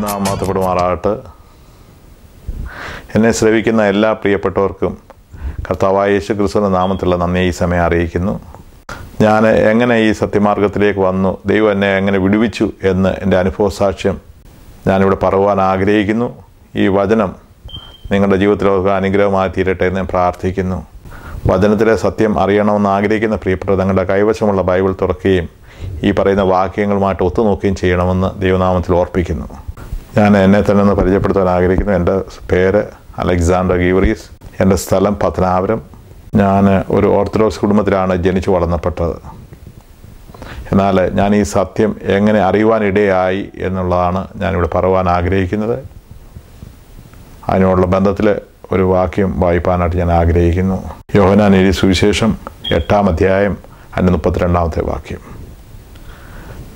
ദൈവനാമം മഹത്വപ്പെടുമാറാകട്ടെ. എന്നെ ശ്രവിക്കുന്ന എല്ലാ പ്രിയപ്പെട്ടവർക്കും കർത്താവായ യേശു ക്രിസ്തുവിൻ്റെ നാമത്തിലുള്ള നന്ദി ഈ സമയം അറിയിക്കുന്നു. ഞാൻ എങ്ങനെ ഈ സത്യമാർഗത്തിലേക്ക് വന്നു, ദൈവം എന്നെ എങ്ങനെ വിടുവിച്ചു എന്ന് എൻ്റെ അനുഭവ സാക്ഷ്യം ഞാനിവിടെ പറയുവാൻ ആഗ്രഹിക്കുന്നു. ഈ വചനം നിങ്ങളുടെ ജീവിതത്തിലൊക്കെ അനുഗ്രഹമായി തീരട്ടെ എന്ന് ഞാൻ പ്രാർത്ഥിക്കുന്നു. വചനത്തിലെ സത്യം അറിയണമെന്ന് ആഗ്രഹിക്കുന്ന പ്രിയപ്പെട്ടവർ നിങ്ങളുടെ കൈവശമുള്ള ബൈബിൾ തുറക്കുകയും ഈ പറയുന്ന വാക്യങ്ങളുമായിട്ട് ഒത്തുനോക്കുകയും ചെയ്യണമെന്ന് ദൈവനാമത്തിൽ ഓർപ്പിക്കുന്നു. ഞാൻ എന്നെ തന്നെ ഒന്ന് പരിചയപ്പെടുത്താൻ ആഗ്രഹിക്കുന്നു. എൻ്റെ പേര് അലക്സാണ്ടർ ഗീവറീസ്. എൻ്റെ സ്ഥലം പത്തനാപുരം. ഞാൻ ഒരു ഓർത്തഡോക്സ് കുടുംബത്തിലാണ് ജനിച്ചു വളർന്നപ്പെട്ടത്. എന്നാൽ ഞാൻ ഈ സത്യം എങ്ങനെ അറിയുവാനിടയായി എന്നുള്ളതാണ് ഞാനിവിടെ പറയുവാൻ ആഗ്രഹിക്കുന്നത്. അതിനുള്ള ബന്ധത്തിൽ ഒരു വാക്യം വായിപ്പാനായിട്ട് ഞാൻ ആഗ്രഹിക്കുന്നു. യോഹന്നാൻ എഴുതിയ സുവിശേഷം 8-ാം അധ്യായം അതിൻ്റെ 32-ാമത്തെ വാക്യം.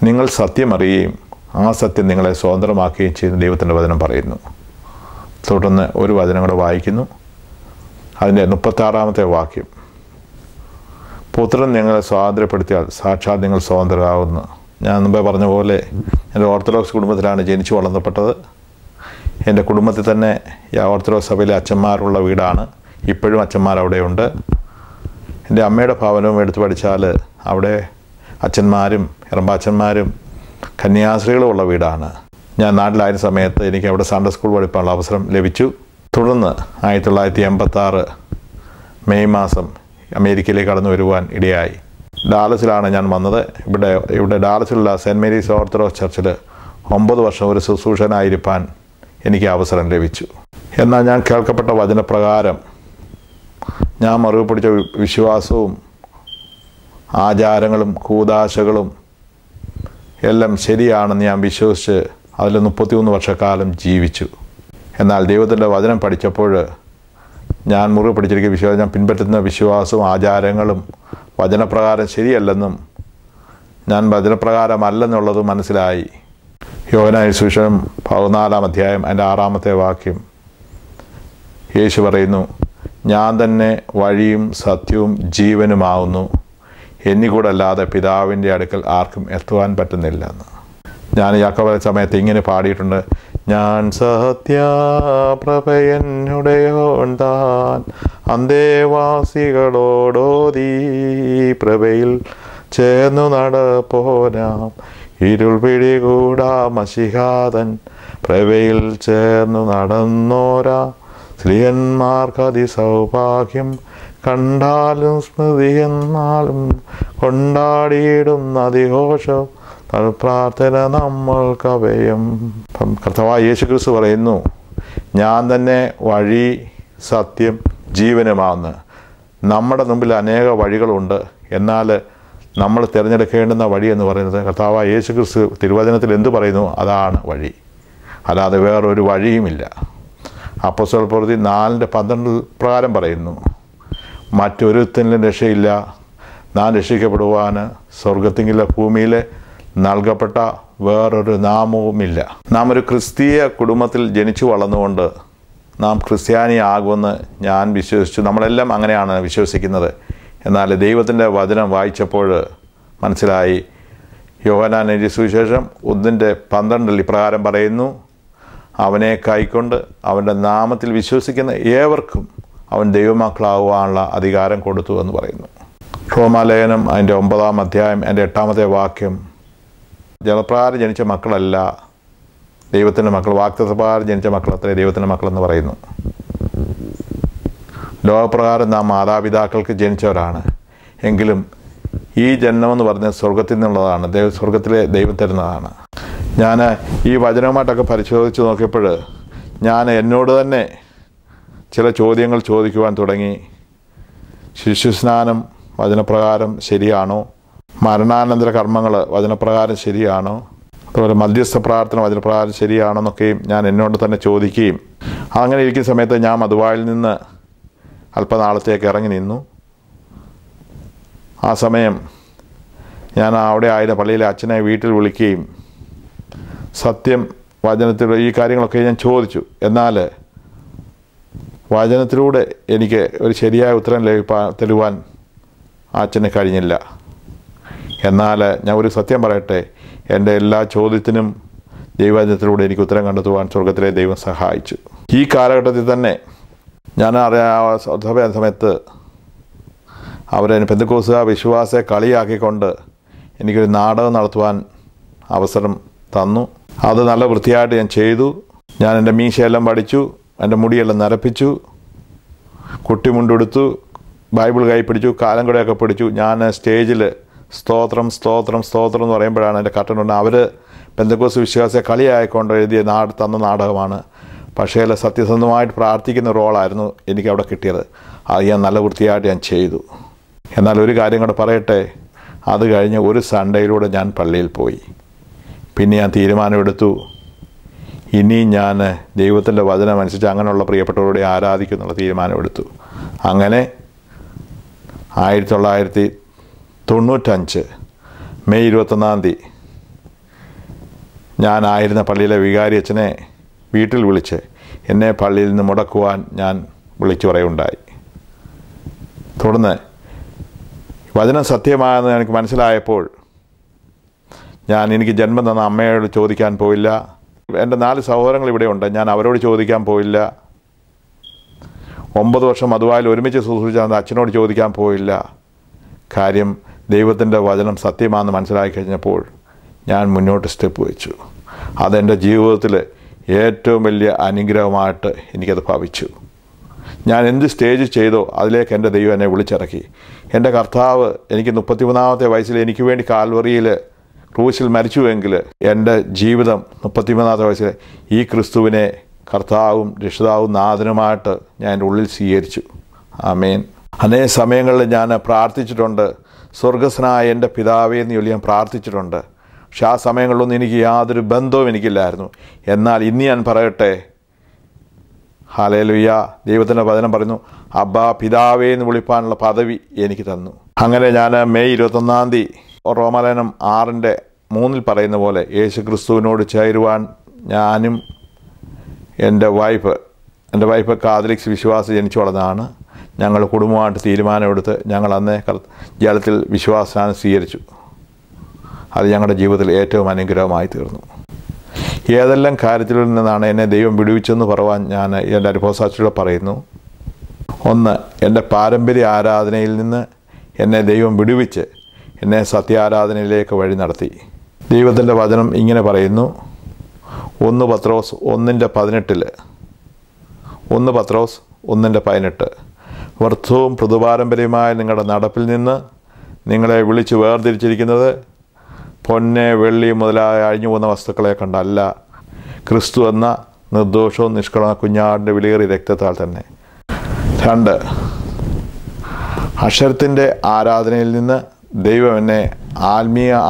നിങ്ങൾ സത്യം അറിയുകയും ആ സത്യം നിങ്ങളെ സ്വതന്ത്രമാക്കുകയും ചെയ്യുന്ന ദൈവത്തിൻ്റെ വചനം പറയുന്നു. തുടർന്ന് ഒരു വചനം കൂടെ വായിക്കുന്നു. അതിൻ്റെ 36-ാമത്തെ വാക്യം. പുത്രൻ നിങ്ങളെ സ്വാതന്ത്ര്യപ്പെടുത്തിയാൽ സാക്ഷാൽ നിങ്ങൾ സ്വതന്ത്രരാകുന്നു. ഞാൻ മുമ്പേ പറഞ്ഞ പോലെ എൻ്റെ ഓർത്തഡോക്സ് കുടുംബത്തിലാണ് ജനിച്ചു വളർന്നപ്പെട്ടത്. എൻ്റെ കുടുംബത്തിൽ തന്നെ ഈ ഓർത്തഡോക്സ് സഭയിലെ അച്ഛന്മാരുള്ള വീടാണ്. ഇപ്പോഴും അച്ഛന്മാർ അവിടെയുണ്ട്. എൻ്റെ അമ്മയുടെ ഭവനവും എടുത്ത് പഠിച്ചാൽ അവിടെ അച്ഛന്മാരും ഇറമ്പാച്ചന്മാരും കന്യാസ്ത്രീകളും ഉള്ള വീടാണ്. ഞാൻ നാട്ടിലായ സമയത്ത് എനിക്ക് അവിടെ സൺഡേ സ്കൂൾ പഠിപ്പാനുള്ള അവസരം ലഭിച്ചു. തുടർന്ന് 1986 മെയ് മാസം അമേരിക്കയിലേക്ക് കടന്നു വരുവാൻ ഇടയായി. ഡാലസിലാണ് ഞാൻ വന്നത്. ഇവിടെ ഡാലസിലുള്ള സെൻറ്റ് മേരീസ് ഓർത്തഡോക്സ് ചർച്ചിൽ 9 വർഷം ഒരു ശുശ്രൂഷനായിരിക്കാൻ എനിക്ക് അവസരം ലഭിച്ചു. എന്നാൽ ഞാൻ കേൾക്കപ്പെട്ട വചനപ്രകാരം ഞാൻ മറുപടി പിടിച്ച വിശ്വാസവും ആചാരങ്ങളും കൂദാശകളും എല്ലാം ശരിയാണെന്ന് ഞാൻ വിശ്വസിച്ച് അതിൽ 31 വർഷക്കാലം ജീവിച്ചു. എന്നാൽ ദൈവത്തിൻ്റെ വചനം പഠിച്ചപ്പോൾ ഞാൻ മുറുകെ പിടിച്ചിരിക്കുന്ന വിശ്വാസം, ഞാൻ പിൻപറ്റുന്ന വിശ്വാസവും ആചാരങ്ങളും വചനപ്രകാരം ശരിയല്ലെന്നും ഞാൻ വചനപ്രകാരമല്ലെന്നുള്ളതും മനസ്സിലായി. യോഹന്നാൻ സുവിശേഷം 14-ാം അധ്യായം അതിൻ്റെ 6-ാമത്തെ വാക്യം യേശു പറയുന്നു, ഞാൻ തന്നെ വഴിയും സത്യവും ജീവനുമാവുന്നു, എന്നിക്കൂടല്ലാതെ പിതാവിൻ്റെ അടുക്കൽ ആർക്കും എത്തുവാൻ പറ്റുന്നില്ല എന്ന്. ഞാൻ യാക്കോബ സമയത്ത് ഇങ്ങനെ പാടിയിട്ടുണ്ട്. ഞാൻ സത്യപ്രഭയനുടയോൻ താൻ അന്തേവാസികളോടോതീ പ്രഭയിൽ ചേർന്നു നടപ്പോരാം, ഇരുൾ പിടികൂടാ മഷിഹാതൻ പ്രഭയിൽ ചേർന്നു നടന്നോരാ, സ്ത്രീയന്മാർക്കതി സൗഭാഗ്യം കണ്ടാലും സ്മൃതി എന്നാലും കൊണ്ടാടിയിടുന്ന അതിഘോഷം പ്രാർത്ഥന നമ്മൾക്കഭയം. കർത്താവായ യേശു ക്രിസ്തു പറയുന്നു, ഞാൻ തന്നെ വഴി സത്യം ജീവനുമാവുന്നു. നമ്മുടെ മുമ്പിൽ അനേക വഴികളുണ്ട്. എന്നാൽ നമ്മൾ തിരഞ്ഞെടുക്കേണ്ടുന്ന വഴി എന്ന് പറയുന്നത് കർത്താവായ യേശു ക്രിസ്തു തിരുവചനത്തിൽ എന്തു പറയുന്നു അതാണ് വഴി, അല്ലാതെ വേറൊരു വഴിയുമില്ല. അപ്പോസ്തല പ്രവൃത്തി 4:12 പ്രകാരം പറയുന്നു, മറ്റൊരുത്തനിലും രക്ഷയില്ല, നാം രക്ഷിക്കപ്പെടുവാൻ സ്വർഗത്തിങ്കിലെ ഭൂമിയിൽ നൽകപ്പെട്ട വേറൊരു നാമവുമില്ല. നാം ഒരു ക്രിസ്തീയ കുടുംബത്തിൽ ജനിച്ചു വളർന്നുകൊണ്ട് നാം ക്രിസ്ത്യാനിയാകുമെന്ന് ഞാൻ വിശ്വസിച്ചു. നമ്മളെല്ലാം അങ്ങനെയാണ് വിശ്വസിക്കുന്നത്. എന്നാൽ ദൈവത്തിൻ്റെ വചനം വായിച്ചപ്പോൾ മനസ്സിലായി. യോഹന്നാൻ എഴുതിയ സുവിശേഷം 1:12 ഇപ്രകാരം പറയുന്നു, അവനെ കൈക്കൊണ്ട് അവൻ്റെ നാമത്തിൽ വിശ്വസിക്കുന്ന ഏവർക്കും അവൻ ദൈവമക്കളാകുവാനുള്ള അധികാരം കൊടുത്തു എന്ന് പറയുന്നു. റോമാലേഖനം അതിൻ്റെ 9-ാം അധ്യായം അതിൻ്റെ 8-ാമത്തെ വാക്യം. ജലപ്രകാരം ജനിച്ച മക്കളല്ല ദൈവത്തിൻ്റെ മക്കൾ, വാഗ്ദത്തപ്രകാരം ജനിച്ച മക്കളത്രേ ദൈവത്തിൻ്റെ മക്കളെന്ന് പറയുന്നു. ലോകപ്രകാരം നാം മാതാപിതാക്കൾക്ക് ജനിച്ചവരാണ്. എങ്കിലും ഈ ജന്മമെന്ന് പറഞ്ഞാൽ സ്വർഗത്തിൽ നിന്നുള്ളതാണ്, സ്വർഗത്തിലെ ദൈവം തരുന്നതാണ്. ഞാൻ ഈ വചനവുമായിട്ടൊക്കെ പരിശോധിച്ച് നോക്കിയപ്പോൾ ഞാൻ എന്നോട് തന്നെ ചില ചോദ്യങ്ങൾ ചോദിക്കുവാൻ തുടങ്ങി. ശിശുസ്നാനം വചനപ്രകാരം ശരിയാണോ? മരണാനന്തര കർമ്മങ്ങൾ വചനപ്രകാരം ശരിയാണോ? അതുപോലെ മധ്യസ്ഥ പ്രാർത്ഥന വചനപ്രകാരം ശരിയാണോ എന്നൊക്കെയും ഞാൻ എന്നോട് തന്നെ ചോദിക്കുകയും, അങ്ങനെ ഇരിക്കുന്ന സമയത്ത് ഞാൻ മധുവായിൽ നിന്ന് അല്പനാളത്തേക്ക് ഇറങ്ങി നിന്നു. ആ സമയം ഞാൻ അവിടെ ആയ പള്ളിയിലെ അച്ഛനെ വീട്ടിൽ വിളിക്കുകയും സത്യം വചനത്തിലൂടെ ഈ കാര്യങ്ങളൊക്കെ ഞാൻ ചോദിച്ചു. എന്നാൽ വചനത്തിലൂടെ എനിക്ക് ഒരു ശരിയായ ഉത്തരം തരുവാൻ അച്ഛന് കഴിഞ്ഞില്ല. എന്നാൽ ഞാൻ ഒരു സത്യം പറയട്ടെ, എൻ്റെ എല്ലാ ചോദ്യത്തിനും ദൈവവചനത്തിലൂടെ എനിക്ക് ഉത്തരം കണ്ടെത്തുവാൻ സ്വർഗത്തിലെ ദൈവം സഹായിച്ചു. ഈ കാലഘട്ടത്തിൽ തന്നെ ഞാൻ അറിയാൻ സമയത്ത് അവരെ പെന്തക്കോസ്തുകാർ വിശ്വാസത്തെ കളിയാക്കിക്കൊണ്ട് എനിക്കൊരു നാടകം നടത്തുവാൻ അവസരം തന്നു. അത് നല്ല വൃത്തിയായിട്ട് ഞാൻ ചെയ്തു. ഞാൻ എൻ്റെ മീശയെല്ലാം പഠിച്ചു, എൻ്റെ മുടിയെല്ലാം നരപ്പിച്ചു, കുട്ടിമുണ്ടെടുത്തു, ബൈബിൾ കൈ പിടിച്ചു, കാലം കൂടെയൊക്കെ പിടിച്ചു. ഞാൻ സ്റ്റേജിൽ സ്തോത്രം സ്തോത്രം സ്തോത്രം എന്ന് പറയുമ്പോഴാണ് എൻ്റെ കട്ടനുണ്ട്. അവർ പെന്തക്കോസ്ത് വിശ്വാസത്തെ കളിയായിക്കൊണ്ട് തന്ന നാടകമാണ്. പക്ഷേ സത്യസന്ധമായിട്ട് പ്രാർത്ഥിക്കുന്ന റോളായിരുന്നു എനിക്കവിടെ കിട്ടിയത്. അത് ഞാൻ നല്ല വൃത്തിയായിട്ട് ഞാൻ ചെയ്തു. എന്നാൽ ഒരു കാര്യം കൂടെ പറയട്ടെ, അത് കഴിഞ്ഞ് ഒരു സൺഡേയിലൂടെ ഞാൻ പള്ളിയിൽ പോയി. പിന്നെ ഞാൻ തീരുമാനമെടുത്തു, ഇനിയും ഞാൻ ദൈവത്തിൻ്റെ വചനം അനുസരിച്ച് അങ്ങനെയുള്ള പ്രിയപ്പെട്ടവരോടെ ആരാധിക്കുന്നുള്ള തീരുമാനമെടുത്തു. അങ്ങനെ 1995 മെയ് 21 ഞാനായിരുന്ന പള്ളിയിലെ വികാരി അച്ഛനെ വീട്ടിൽ വിളിച്ച് എന്നെ പള്ളിയിൽ നിന്ന് മുടക്കുവാൻ ഞാൻ വിളിച്ചു പറയുണ്ടായി. തുടർന്ന് വചനം സത്യമായെന്ന് എനിക്ക് മനസ്സിലായപ്പോൾ എനിക്ക് ജന്മം തന്ന അമ്മയോട് ചോദിക്കാൻ പോയില്ല. എൻ്റെ 4 സഹോദരങ്ങൾ ഇവിടെയുണ്ട്, ഞാൻ അവരോട് ചോദിക്കാൻ പോയില്ല. 9 വർഷം അതുവായിൽ ഒരുമിച്ച് ശുശ്രൂഷിച്ച അച്ഛനോട് ചോദിക്കാൻ പോയില്ല. കാര്യം ദൈവത്തിൻ്റെ വചനം സത്യമാണെന്ന് മനസ്സിലാക്കി കഴിഞ്ഞപ്പോൾ ഞാൻ മുന്നോട്ട് സ്റ്റെപ്പ് വെച്ചു. അതെൻ്റെ ജീവിതത്തിൽ ഏറ്റവും വലിയ അനുഗ്രഹമായിട്ട് എനിക്കത് ഭവിച്ചു. ഞാൻ എന്ത് സ്റ്റേജ് ചെയ്തോ അതിലേക്ക് എൻ്റെ ദൈവം എന്നെ വിളിച്ചിറക്കി. എൻ്റെ കർത്താവ് എനിക്ക് 33-ാമത്തെ വയസ്സിൽ എനിക്ക് വേണ്ടി കാൽവറിയിൽ ക്രൂശിൽ മരിച്ചുവെങ്കിൽ എൻ്റെ ജീവിതം 33-ാമത്തെ വയസ്സിൽ ഈ ക്രിസ്തുവിനെ കർത്താവും രക്ഷിതാവും നാഥനുമായിട്ട് ഞാൻ എൻ്റെ ഉള്ളിൽ സ്വീകരിച്ചു. ആമേൻ. അനേക സമയങ്ങളിൽ ഞാൻ പ്രാർത്ഥിച്ചിട്ടുണ്ട്, സ്വർഗസ്വനായ എൻ്റെ പിതാവേ എന്ന് ചൊല്ലി ഞാൻ പ്രാർത്ഥിച്ചിട്ടുണ്ട്. പക്ഷെ ആ സമയങ്ങളിലൊന്നും എനിക്ക് യാതൊരു ബന്ധവും എനിക്കില്ലായിരുന്നു. എന്നാൽ ഇന്ന് ഞാൻ പറയട്ടെ, ഹല്ലേലൂയ, ദൈവത്തിൻ്റെ വചനം പറയുന്നു, അബ്ബാ പിതാവേ എന്ന് വിളിപ്പാനുള്ള പദവി എനിക്ക് തന്നു. അങ്ങനെ ഞാൻ മെയ് 21 റോമാലേഖനം 6:3 പറയുന്ന പോലെ യേശു ക്രിസ്തുവിനോട് ചേരുവാൻ ഞാനും എൻ്റെ വൈഫ് കാതലിക്സ് വിശ്വാസം ജനിച്ചു വളർന്നതാണ്. ഞങ്ങൾ കുടുംബമായിട്ട് തീരുമാനമെടുത്ത് ഞങ്ങൾ അന്നേ ജലത്തിൽ വിശ്വാസനാണ് സ്വീകരിച്ചു. അത് ഞങ്ങളുടെ ജീവിതത്തിൽ ഏറ്റവും അനുഗ്രഹമായി തീർന്നു. ഏതെല്ലാം കാര്യത്തിൽ നിന്നാണ് എന്നെ ദൈവം വിടുവിച്ചെന്ന് പറയുവാൻ ഞാൻ എൻ്റെ അനുഭവസാക്ഷികളെ പറയുന്നു. ഒന്ന്, എൻ്റെ പാരമ്പര്യ ആരാധനയിൽ നിന്ന് എന്നെ ദൈവം വിടുവിച്ച് എന്നെ സത്യാരാധനയിലേക്ക് വഴി നടത്തി. ദൈവത്തിൻ്റെ വചനം ഇങ്ങനെ പറയുന്നു, 1 പത്രോസ് 1:18 വ്യർത്ഥവും പ്രതിപാരമ്പര്യമായ നിങ്ങളുടെ നടപ്പിൽ നിന്ന് നിങ്ങളെ വിളിച്ച് വേർതിരിച്ചിരിക്കുന്നത് പൊന്ന് വെള്ളി മുതലായ അഴിഞ്ഞു പോകുന്ന വസ്തുക്കളെ കണ്ടല്ല, ക്രിസ്തു എന്ന നിർദോഷവും നിഷ്കളങ്ക കുഞ്ഞാടിൻ്റെ വിലയേറിയ രക്തത്താൽ തന്നെ. 2, അക്ഷരത്തിൻ്റെ ആരാധനയിൽ നിന്ന് ദൈവം എന്നെ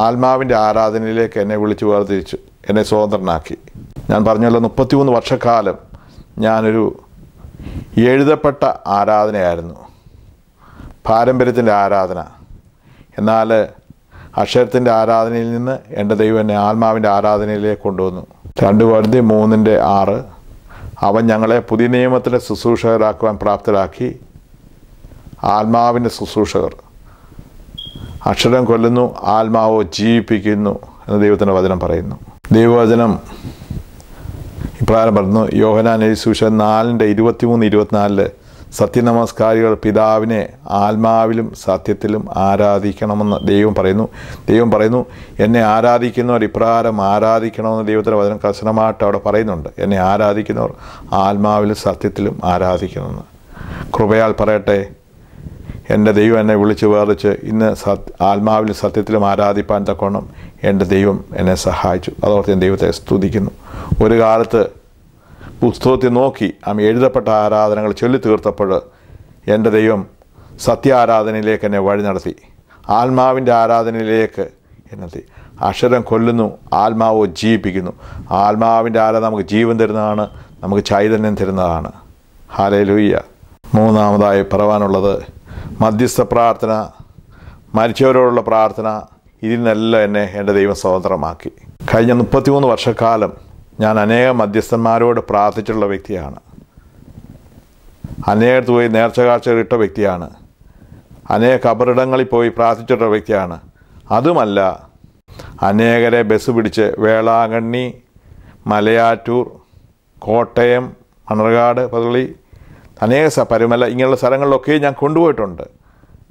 ആത്മാവിൻ്റെ ആരാധനയിലേക്ക് എന്നെ വിളിച്ച് വേർതിരിച്ചു, എന്നെ സ്വതന്ത്രനാക്കി. ഞാൻ പറഞ്ഞല്ലോ, 33 വർഷക്കാലം ഞാനൊരു എഴുതപ്പെട്ട ആരാധനയായിരുന്നു, പാരമ്പര്യത്തിൻ്റെ ആരാധന. എന്നാൽ അക്ഷരത്തിൻ്റെ ആരാധനയിൽ നിന്ന് എൻ്റെ ദൈവം എന്നെ ആത്മാവിൻ്റെ ആരാധനയിലേക്ക് കൊണ്ടുവന്നു. 2 കൊരിന്ത്യർ 3:6 അവൻ ഞങ്ങളെ പുതിയ നിയമത്തിൻ്റെ ശുശ്രൂഷകരാക്കുവാൻ പ്രാപ്തരാക്കി. ആത്മാവിൻ്റെ ശുശ്രൂഷകർ. അക്ഷരം കൊല്ലുന്നു, ആത്മാവോ ജീവിപ്പിക്കുന്നു എന്ന് ദൈവത്തിൻ്റെ വചനം പറയുന്നു. ദൈവവചനം ഇപ്രകാരം പറയുന്നു, യോഹന്നാൻ സുവിശേഷം 4:23-24 സത്യനമസ്കാരികൾ പിതാവിനെ ആത്മാവിലും സത്യത്തിലും ആരാധിക്കണമെന്ന് ദൈവം പറയുന്നു. എന്നെ ആരാധിക്കുന്നവർ ഇപ്രകാരം ആരാധിക്കണമെന്ന് ദൈവത്തിൻ്റെ വചനം കർശനമായിട്ട് അവിടെ പറയുന്നുണ്ട്. എന്നെ ആരാധിക്കുന്നവർ ആത്മാവിലും സത്യത്തിലും ആരാധിക്കണമെന്ന്. കൃപയാൽ പറയട്ടെ, എൻ്റെ ദൈവം എന്നെ വിളിച്ച് വേർതിച്ച് ഇന്ന് ആത്മാവിലും സത്യത്തിലും ആരാധിപ്പാൻ തക്കോണം എൻ്റെ ദൈവം എന്നെ സഹായിച്ചു. അതോർത്ത് ഞാൻ ദൈവത്തെ സ്തുതിക്കുന്നു. ഒരു കാലത്ത് പുസ്തകത്തിൽ നോക്കി എഴുതപ്പെട്ട ആരാധനകൾ ചൊല്ലി തീർത്തപ്പോൾ എൻ്റെ ദൈവം സത്യാരാധനയിലേക്ക് എന്നെ വഴി നടത്തി, ആത്മാവിൻ്റെ ആരാധനയിലേക്ക് എന്നെത്തി. അക്ഷരം കൊല്ലുന്നു, ആത്മാവോ ജീവിപ്പിക്കുന്നു. ആത്മാവിൻ്റെ ആരാധന നമുക്ക് ജീവൻ തരുന്നതാണ്, നമുക്ക് ചൈതന്യം തരുന്നതാണ്. ഹല്ലേലൂയ. 3-ാമതായി പറയാനുള്ളത് മധ്യസ്ഥ പ്രാർത്ഥന, മരിച്ചവരോടുള്ള പ്രാർത്ഥന. ഇതിൽ നിന്നെല്ലാം എന്നെ എൻ്റെ ദൈവം സ്വതന്ത്രമാക്കി. കഴിഞ്ഞ 33 വർഷക്കാലം ഞാൻ അനേകം മധ്യസ്ഥന്മാരോട് പ്രാർത്ഥിച്ചിട്ടുള്ള വ്യക്തിയാണ്. അനേകത്ത് പോയി നേർച്ചകാഴ്ചകൾ ഇട്ട വ്യക്തിയാണ്. അനേക കബറിടങ്ങളിൽ പോയി പ്രാർത്ഥിച്ചിട്ടുള്ള വ്യക്തിയാണ്. അതുമല്ല, അനേകരെ ബസ് പിടിച്ച് വേളാങ്കണ്ണി, മലയാറ്റൂർ, കോട്ടയം, മണർകാട്, പതുളി, അനേക പരുമല, ഇങ്ങനെയുള്ള സ്ഥലങ്ങളിലൊക്കെ ഞാൻ കൊണ്ടുപോയിട്ടുണ്ട്.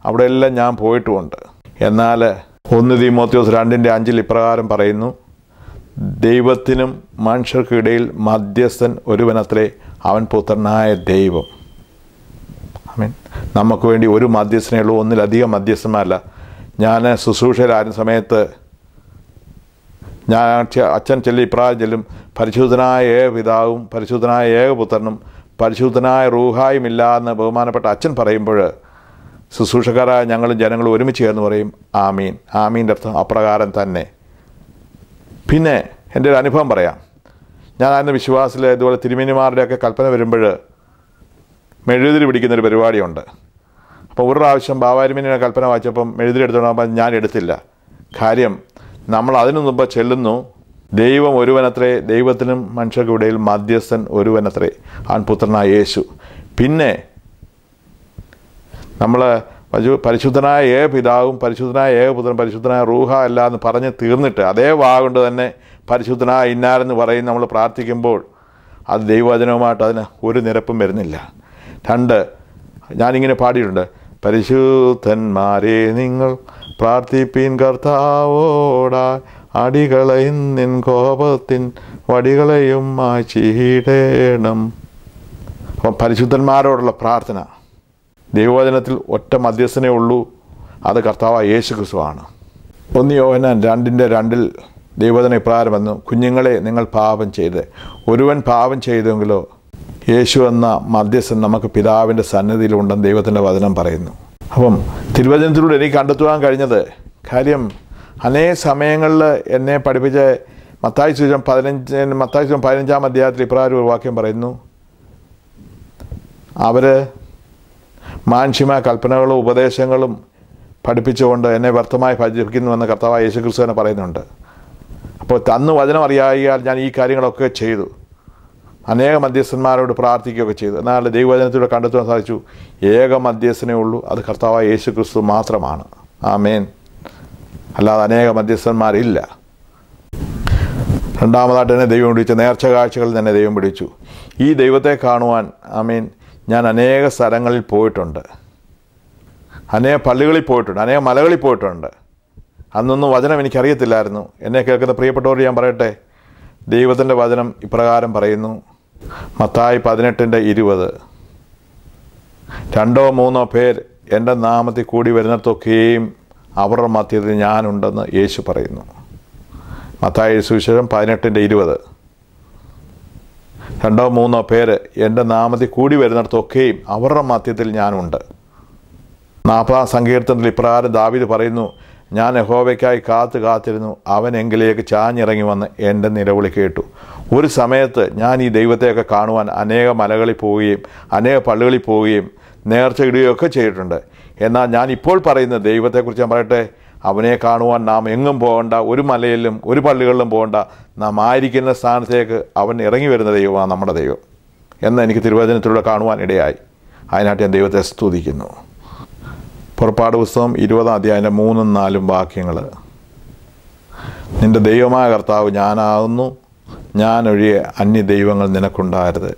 അവിടെയെല്ലാം ഞാൻ പോയിട്ടുമുണ്ട്. എന്നാൽ 1 തീമോഥെയോസ് 2:5 ഇപ്രകാരം പറയുന്നു, ദൈവത്തിനും മനുഷ്യർക്കിടയിൽ മധ്യസ്ഥൻ ഒരുവനത്രേ, അവൻ പുത്രനായ ദൈവം. ആമേൻ. നമുക്ക് വേണ്ടി ഒരു മധ്യസ്ഥനേ ഉള്ളൂ, ഒന്നിലധികം മധ്യസ്ഥന്മാരല്ല. ഞാൻ ശുശ്രൂഷയിലായിരുന്ന സമയത്ത് ഞാൻ അച്ഛൻ ചെല്ലി ഇപ്രായം ചെല്ലും, പരിശുദ്ധനായ ഏക പിതാവും പരിശുദ്ധനായ ഏകപുത്രനും പരിശുദ്ധനായ റൂഹായും ഇല്ല എന്ന് ബഹുമാനപ്പെട്ട അച്ഛൻ പറയുമ്പോൾ ശുശ്രൂഷക്കാരായ ഞങ്ങളും ജനങ്ങളും ഒരുമിച്ച് ചേർന്ന് പറയും ആമീൻ. ആമീൻ്റെ അർത്ഥം അപ്രകാരം തന്നെ. പിന്നെ എൻ്റെ ഒരു അനുഭവം പറയാം. ഞാൻ അന്ന് വിശ്വാസത്തിൽ ഇതുപോലെ തിരുമേനിമാരുടെയൊക്കെ കൽപ്പന വരുമ്പോൾ മെഴുതിരി പിടിക്കുന്നൊരു പരിപാടിയുണ്ട്. അപ്പോൾ ഒരു പ്രാവശ്യം ബാബാരിമേനിയുടെ കൽപ്പന വായിച്ചപ്പം മെഴുതിരി എടുത്തോണ്ടാകുമ്പോൾ ഞാൻ എടുത്തില്ല. കാര്യം നമ്മൾ അതിനു മുമ്പ് ചെല്ലുന്നു, ദൈവം ഒരുവനത്രേ, ദൈവത്തിനും മനുഷ്യർക്കിടയിൽ മധ്യസ്ഥൻ ഒരുവനത്രേ, അവൻ പുത്രനായ യേശു. പിന്നെ നമ്മൾ പരിശുദ്ധനായ ഏക പിതാവും പരിശുദ്ധനായ ഏകപുത്രൻ പരിശുദ്ധനായ റൂഹ അല്ല എന്ന് പറഞ്ഞ് തീർന്നിട്ട് അതേ വാഗുകൊണ്ട് തന്നെ പരിശുദ്ധനായ ഇന്നാരെന്ന് പറയും നമ്മൾ പ്രാർത്ഥിക്കുമ്പോൾ അത് ദൈവവചനവുമായിട്ട് അതിന് ഒരു നിരപ്പും വരുന്നില്ല. 2, ഞാനിങ്ങനെ പാടിയിട്ടുണ്ട്, പരിശുദ്ധന്മാരെ നിങ്ങൾ പ്രാർത്ഥിപ്പീൻ കർത്താവോടായി, അടികളെയും നിൻ കോപത്തിൻ വടികളെയും മായ്ച്ചിടേണം. അപ്പം പരിശുദ്ധന്മാരോടുള്ള പ്രാർത്ഥന, ദൈവവചനത്തിൽ ഒറ്റ മധ്യസ്ഥനേ ഉള്ളൂ, അത് കർത്താവായ യേശു ക്രിസ്തുവാണ്. 1 യോഹന്നാൻ 2:2 ദൈവവചനം ഇപ്രകാരം വന്നു, കുഞ്ഞുങ്ങളെ നിങ്ങൾ പാപം ചെയ്ത്, ഒരുവൻ പാപം ചെയ്തെങ്കിലോ യേശു എന്ന മധ്യസ്ഥൻ നമുക്ക് പിതാവിൻ്റെ സന്നിധിയിലുണ്ടെന്ന് ദൈവത്തിൻ്റെ വചനം പറയുന്നു. അപ്പം തിരുവചനത്തിലൂടെ എനിക്ക് കണ്ടെത്തുവാൻ കഴിഞ്ഞത്, കാര്യം അനേക സമയങ്ങളിൽ എന്നെ പഠിപ്പിച്ച മത്തായി സുവിശേഷം 15-ാം അധ്യായത്തിൽ ഇപ്രകാരം ഒരു വാക്യം പറയുന്നു, അവർ മാനുഷ്യമായ കൽപ്പനകളും ഉപദേശങ്ങളും പഠിപ്പിച്ചുകൊണ്ട് എന്നെ വ്യർത്ഥമായി ഭജിപ്പിക്കുന്നുവെന്ന് കർത്താവായ യേശു ക്രിസ്തു തന്നെ പറയുന്നുണ്ട്. അപ്പോൾ അന്ന് വചനം അറിയായാൽ ഞാൻ ഈ കാര്യങ്ങളൊക്കെ ചെയ്തു, അനേക മധ്യസ്ഥന്മാരോട് പ്രാർത്ഥിക്കുകയൊക്കെ ചെയ്തു. എന്നാൽ ദൈവവചനത്തിലൂടെ കണ്ടെത്താൻ സാധിച്ചു, ഏക മധ്യസ്ഥനേ ഉള്ളൂ, അത് കർത്താവായ യേശു ക്രിസ്തു മാത്രമാണ്. ആമേൻ. അല്ലാതെ അനേക മധ്യസ്ഥന്മാരില്ല. 2ാമതായിട്ട് തന്നെ ദൈവം പിടിച്ചു, നേർച്ച കാഴ്ചകളിൽ തന്നെ ദൈവം പിടിച്ചു. ഈ ദൈവത്തെ കാണുവാൻ ആമേൻ ഞാൻ അനേക സ്ഥലങ്ങളിൽ പോയിട്ടുണ്ട്, അനേക പള്ളികളിൽ പോയിട്ടുണ്ട്, അനേക മലകളിൽ പോയിട്ടുണ്ട്. അന്നൊന്നും വചനം എനിക്കറിയത്തില്ലായിരുന്നു. എന്നെ കേൾക്കുന്ന പ്രിയപ്പെട്ടവർ ഞാൻ പറയട്ടെ, ദൈവത്തിൻ്റെ വചനം ഇപ്രകാരം പറയുന്നു, മത്തായി 18:20, 2-3 പേർ എൻ്റെ നാമത്തിൽ കൂടി വരുന്നിടത്തൊക്കെയും അവരുടെ മധ്യത്തിൽ ഞാനുണ്ടെന്ന് യേശു പറയുന്നു. മത്തായി സുവിശേഷം 18:20, 2-3 പേർ എൻ്റെ നാമത്തിൽ കൂടി വരുന്നിടത്തൊക്കെയും അവരുടെ മധ്യത്തിൽ ഞാനുണ്ട്. 40-ാം സങ്കീർത്തനത്തിൽ ഇപ്രകാരം ദാവീദ് പറയുന്നു, ഞാൻ യഹോവയ്ക്കായി കാത്തിരുന്നു, അവൻ എങ്കിലേക്ക് ചാഞ്ഞിറങ്ങി വന്ന് എൻ്റെ നിലവിളി കേട്ടു. ഒരു സമയത്ത് ഞാൻ ഈ ദൈവത്തെയൊക്കെ കാണുവാൻ അനേക മലകളിൽ പോവുകയും അനേക പള്ളികളിൽ പോവുകയും നേർച്ച ഇടുകയൊക്കെ ചെയ്തിട്ടുണ്ട്. എന്നാൽ ഞാൻ ഇപ്പോൾ പറയുന്ന ദൈവത്തെക്കുറിച്ച് ഞാൻ പറയട്ടെ, അവനെ കാണുവാൻ നാം എങ്ങും പോകണ്ട, ഒരു മലയിലും ഒരു പള്ളികളിലും പോകണ്ട, നാം ആയിരിക്കുന്ന സ്ഥാനത്തേക്ക് അവൻ ഇറങ്ങി വരുന്ന ദൈവമാണ് നമ്മുടെ ദൈവം എന്ന് എനിക്ക് തിരുവചനത്തിലൂടെ കാണുവാൻ ഇടയായി. അതിനായിട്ട് ഞാൻ ദൈവത്തെ സ്തുതിക്കുന്നു. പുറപ്പാട് പുസ്തകം 20-ാം അധ്യായം 3-4 വാക്യങ്ങൾ, നിൻ്റെ ദൈവമായ കർത്താവ് ഞാനാകുന്നു, ഞാനൊഴികെ അന്യ ദൈവങ്ങൾ നിനക്കുണ്ടാകരുത്.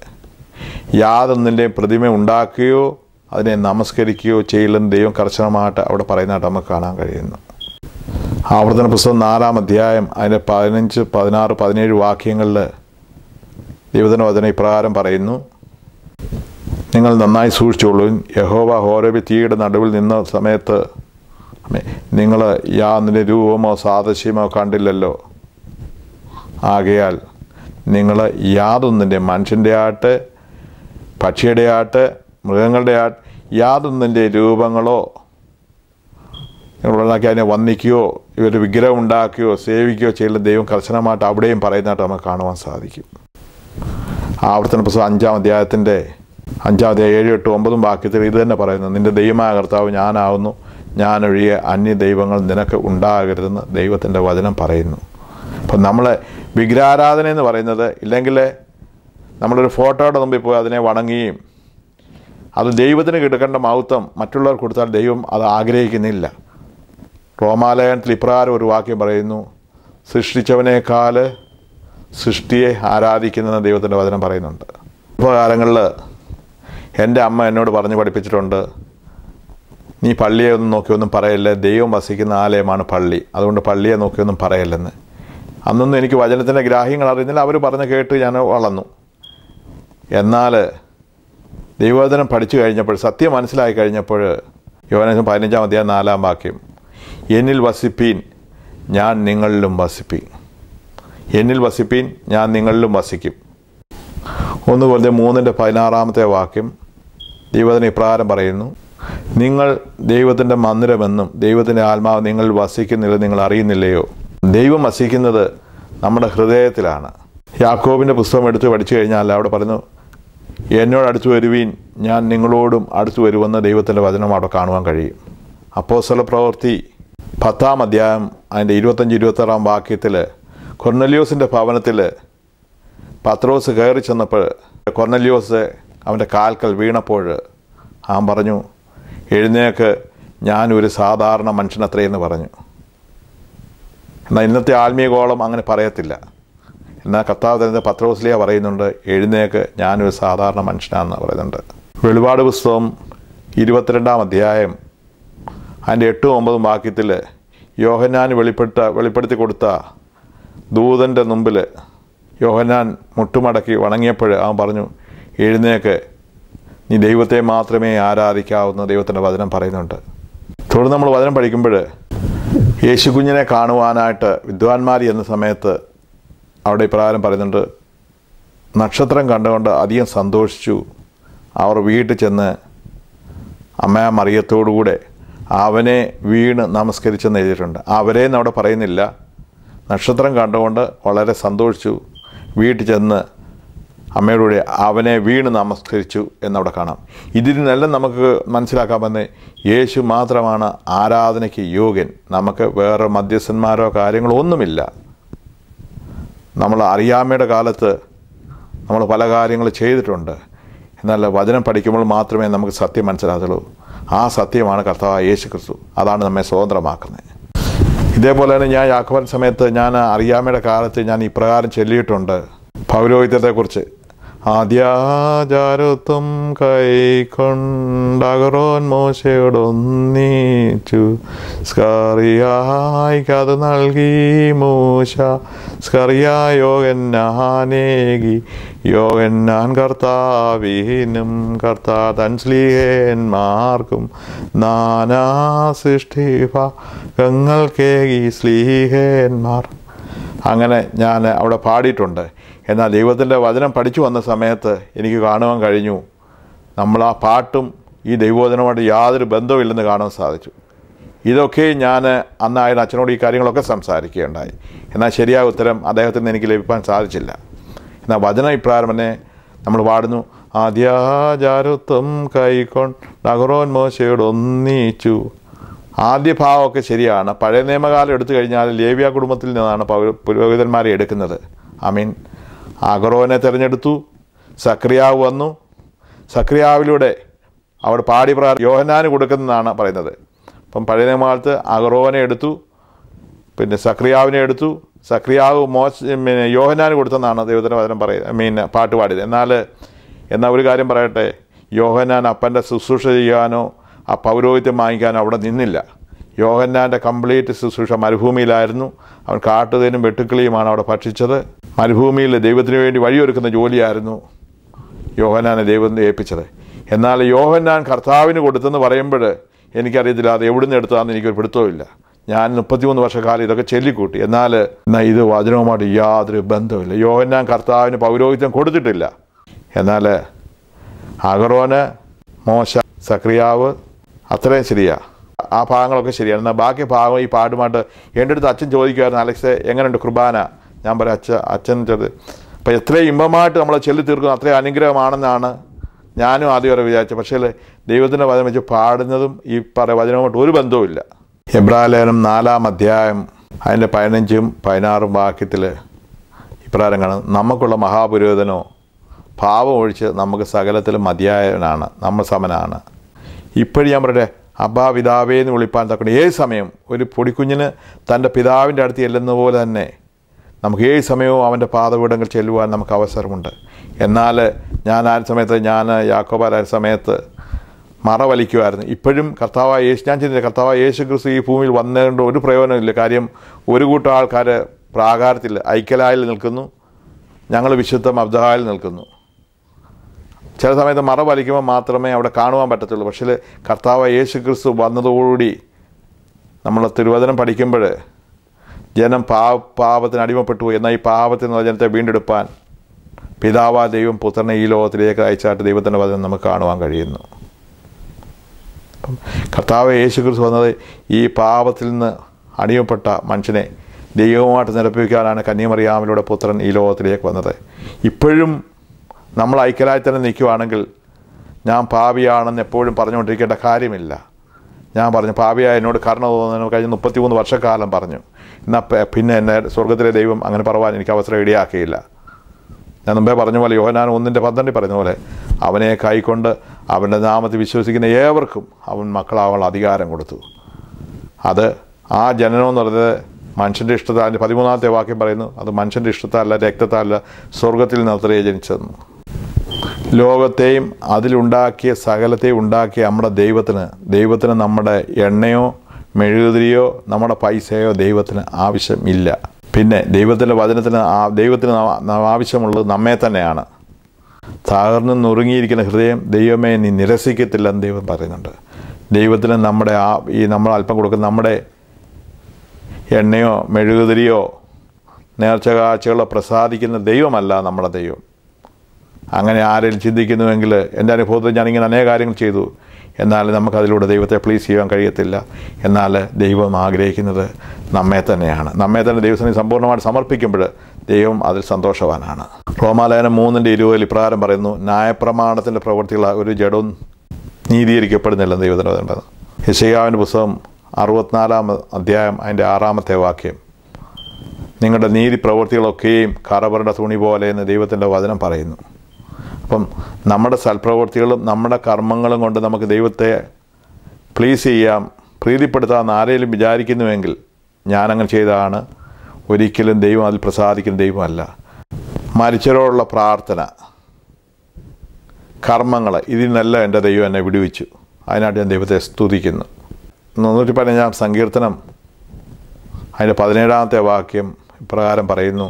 യാതൊന്നിൻ്റെയും പ്രതിമ ഉണ്ടാക്കുകയോ അതിനെ നമസ്കരിക്കുകയോ ചെയ്യില്ലെന്ന് ദൈവം കർശനമായിട്ട് അവിടെ പറയുന്നതായിട്ട് നമുക്ക് കാണാൻ കഴിയുന്നു. ആവർത്തന പുസ്തകം 4-ാം അധ്യായം അതിൻ്റെ 15, 16, 17 വാക്യങ്ങളിൽ ദൈവത്തിൻ്റെ വചനം ഇപ്രകാരം പറയുന്നു, നിങ്ങൾ നന്നായി സൂക്ഷിച്ചോളൂ, യഹോവ ഹോരേബിൽ തീയുടെ നടുവിൽ നിന്ന സമയത്ത് നിങ്ങൾ യാതൊന്നിൻ്റെ രൂപമോ സാദൃശ്യമോ കണ്ടില്ലല്ലോ. ആകയാൽ നിങ്ങൾ യാതൊന്നിൻ്റെ, മനുഷ്യൻ്റെ ആട്ട്, പക്ഷിയുടെ ആട്ട്, മൃഗങ്ങളുടെ ആട്ട്, യാതൊന്നിൻ്റെ രൂപങ്ങളോ നിങ്ങളുണ്ടാക്കി അതിനെ വന്ദിക്കുകയോ ഇവർ വിഗ്രഹം ഉണ്ടാക്കുകയോ സേവിക്കുകയോ ചെയ്യുന്ന ദൈവം കർശനമായിട്ട് അവിടെയും പറയുന്നതായിട്ട് നമുക്ക് കാണുവാൻ സാധിക്കും. ആവർത്തന പുസ്തകം 5-ാം അധ്യായത്തിൻ്റെ 5-ാം അധ്യായം 7, 8, 9 വാക്യത്തിൽ ഇത് തന്നെ പറയുന്നു, നിൻ്റെ ദൈവമായ കർത്താവ് ഞാനാവുന്നു, ഞാനൊഴികെ അന്യ ദൈവങ്ങൾ നിനക്ക് ഉണ്ടാകരുതെന്ന് ദൈവത്തിൻ്റെ വചനം പറയുന്നു. അപ്പം നമ്മൾ വിഗ്രഹാരാധന എന്ന് പറയുന്നത്, ഇല്ലെങ്കിൽ നമ്മളൊരു ഫോട്ടോയുടെ മുമ്പിൽ പോയി അതിനെ വണങ്ങുകയും അത് ദൈവത്തിന് കിടക്കേണ്ട മഹത്വം മറ്റുള്ളവർ കൊടുത്താൽ ദൈവം അത് ആഗ്രഹിക്കുന്നില്ല. റോമാലേഖനത്തിൽ ഇപ്രകാരം ഒരു വാക്യം പറയുന്നു, സൃഷ്ടിച്ചവനേക്കാൾ സൃഷ്ടിയെ ആരാധിക്കുന്ന ദൈവത്തിൻ്റെ വചനം പറയുന്നുണ്ട്. ഇപ്പോൾ കാലങ്ങളിൽ എൻ്റെ അമ്മ എന്നോട് പറഞ്ഞ് പഠിപ്പിച്ചിട്ടുണ്ട്, നീ പള്ളിയെ ഒന്നും നോക്കിയൊന്നും പറയല്ല, ദൈവം വസിക്കുന്ന ആലയമാണ് പള്ളി, അതുകൊണ്ട് പള്ളിയെ നോക്കിയൊന്നും പറയല്ലെന്ന്. അന്നൊന്നും എനിക്ക് വചനത്തിൻ്റെ ഗ്രാഹ്യങ്ങൾ അറിയുന്നില്ല, അവർ പറഞ്ഞ് കേട്ട് ഞാൻ വളർന്നു. എന്നാൽ ദൈവവചനം പഠിച്ചു കഴിഞ്ഞപ്പോൾ, സത്യം മനസ്സിലാക്കി കഴിഞ്ഞപ്പോൾ, യോഹന്നാൻ 15-ാം അധ്യായം 4-ാം വാക്യം, എന്നിൽ വസിപ്പീൻ ഞാൻ നിങ്ങളിലും വസിപ്പീൻ, എന്നിൽ വസിപ്പീൻ ഞാൻ നിങ്ങളിലും വസിക്കും. 1 കൊരിന്ത്യർ 3:16 വാക്യം ദൈവവചനം ഇപ്രകാരം പറയുന്നു, നിങ്ങൾ ദൈവത്തിൻ്റെ മന്ദിരമെന്നും ദൈവത്തിൻ്റെ ആത്മാവ് നിങ്ങളിൽ വസിക്കുന്നില്ല നിങ്ങൾ അറിയുന്നില്ലയോ? ദൈവം വസിക്കുന്നത് നമ്മുടെ ഹൃദയത്തിലാണ്. യാക്കോബിൻ്റെ പുസ്തകം എടുത്ത് പഠിച്ചു കഴിഞ്ഞാൽ അവിടെ പറയുന്നു, എന്നോട് അടുത്ത് വരുവീൻ ഞാൻ നിങ്ങളോടും അടുത്ത് വരുമെന്ന് ദൈവത്തിൻ്റെ വചനം അവിടെ കാണുവാൻ കഴിയും. അപ്പോസ്തല പ്രവൃത്തി 10-ാം അധ്യായം അതിൻ്റെ 25-26 വാക്യത്തിൽ കൊർന്നല്യോസിൻ്റെ ഭവനത്തിൽ പത്രോസ് കയറി ചെന്നപ്പോൾ കൊർന്നല്യോസ് അവൻ്റെ കാൽക്കൽ വീണപ്പോൾ അവൻ പറഞ്ഞു, എഴുന്നേക്ക്, ഞാനൊരു സാധാരണ മനുഷ്യനത്രയെന്ന് പറഞ്ഞു. എന്നാൽ ഇന്നത്തെ ആത്മീയഗോളം അങ്ങനെ പറയത്തില്ല. എന്നാൽ കർത്താവ് തന്നെ പത്രോസിലിയ പറയുന്നുണ്ട്, എഴുന്നേക്ക്, ഞാനൊരു സാധാരണ മനുഷ്യനാണെന്ന് പറയുന്നുണ്ട്. വെളിപാട് പുസ്തകം 22-ാം അധ്യായം അതിൻ്റെ 8-9 വാക്യത്തിൽ യോഹന്നാൻ വെളിപ്പെടുത്തി കൊടുത്ത ദൂതൻ്റെ മുമ്പിൽ യോഹന്നാൻ മുട്ടുമടക്കി വണങ്ങിയപ്പോൾ അവൻ പറഞ്ഞു, എഴുന്നേക്ക്, നീ ദൈവത്തെ മാത്രമേ ആരാധിക്കാവുന്ന ദൈവത്തിൻ്റെ വചനം പറയുന്നുണ്ട്. തുടർന്ന് നമ്മൾ വചനം പഠിക്കുമ്പോൾ യേശു കുഞ്ഞിനെ കാണുവാനായിട്ട് വിദ്വാൻമാർ എന്ന സമയത്ത് അവിടെ ഇപ്രകാരം പറയുന്നുണ്ട്, നക്ഷത്രം കണ്ടുകൊണ്ട് അധികം സന്തോഷിച്ചു. അവർ വീട്ടിൽ ചെന്ന് അമ്മ മറിയത്തോടുകൂടെ അവനെ വീണ് നമസ്കരിച്ചെന്ന് എഴുതിയിട്ടുണ്ട്. അവരെന്ന് അവിടെ പറയുന്നില്ല. നക്ഷത്രം കണ്ടുകൊണ്ട് വളരെ സന്തോഷിച്ചു, വീട്ടിൽ ചെന്ന് അമ്മയോടുകൂടി അവനെ വീണ് നമസ്കരിച്ചു എന്നവിടെ കാണാം. ഇതിൽ നിന്നെല്ലാം നമുക്ക് മനസ്സിലാക്കാമെന്ന് യേശു മാത്രമാണ് ആരാധനയ്ക്ക് യോഗ്യൻ. നമുക്ക് വേറെ മധ്യസ്ഥന്മാരോ കാര്യങ്ങളോ ഒന്നുമില്ല. നമ്മൾ അറിയാമ്മയുടെ കാലത്ത് നമ്മൾ പല കാര്യങ്ങൾ ചെയ്തിട്ടുണ്ട്. എന്നാൽ വചനം പഠിക്കുമ്പോൾ മാത്രമേ നമുക്ക് സത്യം മനസ്സിലാകത്തുള്ളൂ. ആ സത്യമാണ് കർത്താവായ യേശു ക്രിസ്തു. അതാണ് നമ്മെ സ്വതന്ത്രമാക്കുന്നത്. ഇതേപോലെ തന്നെ ഞാൻ യാക്കോബൻ സമയത്ത് ഞാൻ അറിയാമ്മയുടെ കാലത്ത് ഞാൻ ഇപ്രകാരം ചൊല്ലിയിട്ടുണ്ട് പൗരോഹിത്യത്തെക്കുറിച്ച്. ആദ്യാചാരത്വം കൈക്കൊണ്ടകറോൻ മോശയോടൊന്നിച്ചു സ്കറിയായിക്കത് നൽകി മൂശ സ്കറിയായ യോഹന്നാനേകി യോഹന്നാൻ കർത്താവിനും തൻ സ്ലീഹന്മാർക്കും നാനാ സൃഷ്ടിഭാഗങ്ങൾക്കേകി സ്ലീഹന്മാർ. അങ്ങനെ ഞാൻ അവിടെ പാടിയിട്ടുണ്ട്. എന്നാൽ ദൈവത്തിൻ്റെ വചനം പഠിച്ചു വന്ന സമയത്ത് എനിക്ക് കാണുവാൻ കഴിഞ്ഞു, നമ്മൾ ആ പാട്ടും ഈ ദൈവവചനമായിട്ട് യാതൊരു ബന്ധവുമില്ലെന്ന് കാണാൻ സാധിച്ചു. ഇതൊക്കെ ഞാൻ അന്നായിരുന്നു അച്ഛനോട് ഈ കാര്യങ്ങളൊക്കെ സംസാരിക്കുകയുണ്ടായി. എന്നാൽ ശരിയായ ഉത്തരം അദ്ദേഹത്തിന് എനിക്ക് ലഭിക്കാൻ സാധിച്ചില്ല. എന്നാൽ വചനം ഇപ്രകാരം തന്നെ നമ്മൾ പാടുന്നു, ആദ്യാചാരത്വം കൈക്കൊണ്ടകറോൻ മോശയോട് ഒന്നിച്ചു. ആദ്യ ഭാവമൊക്കെ ശരിയാണ്. പഴയ നിയമകാലം എടുത്തു കഴിഞ്ഞാൽ ലേവ്യ കുടുംബത്തിൽ നിന്നാണ് പുരോഹിതന്മാരെ എടുക്കുന്നത്. ആമീൻ. അഹരോനെ തിരഞ്ഞെടുത്തു, സക്രിയാവ് വന്നു. സക്രിയാവിലൂടെ അവിടെ പാടി പ്രകാരം യോഹന്നാന് കൊടുക്കുന്നതാണ് പറയുന്നത്. അപ്പം പഴയ നിയമകാലത്ത് അഹരോനെ എടുത്തു, പിന്നെ സക്രിയാവിനെ എടുത്തു. സക്രിയാവ് യോഹന്നാന് കൊടുത്തെന്നാണ് ദൈവത്തിൻ്റെ വചനം പാട്ട് പാടിയത്. എന്നാൽ ഒരു കാര്യം പറയട്ടെ, യോഹന്നാൻ അപ്പൻ്റെ ശുശ്രൂഷ ചെയ്യാനോ ആ പൗരോഹിത്യം വാങ്ങിക്കാനോ അവിടെ നിന്നില്ല. യോഹന്നാൻ്റെ കംപ്ലീറ്റ് ശുശ്രൂഷ മരുഭൂമിയിലായിരുന്നു. അവൻ കാട്ടുതേനും വെട്ടുക്കിളിയുമാണ് അവിടെ ഭക്ഷിച്ചത്. മരുഭൂമിയിൽ ദൈവത്തിന് വേണ്ടി വഴിയൊരുക്കുന്ന ജോലിയായിരുന്നു യോഹന്നാനെ ദൈവം ഏൽപ്പിച്ചത്. എന്നാൽ യോഹന്നാൻ കർത്താവിന് കൊടുത്തെന്ന് പറയുമ്പോൾ എനിക്കറിയത്തില്ല അത് എവിടെ നിന്ന് എടുത്തതാണെന്ന് എനിക്കൊരു പിടുത്തവുമില്ല. ഞാൻ 33 വർഷക്കാലം ഇതൊക്കെ ചൊല്ലിക്കൂട്ടി. എന്നാൽ ഇത് വചനവുമായിട്ട് യാതൊരു ബന്ധവുമില്ല. യോഹന്നാൻ കർത്താവിന് പൗരോഹിത്യം കൊടുത്തിട്ടില്ല. എന്നാൽ അഹരോന്, മോശ, സക്രിയാവ് അത്രയും ശരിയാണ്. ആ ഭാഗങ്ങളൊക്കെ ശരിയാണ്. എന്നാൽ ബാക്കി ഭാഗം ഈ പാടുമായിട്ട് എൻ്റെ അടുത്ത് അച്ഛൻ ചോദിക്കുമായിരുന്നു, അലക്സ് എങ്ങനെയുണ്ട് കുർബാന? ഞാൻ പറയാം, അച്ഛൻ ചെറുത് അപ്പം എത്രയും ഇമ്പമായിട്ട് നമ്മൾ ചൊല്ലി തീർക്കുന്നത് അത്രയും അനുഗ്രഹമാണെന്നാണ് ഞാനും ആദ്യം വരെ വിചാരിച്ചത്. പക്ഷേ ദൈവത്തിൻ്റെ വചനം വെച്ച് പാടുന്നതും ഈ വചനവുമായിട്ട് ഒരു ബന്ധവുമില്ല. എബ്രായലേഖനം 4-ാം അധ്യായം അതിൻ്റെ 15-ഉം 16-ഉം വാക്യത്തിൽ ഇപ്രകാരം കാണും, നമുക്കുള്ള മഹാപുരോഹിതനോ പാപം ഒഴിച്ച് നമുക്ക് സകലത്തിലും മതിയായവനാണ്, നമ്മൾ സമനാണ്. ഇപ്പോഴും ഞാൻ പറയട്ടെ, അബ്ബാ പിതാവേ എന്ന് വിളിപ്പാൻ തക്കണം ഏത് സമയം ഒരു പൊടിക്കുഞ്ഞിന് തൻ്റെ പിതാവിൻ്റെ അടുത്ത് ചെല്ലുന്ന പോലെ തന്നെ നമുക്ക് ഏത് സമയവും അവൻ്റെ പാദപീഠങ്ങൾ ചെല്ലുവാൻ നമുക്ക് അവസരമുണ്ട്. എന്നാൽ ഞാൻ യാക്കോബായ സമയത്ത് മറ വലിക്കുമായിരുന്നു. ഇപ്പോഴും കർത്താവായ യേശു, ഞാൻ ചിന്തിച്ചില്ല, കർത്താവായ യേശു ക്രിസ്തു ഈ ഭൂമിയിൽ വന്നതുകൊണ്ട് ഒരു പ്രയോജനമില്ല. കാര്യം ഒരു കൂട്ടം ആൾക്കാർ പ്രാകാരത്തിൽ ഐക്യലായിൽ നിൽക്കുന്നു, ഞങ്ങൾ വിശുദ്ധ മബ്ദഹായിൽ നിൽക്കുന്നു. ചില സമയത്ത് മറ വലിക്കുമ്പോൾ മാത്രമേ അവിടെ കാണുവാൻ പറ്റത്തുള്ളൂ. പക്ഷേ കർത്താവായ യേശു ക്രിസ്തു വന്നതോടുകൂടി നമ്മൾ തിരുവചനം പഠിക്കുമ്പോൾ ജനം പാപത്തിന് അടിമപ്പെട്ടു പോയി. എന്നാൽ ഈ പാപത്തിൽ നിന്നുള്ള ജനത്തെ വീണ്ടെടുപ്പാൻ പിതാവായ ദൈവം പുത്രനെ ഈ ലോകത്തിലേക്ക് അയച്ചായിട്ട് ദൈവത്തിൻ്റെ വചനം നമുക്ക് കാണുവാൻ കഴിയുന്നു. അപ്പം കർത്താവ് യേശു ക്രിസ്തു വന്നത് ഈ പാപത്തിൽ നിന്ന് അടിമപ്പെട്ട മനുഷ്യനെ ദൈവവുമായിട്ട് നിരപ്പിക്കാനാണ് കന്യാമറിയാമിലൂടെ പുത്രൻ ഈ ലോകത്തിലേക്ക് വന്നത്. ഇപ്പോഴും നമ്മൾ ഐക്യലായി തന്നെ നിൽക്കുകയാണെങ്കിൽ ഞാൻ പാപിയാണെന്ന് എപ്പോഴും പറഞ്ഞുകൊണ്ടിരിക്കേണ്ട കാര്യമില്ല. ഞാൻ പറഞ്ഞു, പാപിയായ എന്നോട് കരുണ തോന്നുന്നു കഴിഞ്ഞ 33 വർഷക്കാലം പറഞ്ഞു. എന്നാൽ പിന്നെ എന്നെ സ്വർഗത്തിലെ ദൈവം അങ്ങനെ പറയാൻ എനിക്ക് അവസരം ഇടയാക്കിയില്ല. ഞാൻ മുമ്പേ പറഞ്ഞ പോലെ യോഹന്നാൻ 1:12 പറഞ്ഞ പോലെ അവനെ കൈക്കൊണ്ട് അവൻ്റെ നാമത്തിൽ വിശ്വസിക്കുന്ന ഏവർക്കും അവൻ മക്കളാവാനുള്ള അധികാരം കൊടുത്തു. അത് ആ ജനനമെന്ന് പറയുന്നത് മനുഷ്യൻ്റെ ഇഷ്ടത്താൽ, അതിൻ്റെ 13ാമത്തെ വാക്യം പറയുന്നു, അത് മനുഷ്യൻ്റെ ഇഷ്ടത്താലല്ല, രക്തത്താലല്ല, സ്വർഗത്തിൽ നിന്ന് അത്രേ ജനിച്ചതെന്ന്. ലോകത്തെയും അതിലുണ്ടാക്കിയ സകലത്തെയും ഉണ്ടാക്കിയ നമ്മുടെ ദൈവത്തിന് നമ്മുടെ എണ്ണയോ മെഴുകുതിരിയോ നമ്മുടെ പൈസയോ ദൈവത്തിന് ആവശ്യമില്ല. പിന്നെ ദൈവത്തിൻ്റെ വചനത്തിന് ദൈവത്തിന് ആവശ്യമുള്ളത് നമ്മെ തന്നെയാണ്. തകർന്ന് നുറുങ്ങിയിരിക്കുന്ന ഹൃദയം ദൈവമേ നീ നിരസിക്കത്തില്ലെന്ന് ദൈവം പറയുന്നുണ്ട്. ദൈവത്തിന് നമ്മൾ അല്പം കൊടുക്കുന്ന നമ്മുടെ എണ്ണയോ മെഴുകുതിരിയോ നേർച്ച കാഴ്ചകളോ പ്രസാദിക്കുന്ന ദൈവമല്ല നമ്മുടെ ദൈവം. അങ്ങനെ ആരെങ്കിലും ചിന്തിക്കുന്നുവെങ്കിൽ, എൻ്റെ അനുഭവത്തിൽ ഞാനിങ്ങനെ അനേക കാര്യങ്ങൾ ചെയ്തു, എന്നാൽ നമുക്കതിലൂടെ ദൈവത്തെ പ്ലീസ് ചെയ്യാൻ കഴിയത്തില്ല. എന്നാൽ ദൈവം ആഗ്രഹിക്കുന്നത് നമ്മെ തന്നെയാണ്. നമ്മെ തന്നെ ദൈവത്തിന് സമ്പൂർണ്ണമായിട്ട് സമർപ്പിക്കുമ്പോൾ ദൈവം അതിൽ സന്തോഷവാനാണ്. റോമാലേഖനം 3:20 ഇപ്രകാരം പറയുന്നു, ന്യായപ്രമാണത്തിൻ്റെ പ്രവൃത്തികൾ ഒരു ജഡവും നീതീകരിക്കപ്പെടുന്നില്ലെന്ന് ദൈവത്തിൻ്റെ പറയുന്നത്. യെശയ്യാവിൻ്റെ പുസ്തകം 64-ാം അധ്യായം അതിൻ്റെ 6-ാമത്തെ വാക്യം, നിങ്ങളുടെ നീതി പ്രവൃത്തികളൊക്കെയും കറപുരണ്ട തുണി പോലെ എന്ന് ദൈവത്തിൻ്റെ വചനം പറയുന്നു. അപ്പം നമ്മുടെ സൽപ്രവൃത്തികളും നമ്മുടെ കർമ്മങ്ങളും കൊണ്ട് നമുക്ക് ദൈവത്തെ പ്ലീസ് ചെയ്യാം, പ്രീതിപ്പെടുത്താമെന്ന് ആരെങ്കിലും വിചാരിക്കുന്നുവെങ്കിൽ ഞാനങ്ങനെ ചെയ്തതാണ്. ഒരിക്കലും ദൈവം അതിൽ പ്രസാദിക്കുന്ന ദൈവമല്ല. മരിച്ചവരോടുള്ള പ്രാർത്ഥന, കർമ്മങ്ങൾ, ഇതിൽ നിന്നെല്ലാം എൻ്റെ ദൈവം എന്നെ വിടുവിച്ചു. അതിനായിട്ട് ഞാൻ ദൈവത്തെ സ്തുതിക്കുന്നു. 115-ാം സങ്കീർത്തനം അതിൻ്റെ 17-ാമത്തെ വാക്യം ഇപ്രകാരം പറയുന്നു,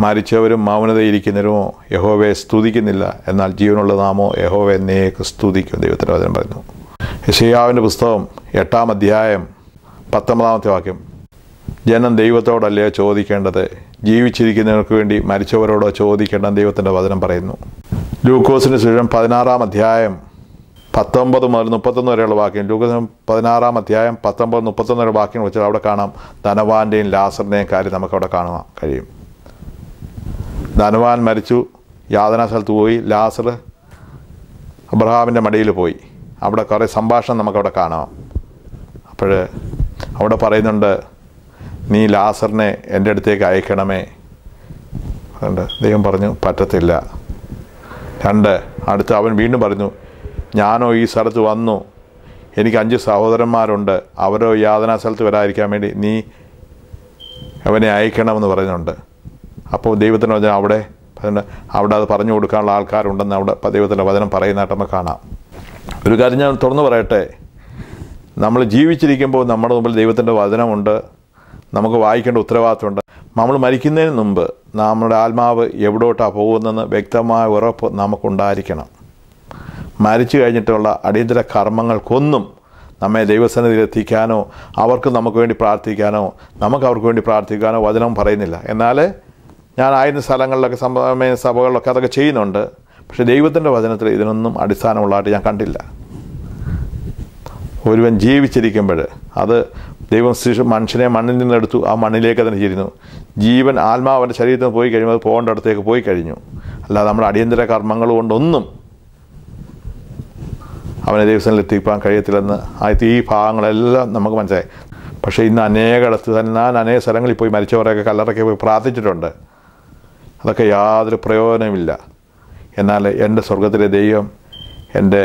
മരിച്ചവരും മൗനതയിരിക്കുന്നവരുമോ യഹോവയെ സ്തുതിക്കുന്നില്ല, എന്നാൽ ജീവനുള്ള നാമോ യഹോവയെ എന്നേക്ക് സ്തുതിക്കും. ദൈവത്തിൻ്റെ വചനം പറയുന്നു. യെശയ്യാവിൻ്റെ പുസ്തകം 8-ാം അധ്യായം 19-ാമത്തെ വാക്യം, ജനം ദൈവത്തോടല്ലേ ചോദിക്കേണ്ടത്, ജീവിച്ചിരിക്കുന്നവർക്ക് വേണ്ടി മരിച്ചവരോടോ ചോദിക്കേണ്ടെന്ന് ദൈവത്തിൻ്റെ വചനം പറയുന്നു. ലൂക്കോസിൻ്റെ സുവിശേഷം 16-ാം അധ്യായം 19 മുതൽ 31 വരെയുള്ള വാക്യം, ലൂക്കോസ് 16-ാം അധ്യായം 19-31 വരെ വാക്യം വെച്ചാൽ അവിടെ കാണാം ധനവാന്റെയും ലാസറിൻ്റെയും കാര്യം നമുക്കവിടെ കാണുവാൻ കഴിയും. ധനവാൻ മരിച്ചു, യാതനാ സ്ഥലത്ത് പോയി. ലാസർ അബ്രഹാമിൻ്റെ മടിയിൽ പോയി. അവിടെ കുറേ സംഭാഷണം നമുക്കവിടെ കാണാം. അപ്പോൾ അവിടെ പറയുന്നുണ്ട്, നീ ലാസറിനെ എൻ്റെ അടുത്തേക്ക് അയക്കണമേ. ദൈവം പറഞ്ഞു പറ്റത്തില്ല. 2, അടുത്ത് അവൻ വീണ്ടും പറഞ്ഞു, ഞാനോ ഈ സ്ഥലത്ത് വന്നു, എനിക്ക് 5 സഹോദരന്മാരുണ്ട്, അവരോ യാതനാ സ്ഥലത്ത് വരാതിരിക്കാൻ വേണ്ടി നീ അവനെ അയക്കണമെന്ന് പറയുന്നുണ്ട്. അപ്പോൾ ദൈവത്തിൻ്റെ വചനം അവിടെ അത് പറഞ്ഞു കൊടുക്കാനുള്ള ആൾക്കാരുണ്ടെന്ന് അവിടെ ദൈവത്തിൻ്റെ വചനം പറയുന്നതായിട്ട് നമുക്ക് കാണാം. ഒരു കാര്യം ഞാൻ തുറന്നു പറയട്ടെ, നമ്മൾ ജീവിച്ചിരിക്കുമ്പോൾ നമ്മുടെ മുമ്പിൽ ദൈവത്തിൻ്റെ വചനമുണ്ട്, നമുക്ക് വായിക്കേണ്ട ഉത്തരവാദിത്തമുണ്ട്. നമ്മൾ മരിക്കുന്നതിന് മുമ്പ് നമ്മുടെ ആത്മാവ് എവിടോട്ടാണ് പോകുന്നതെന്ന് വ്യക്തമായ ഉറപ്പ് നമുക്കുണ്ടായിരിക്കണം. മരിച്ചു കഴിഞ്ഞിട്ടുള്ള അടിയന്തര കർമ്മങ്ങൾക്കൊന്നും നമ്മെ ദൈവസന്നിധിയിൽ എത്തിക്കാനോ അവർക്ക് നമുക്ക് വേണ്ടി പ്രാർത്ഥിക്കാനോ നമുക്ക് അവർക്ക് വേണ്ടി പ്രാർത്ഥിക്കാനോ വചനം പറയുന്നില്ല. എന്നാൽ ഞാൻ ആയിരുന്ന സ്ഥലങ്ങളിലൊക്കെ സഭകളിലൊക്കെ അതൊക്കെ ചെയ്യുന്നുണ്ട്. പക്ഷേ ദൈവത്തിൻ്റെ വചനത്തിൽ ഇതിനൊന്നും അടിസ്ഥാനമുള്ളതായിട്ട് ഞാൻ കണ്ടില്ല. ഒരുവൻ ജീവിച്ചിരിക്കുമ്പോൾ അത് ദൈവം മനുഷ്യനെ മണ്ണിൽ നിന്നെടുത്തു, ആ മണ്ണിലേക്ക് തന്നെ ചേരുന്നു. ജീവൻ ആത്മാവൻ്റെ ശരീരത്തിൽ നിന്ന് പോയി കഴിയുമ്പോൾ അത് പോകേണ്ട അടുത്തേക്ക് പോയി കഴിഞ്ഞു. അല്ലാതെ നമ്മുടെ അടിയന്തര കർമ്മങ്ങൾ കൊണ്ടൊന്നും അവനെ ദൈവത്തിൽ എത്തിക്കാൻ കഴിയത്തില്ലെന്ന് ഈ ഭാഗങ്ങളെല്ലാം നമുക്ക് മനസ്സിലായി. പക്ഷേ ഇന്ന് അനേകയിടത്ത് തന്നെ ഞാൻ അനേക സ്ഥലങ്ങളിൽ പോയി മരിച്ചവരെയൊക്കെ കല്ലറയ്ക്ക് പോയി പ്രാർത്ഥിച്ചിട്ടുണ്ട്. അതൊക്കെ യാതൊരു പ്രയോജനമില്ല. എന്നാൽ എൻ്റെ സ്വർഗത്തിലെ ദൈവം എൻ്റെ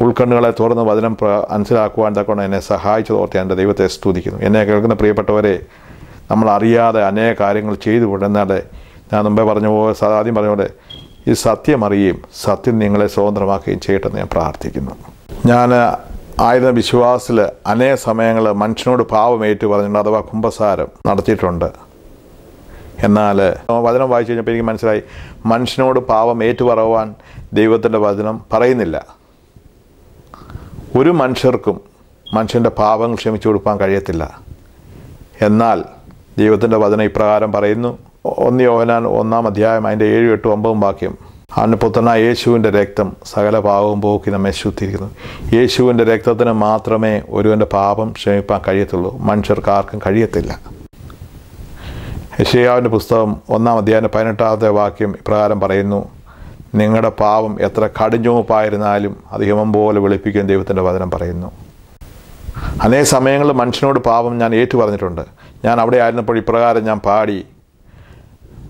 ഉൾക്കണ്ണുകളെ തുറന്ന് വചനം മനസ്സിലാക്കുവാൻ തക്കൊണ്ട് എന്നെ സഹായിച്ചതോർത്ത് എൻ്റെ ദൈവത്തെ സ്തുതിക്കുന്നു. എന്നെ കേൾക്കുന്ന പ്രിയപ്പെട്ടവരെ, നമ്മൾ അറിയാതെ അനേക കാര്യങ്ങൾ ചെയ്തു കൊണ്ടെന്നാൽ ഞാൻ മുമ്പേ ആദ്യം പറഞ്ഞ പോലെ ഈ സത്യം അറിയുകയും സത്യം നിങ്ങളെ സ്വതന്ത്രമാക്കുകയും ചെയ്യട്ടെന്ന് ഞാൻ പ്രാർത്ഥിക്കുന്നു. ഞാൻ ആയിരുന്ന വിശ്വാസത്തിൽ അനേക സമയങ്ങൾ മനുഷ്യനോട് പാപം ഏറ്റു പറഞ്ഞിട്ടുണ്ട്, അഥവാ കുമ്പസാരം നടത്തിയിട്ടുണ്ട്. എന്നാൽ വചനം വായിച്ചു കഴിഞ്ഞപ്പോൾ എനിക്ക് മനസ്സിലായി, മനുഷ്യനോട് പാപം ഏറ്റുപറയുവാൻ ദൈവത്തിൻ്റെ വചനം പറയുന്നില്ല. ഒരു മനുഷ്യർക്കും മനുഷ്യൻ്റെ പാപങ്ങൾ ക്ഷമിച്ചു കൊടുക്കാൻ കഴിയത്തില്ല. എന്നാൽ ദൈവത്തിൻ്റെ വചനം ഇപ്രകാരം പറയുന്നു. 1 യോഹന്നാൻ 1-ാം അധ്യായം അതിൻ്റെ 7, 8, 9 വാക്യം. അവൻ്റെ പുത്രനായ യേശുവിൻ്റെ രക്തം സകല പാപവും പോക്കി നമ്മെ ശുദ്ധീകരിക്കുന്നു. യേശുവിൻ്റെ രക്തത്തിന് മാത്രമേ ഒരുവൻ്റെ പാപം ക്ഷമിക്കാൻ കഴിയത്തുള്ളൂ, മനുഷ്യർക്ക് ആർക്കും കഴിയത്തില്ല. യെശയ്യാവിൻ്റെ പുസ്തകം 1-ാം അധ്യായം 18-ാമത്തെ വാക്യം ഇപ്രകാരം പറയുന്നു, നിങ്ങളുടെ പാപം എത്ര കടുംചുവപ്പായിരുന്നാലും അത് ഹിമം പോലെ വെളുപ്പിക്കാൻ ദൈവത്തിൻ്റെ വചനം പറയുന്നു. അനേക സമയങ്ങളിൽ മനുഷ്യനോട് പാപം ഞാൻ ഏറ്റു പറഞ്ഞിട്ടുണ്ട്. ഞാൻ അവിടെ ആയിരുന്നപ്പോൾ ഇപ്രകാരം ഞാൻ പാടി,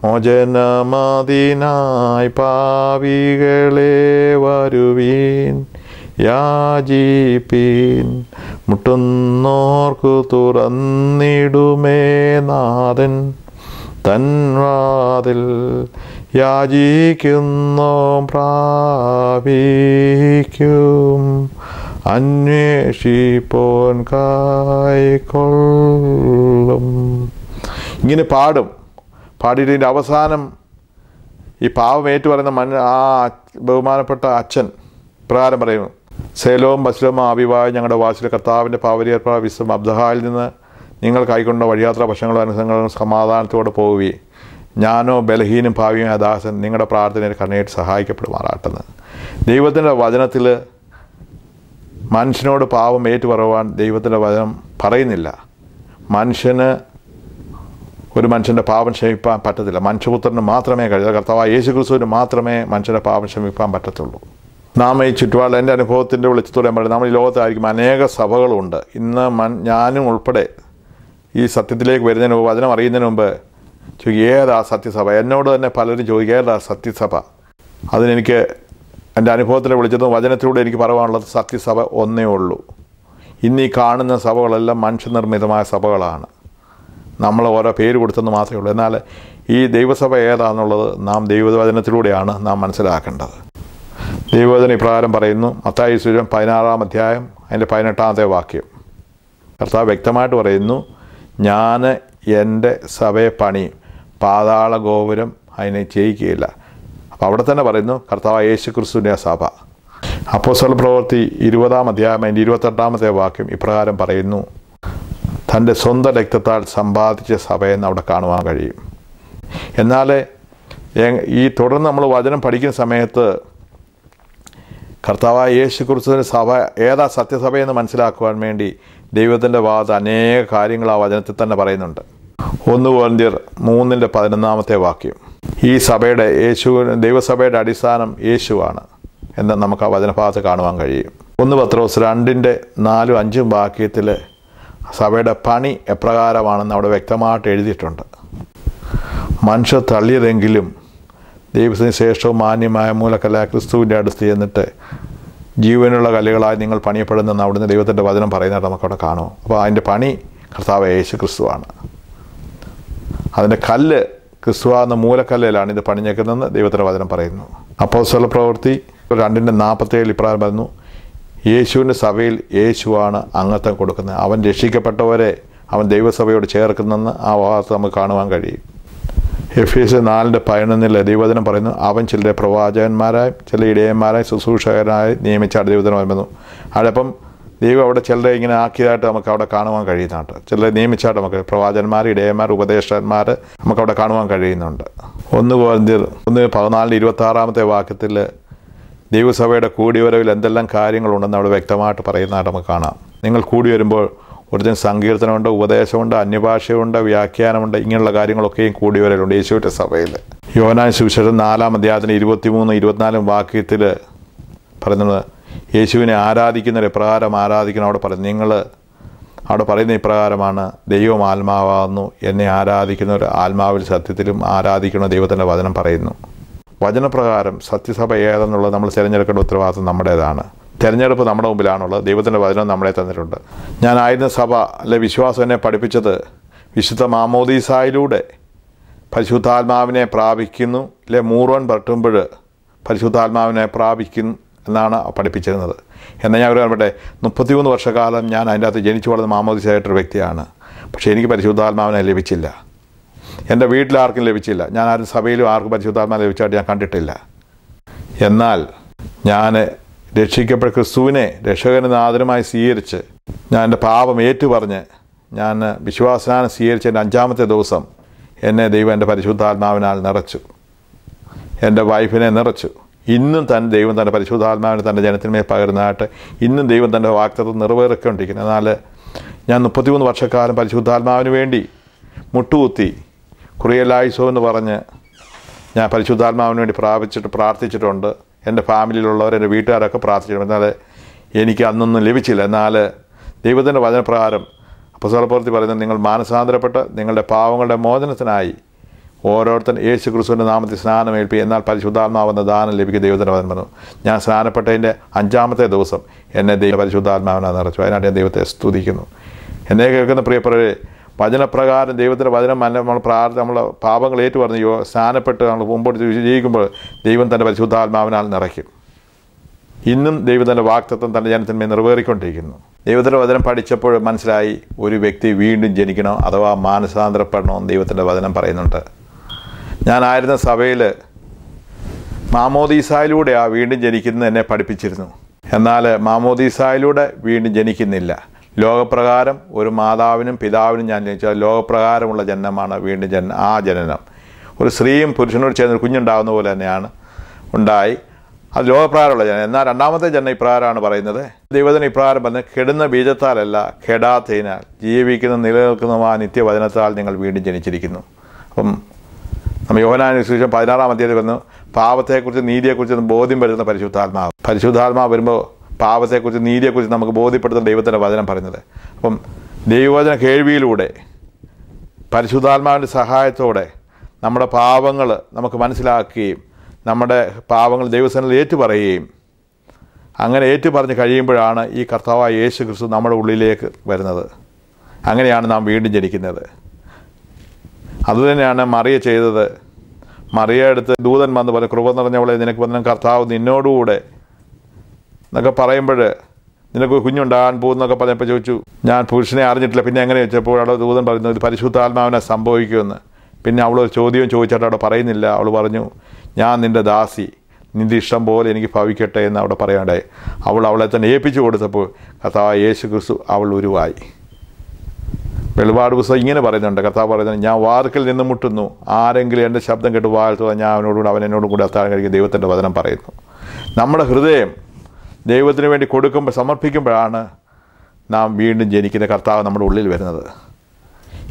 മോചനമതിനായി പാപികളെ വരുവീൻ, യാചിപ്പീൻ, മുട്ടുന്നോർക്കു തുറന്നിടുമേ നാഥൻ തൻവാതിൽ, യാചിക്കുന്നോ പ്രാപിക്കും, അന്വേഷിപ്പോൻ കൈക്കൊള്ളും. ഇങ്ങനെ പാടിയതിൻ്റെ അവസാനം ഈ പാവം ഏറ്റു പറയുന്ന ആ ബഹുമാനപ്പെട്ട അച്ഛൻ പ്രകാരം പറയുന്നു, സേലോം ബസ്ലോം അഭിവായ ഞങ്ങളുടെ വാസിലെ കർത്താവിൻ്റെ പാവരിയർപ്പ വിശ്വം അബ്ദഹായിൽ നിന്ന് നിങ്ങൾ കൈക്കൊണ്ട വഴിയാത്ര ഭക്ഷണങ്ങളും അനുസരണങ്ങളും സമാധാനത്തോടെ പോവുകയും ഞാനോ ബലഹീനും ഭാവിയുമായ ദാസൻ നിങ്ങളുടെ പ്രാർത്ഥനയിൽ കണ്ണേറ്റ് സഹായിക്കപ്പെടുമാറാട്ടെന്ന്. ദൈവത്തിൻ്റെ വചനത്തിൽ മനുഷ്യനോട് പാവം ഏറ്റുപറയുവാൻ ദൈവത്തിൻ്റെ വചനം പറയുന്നില്ല. ഒരു മനുഷ്യൻ്റെ പാപം ക്ഷമിക്കാൻ പറ്റത്തില്ല. മനുഷ്യപുത്രന് മാത്രമേ കഴിയുള്ളൂ. കർത്താവായ യേശു ക്രിസ്തുവിന് മാത്രമേ മനുഷ്യൻ്റെ പാപം ക്ഷമിക്കാൻ പറ്റത്തുള്ളൂ. നാം ഈ ചുറ്റുപാടിൽ എൻ്റെ അനുഭവത്തിൻ്റെ വെളിച്ചത്തോടെ പറയും, നമ്മൾ ഈ ലോകത്തായിരിക്കും അനേക സഭകളുണ്ട്. ഇന്ന് ഞാനും ഉൾപ്പെടെ ഈ സത്യത്തിലേക്ക് വരുന്നതിന് മുമ്പ്, വചനം അറിയുന്നതിന് മുമ്പ് ചോദിക്കും, ഏതാ സത്യസഭ? എന്നോട് തന്നെ പലരും ചോദിക്കുക, ഏതാ സത്യസഭ? അതിനെനിക്ക് എൻ്റെ അനുഭവത്തിലെ വിളിച്ചതും വചനത്തിലൂടെ എനിക്ക് പറയാനുള്ളത്, സത്യസഭ ഒന്നേ ഉള്ളൂ. ഇന്ന് ഈ കാണുന്ന സഭകളെല്ലാം മനുഷ്യനിർമ്മിതമായ സഭകളാണ്. നമ്മൾ ഓരോ പേര് കൊടുത്തെന്ന് മാത്രമേ ഉള്ളൂ. എന്നാൽ ഈ ദൈവസഭ ഏതാണെന്നുള്ളത് നാം ദൈവവചനത്തിലൂടെയാണ് നാം മനസ്സിലാക്കേണ്ടത്. ദൈവവചനം ഇപ്രകാരം പറയുന്നു, മത്തായി സുവിശേഷം 16-ാം അധ്യായം അതിൻ്റെ 18-ാമത്തെ വാക്യം. കർത്താവ് വ്യക്തമായിട്ട് പറയുന്നു, ഞാൻ എൻ്റെ സഭയെ പണിയും, പാതാള ഗോപുരം അതിനെ ജയിക്കുകയില്ല. അപ്പോൾ അവിടെ തന്നെ പറയുന്നു കർത്താവ് യേശു ക്രിസ്തുവിൻ്റെ സഭ. അപ്പോസ്തല പ്രവൃത്തി 20-ാം അധ്യായം അതിൻ്റെ 28-ാമത്തെ വാക്യം ഇപ്രകാരം പറയുന്നു, തൻ്റെ സ്വന്തം രക്തത്താൽ സമ്പാദിച്ച സഭയെന്ന് അവിടെ കാണുവാൻ കഴിയും. എന്നാൽ ഈ തുടർന്ന് നമ്മൾ വചനം പഠിക്കുന്ന സമയത്ത് കർത്താവായ യേശു ക്രിസ്തുവിൻ്റെ സഭ ഏതാ സത്യസഭയെന്ന് മനസ്സിലാക്കുവാൻ വേണ്ടി ദൈവത്തിൻ്റെ ഭാഗത്ത് അനേക കാര്യങ്ങൾ ആ വചനത്തിൽ തന്നെ പറയുന്നുണ്ട്. 1 കൊരിന്ത്യർ 3-11 വാക്യം. ഈ സഭയുടെ ദൈവസഭയുടെ അടിസ്ഥാനം യേശുവാണ് എന്ന് നമുക്ക് ആ വചനഭാഗത്ത് കാണുവാൻ കഴിയും. 1 പത്രോസ് 2-4-5 വാക്യത്തിൽ സഭയുടെ പണി എപ്രകാരമാണെന്ന് അവിടെ വ്യക്തമായിട്ട് എഴുതിയിട്ടുണ്ട്. മനുഷ്യർ തള്ളിയതെങ്കിലും ദൈവത്തിന് ശ്രേഷ്ഠവും മാന്യമായ മൂലക്കല്ലായ ക്രിസ്തുവിൻ്റെ അടുത്ത് ചെന്നിട്ട് ജീവനുള്ള കല്ലുകളായി നിങ്ങൾ പണിയപ്പെടുന്നെന്ന് അവിടുന്ന് ദൈവത്തിൻ്റെ വചനം പറയുന്നതായിട്ട് നമുക്കവിടെ കാണും. അപ്പോൾ അതിൻ്റെ പണി കർത്താവ് യേശു ക്രിസ്തുവാണ്. അതിൻ്റെ കല്ല് ക്രിസ്തുവാകുന്ന മൂലക്കല്ലിലാണ് ഇത് പണിഞ്ഞേക്കുന്നതെന്ന് ദൈവത്തിൻ്റെ വചനം പറയുന്നു. അപ്പോസ്തല പ്രവൃത്തി 2:47 ഇപ്രകാരം പറയുന്നു, യേശുവിൻ്റെ സഭയിൽ യേശുവാണ് അംഗത്വം കൊടുക്കുന്നത്. അവൻ രക്ഷിക്കപ്പെട്ടവരെ അവൻ ദൈവസഭയോട് ചേർക്കുന്നെന്ന് ആ ഭാഗത്ത് നമുക്ക് കാണുവാൻ കഴിയും. എഫേസ്യർ 4:11 ദൈവവചനം പറയുന്നു, അവൻ ചിലരെ പ്രവാചകന്മാരായും ചില ഇടയന്മാരായും ശുശ്രൂഷകരായി നിയമിച്ചാണ് ദൈവവചനം വരുന്നു. അതപ്പം ദൈവം അവിടെ ചിലരെ ഇങ്ങനെ ആക്കിയതായിട്ട് നമുക്ക് അവിടെ കാണുവാൻ കഴിയുന്നുണ്ട്. ചിലരെ നിയമിച്ചായിട്ട് നമുക്ക് പ്രവാചകന്മാർ, ഇടയന്മാർ, ഉപദേഷ്ടന്മാർ നമുക്കവിടെ കാണുവാൻ കഴിയുന്നുണ്ട്. 1 കൊരിന്ത്യർ 1:14-26 വാക്യത്തിൽ ദൈവസഭയുടെ കൂടിവരവിൽ എന്തെല്ലാം കാര്യങ്ങളുണ്ടെന്ന് അവിടെ വ്യക്തമായിട്ട് പറയുന്നതായിട്ട് നമുക്ക് കാണാം. നിങ്ങൾ കൂടി വരുമ്പോൾ ഒരുത്തൻ സങ്കീർത്തനമുണ്ട്, ഉപദേശമുണ്ട്, അന്യഭാഷയുണ്ട്, വ്യാഖ്യാനമുണ്ട്, ഇങ്ങനെയുള്ള കാര്യങ്ങളൊക്കെയും കൂടിവരലുണ്ട് യേശുവിൻ്റെ സഭയിൽ. യോഹന്നാൻ സുവിശേഷം 4-ാം അധ്യായത്തിന് 23-24 വാക്യത്തിൽ പറയുന്നത്, യേശുവിനെ ആരാധിക്കുന്നവർ എപ്രകാരം ആരാധിക്കണം അവിടെ പറയുന്നത്. നിങ്ങൾ അവിടെ പറയുന്ന ഇപ്രകാരമാണ്, ദൈവം ആത്മാവാകുന്നു, എന്നെ ആരാധിക്കുന്നവർ ആത്മാവിൽ സത്യത്തിലും ആരാധിക്കുന്ന ദൈവത്തിൻ്റെ വചനം പറയുന്നു. വചനപ്രകാരം സത്യസഭ ഏതെന്നുള്ളത് നമ്മൾ തിരഞ്ഞെടുക്കേണ്ട ഉത്തരവാദിത്വം നമ്മുടേതാണ്. തിരഞ്ഞെടുപ്പ് നമ്മുടെ മുമ്പിലാണുള്ളത്. ദൈവത്തിൻ്റെ വചനം നമ്മളെ തന്നിട്ടുണ്ട്. ഞാനായിരുന്ന സഭ അല്ലെ വിശ്വാസം എന്നെ പഠിപ്പിച്ചത് വിശുദ്ധ മാമോദീസായിലൂടെ പരിശുദ്ധാത്മാവിനെ പ്രാപിക്കുന്നു, ഇല്ലേ മൂറോൻ പറ്റുമ്പോൾ പരിശുദ്ധാത്മാവിനെ പ്രാപിക്കുന്നു എന്നാണ് പഠിപ്പിച്ചിരുന്നത്. എന്നാൽ ഞാൻ പറയട്ടെ, 33 വർഷക്കാലം ഞാൻ അതിൻ്റെ അകത്ത് ജനിച്ചു വളർന്ന മാമോദീസായിട്ടൊരു വ്യക്തിയാണ്. പക്ഷേ എനിക്ക് പരിശുദ്ധാത്മാവിനെ ലഭിച്ചില്ല. എൻ്റെ വീട്ടിലാർക്കും ലഭിച്ചില്ല. ഞാൻ ആരും സഭയിലും ആർക്കും പരിശുദ്ധാത്മാവിനെ ലഭിച്ചായിട്ട് ഞാൻ കണ്ടിട്ടില്ല. എന്നാൽ ഞാൻ രക്ഷിക്കപ്പെട്ട ക്രിസ്തുവിനെ രക്ഷകനും നാഥനുമായി സ്വീകരിച്ച് ഞാൻ എൻ്റെ പാപം ഏറ്റുപറഞ്ഞ് ഞാൻ വിശ്വാസനാനം സ്വീകരിച്ച എൻ്റെ 5-ാമത്തെ ദിവസം എന്നെ ദൈവം എൻ്റെ പരിശുദ്ധാത്മാവിനാൽ നിറച്ചു. എൻ്റെ വൈഫിനെ നിറച്ചു. ഇന്നും ദൈവം തൻ്റെ പരിശുദ്ധാത്മാവിനെ തൻ്റെ ജനത്തിന്മേൽ പകരുന്നതായിട്ട് ഇന്നും ദൈവം തൻ്റെ വാഗ്ദത്തം നിറവേറിക്കൊണ്ടിരിക്കുന്നു. എന്നാൽ ഞാൻ 33 വർഷക്കാലം പരിശുദ്ധാത്മാവിന് വേണ്ടി മുട്ടുകുത്തി കുറിയലായിസോ എന്ന് പറഞ്ഞ് ഞാൻ പരിശുദ്ധാത്മാവിന് വേണ്ടി പ്രാർത്ഥിച്ചിട്ടുണ്ട്. എൻ്റെ ഫാമിലിയിലുള്ളവർ, എൻ്റെ വീട്ടുകാരൊക്കെ പ്രാർത്ഥിച്ചിട്ടുണ്ട്. എന്നാൽ എനിക്ക് അന്നൊന്നും ലഭിച്ചില്ല. എന്നാൽ ദൈവത്തിൻ്റെ വചനപ്രകാരം അപ്പോസ്തലപ്രവൃത്തി പറയുന്നത്, നിങ്ങൾ മാനസാന്തരപ്പെട്ട് നിങ്ങളുടെ പാവങ്ങളുടെ മോചനത്തിനായി ഓരോരുത്തൻ യേശു ക്രിസ്തുവിൻ്റെ നാമത്തിൽ സ്നാനമേൽപ്പി, എന്നാൽ പരിശുദ്ധാത്മാവെന്ന ദാനം ലഭിക്കുക ദൈവത്തിൻ്റെ വചനം പറഞ്ഞു. ഞാൻ സ്നാനപ്പെട്ടതിൻ്റെ 5-ാമത്തെ ദിവസം എന്നെ പരിശുദ്ധാത്മാവിനെ നിറച്ചു. അതിനായിട്ട് ഞാൻ ദൈവത്തെ സ്തുതിക്കുന്നു. എന്നെ കേൾക്കുന്ന പ്രിയപ്പെട്ടവരെ, വചനപ്രകാരം ദൈവത്തിൻ്റെ വചനം നമ്മൾ പാപങ്ങൾ ഏറ്റുപറഞ്ഞ് സ്നാനപ്പെട്ട് നമ്മൾ മുമ്പോട്ട് ജീവിക്കുമ്പോൾ ദൈവം തൻ്റെ പരിശുദ്ധാത്മാവിനാൽ നിറയ്ക്കും. ഇന്നും ദൈവത്തിൻ്റെ വാഗ്ദത്തം തൻ്റെ ജനത്തിന്മേൽ നിറവേറിക്കൊണ്ടിരിക്കുന്നു. ദൈവത്തിൻ്റെ വചനം പഠിച്ചപ്പോൾ മനസ്സിലായി, ഒരു വ്യക്തി വീണ്ടും ജനിക്കണം അഥവാ മാനസാന്തരപ്പെടണമെന്ന് ദൈവത്തിൻ്റെ വചനം പറയുന്നുണ്ട്. ഞാനായിരുന്ന സഭയിൽ മാമോദീസായിലൂടെയാണ് വീണ്ടും ജനിക്കുന്നത് എന്നെ പഠിപ്പിച്ചിരുന്നു. എന്നാൽ മാമോദീസായിലൂടെ വീണ്ടും ജനിക്കുന്നില്ല. ലോകപ്രകാരം ഒരു മാതാവിനും പിതാവിനും ഞാൻ ജനിച്ചാൽ ലോകപ്രകാരമുള്ള ജനനമാണ് വീണ്ടും ആ ജനനം. ഒരു സ്ത്രീയും പുരുഷനോട് ചേർന്നൊരു കുഞ്ഞുണ്ടാകുന്ന പോലെ തന്നെയാണ് ഉണ്ടായി. അത് ലോകപ്രകാരമുള്ള ജനനം. എന്നാൽ 2-ാമത്തെ ജനനം ഇപ്രകാരമാണ് പറയുന്നത്. ദൈവത്തിന് ഇപ്രകാരം പറഞ്ഞ്, കെടുന്ന ബീജത്താലല്ല കെടാത്തതിനാൽ ജീവിക്കുന്ന നിലനിൽക്കുന്നതുമായ നിത്യവചനത്താൽ നിങ്ങൾ വീണ്ടും ജനിച്ചിരിക്കുന്നു. അപ്പം നമ്മൾ യോഹന്നാന്റെ സുവിശേഷം 16-ാം അധ്യായത്തിൽ പറഞ്ഞു, പാപത്തെക്കുറിച്ച് നീതിയെക്കുറിച്ച് ബോധ്യം വരുത്തുന്ന പരിശുദ്ധാത്മാവ്. പരിശുദ്ധാത്മാവ് വരുമ്പോൾ പാപത്തെക്കുറിച്ച് നീതിയെക്കുറിച്ച് നമുക്ക് ബോധ്യപ്പെടുത്തുന്ന ദൈവത്തിൻ്റെ വചനം പറയുന്നത്. അപ്പം ദൈവവചന കേൾവിയിലൂടെ പരിശുദ്ധാത്മാവിൻ്റെ സഹായത്തോടെ നമ്മുടെ പാപങ്ങൾ നമുക്ക് മനസ്സിലാക്കുകയും നമ്മുടെ പാപങ്ങൾ ദൈവസന്നിധിയിൽ ഏറ്റുപറയുകയും അങ്ങനെ ഏറ്റുപറഞ്ഞ് കഴിയുമ്പോഴാണ് ഈ കർത്താവായ യേശു ക്രിസ്തു നമ്മുടെ ഉള്ളിലേക്ക് വരുന്നത്. അങ്ങനെയാണ് നാം വീണ്ടും ജനിക്കുന്നത്. അതുതന്നെയാണ് മറിയ ചെയ്തത്. മറിയ അടുത്ത് ദൂതൻ വന്ന് പറഞ്ഞു, കൃപ നിറഞ്ഞവളെ നിനക്ക് വന്ദനം, കർത്താവ് നിന്നോടുകൂടെ എന്നൊക്കെ പറയുമ്പോൾ നിനക്ക് കുഞ്ഞുണ്ടാകാൻ പോകുന്നൊക്കെ പറഞ്ഞപ്പോൾ ചോദിച്ചു, ഞാൻ പുരുഷനെ അറിഞ്ഞിട്ടില്ല. പിന്നെ എങ്ങനെ ചോദിച്ചപ്പോൾ അവിടെ ദൂതൻ പറയുന്നത് ഇത് പരിശുദ്ധാത്മാവിനെ സംഭവിക്കുമെന്ന്. പിന്നെ അവൾ ഒരു ചോദ്യം ചോദിച്ചിട്ട് അവിടെ പറയുന്നില്ല. അവൾ പറഞ്ഞു, ഞാൻ നിൻ്റെ ദാസി, നിൻ്റെ ഇഷ്ടം പോലെ എനിക്ക് ഭവിക്കട്ടെ എന്ന് അവിടെ പറയാണ്ടായി. അവളെ തന്നെ ഏൽപ്പിച്ചു കൊടുത്തപ്പോൾ കർത്താവ് യേശു ക്രിസ്തു അവൾ ഉരുവായി. വെളിപാട് പുസ്തകം ഇങ്ങനെ പറയുന്നുണ്ട്. കർത്താവ് പറയുന്നത്, ഞാൻ വാതിൽക്കൽ നിന്ന് മുട്ടുന്നു, ആരെങ്കിലും എൻ്റെ ശബ്ദം കേട്ട് വാഴ്ത്തുക, ഞാൻ അവൻ എന്നോടും കൂടി അത്താഴം കഴിക്കും. ദൈവത്തിൻ്റെ വചനം പറയുന്നു. നമ്മുടെ ഹൃദയം ദൈവത്തിന് വേണ്ടി സമർപ്പിക്കുമ്പോഴാണ് നാം വീണ്ടും ജനിക്കുന്ന കർത്താവ് നമ്മുടെ ഉള്ളിൽ വരുന്നത്.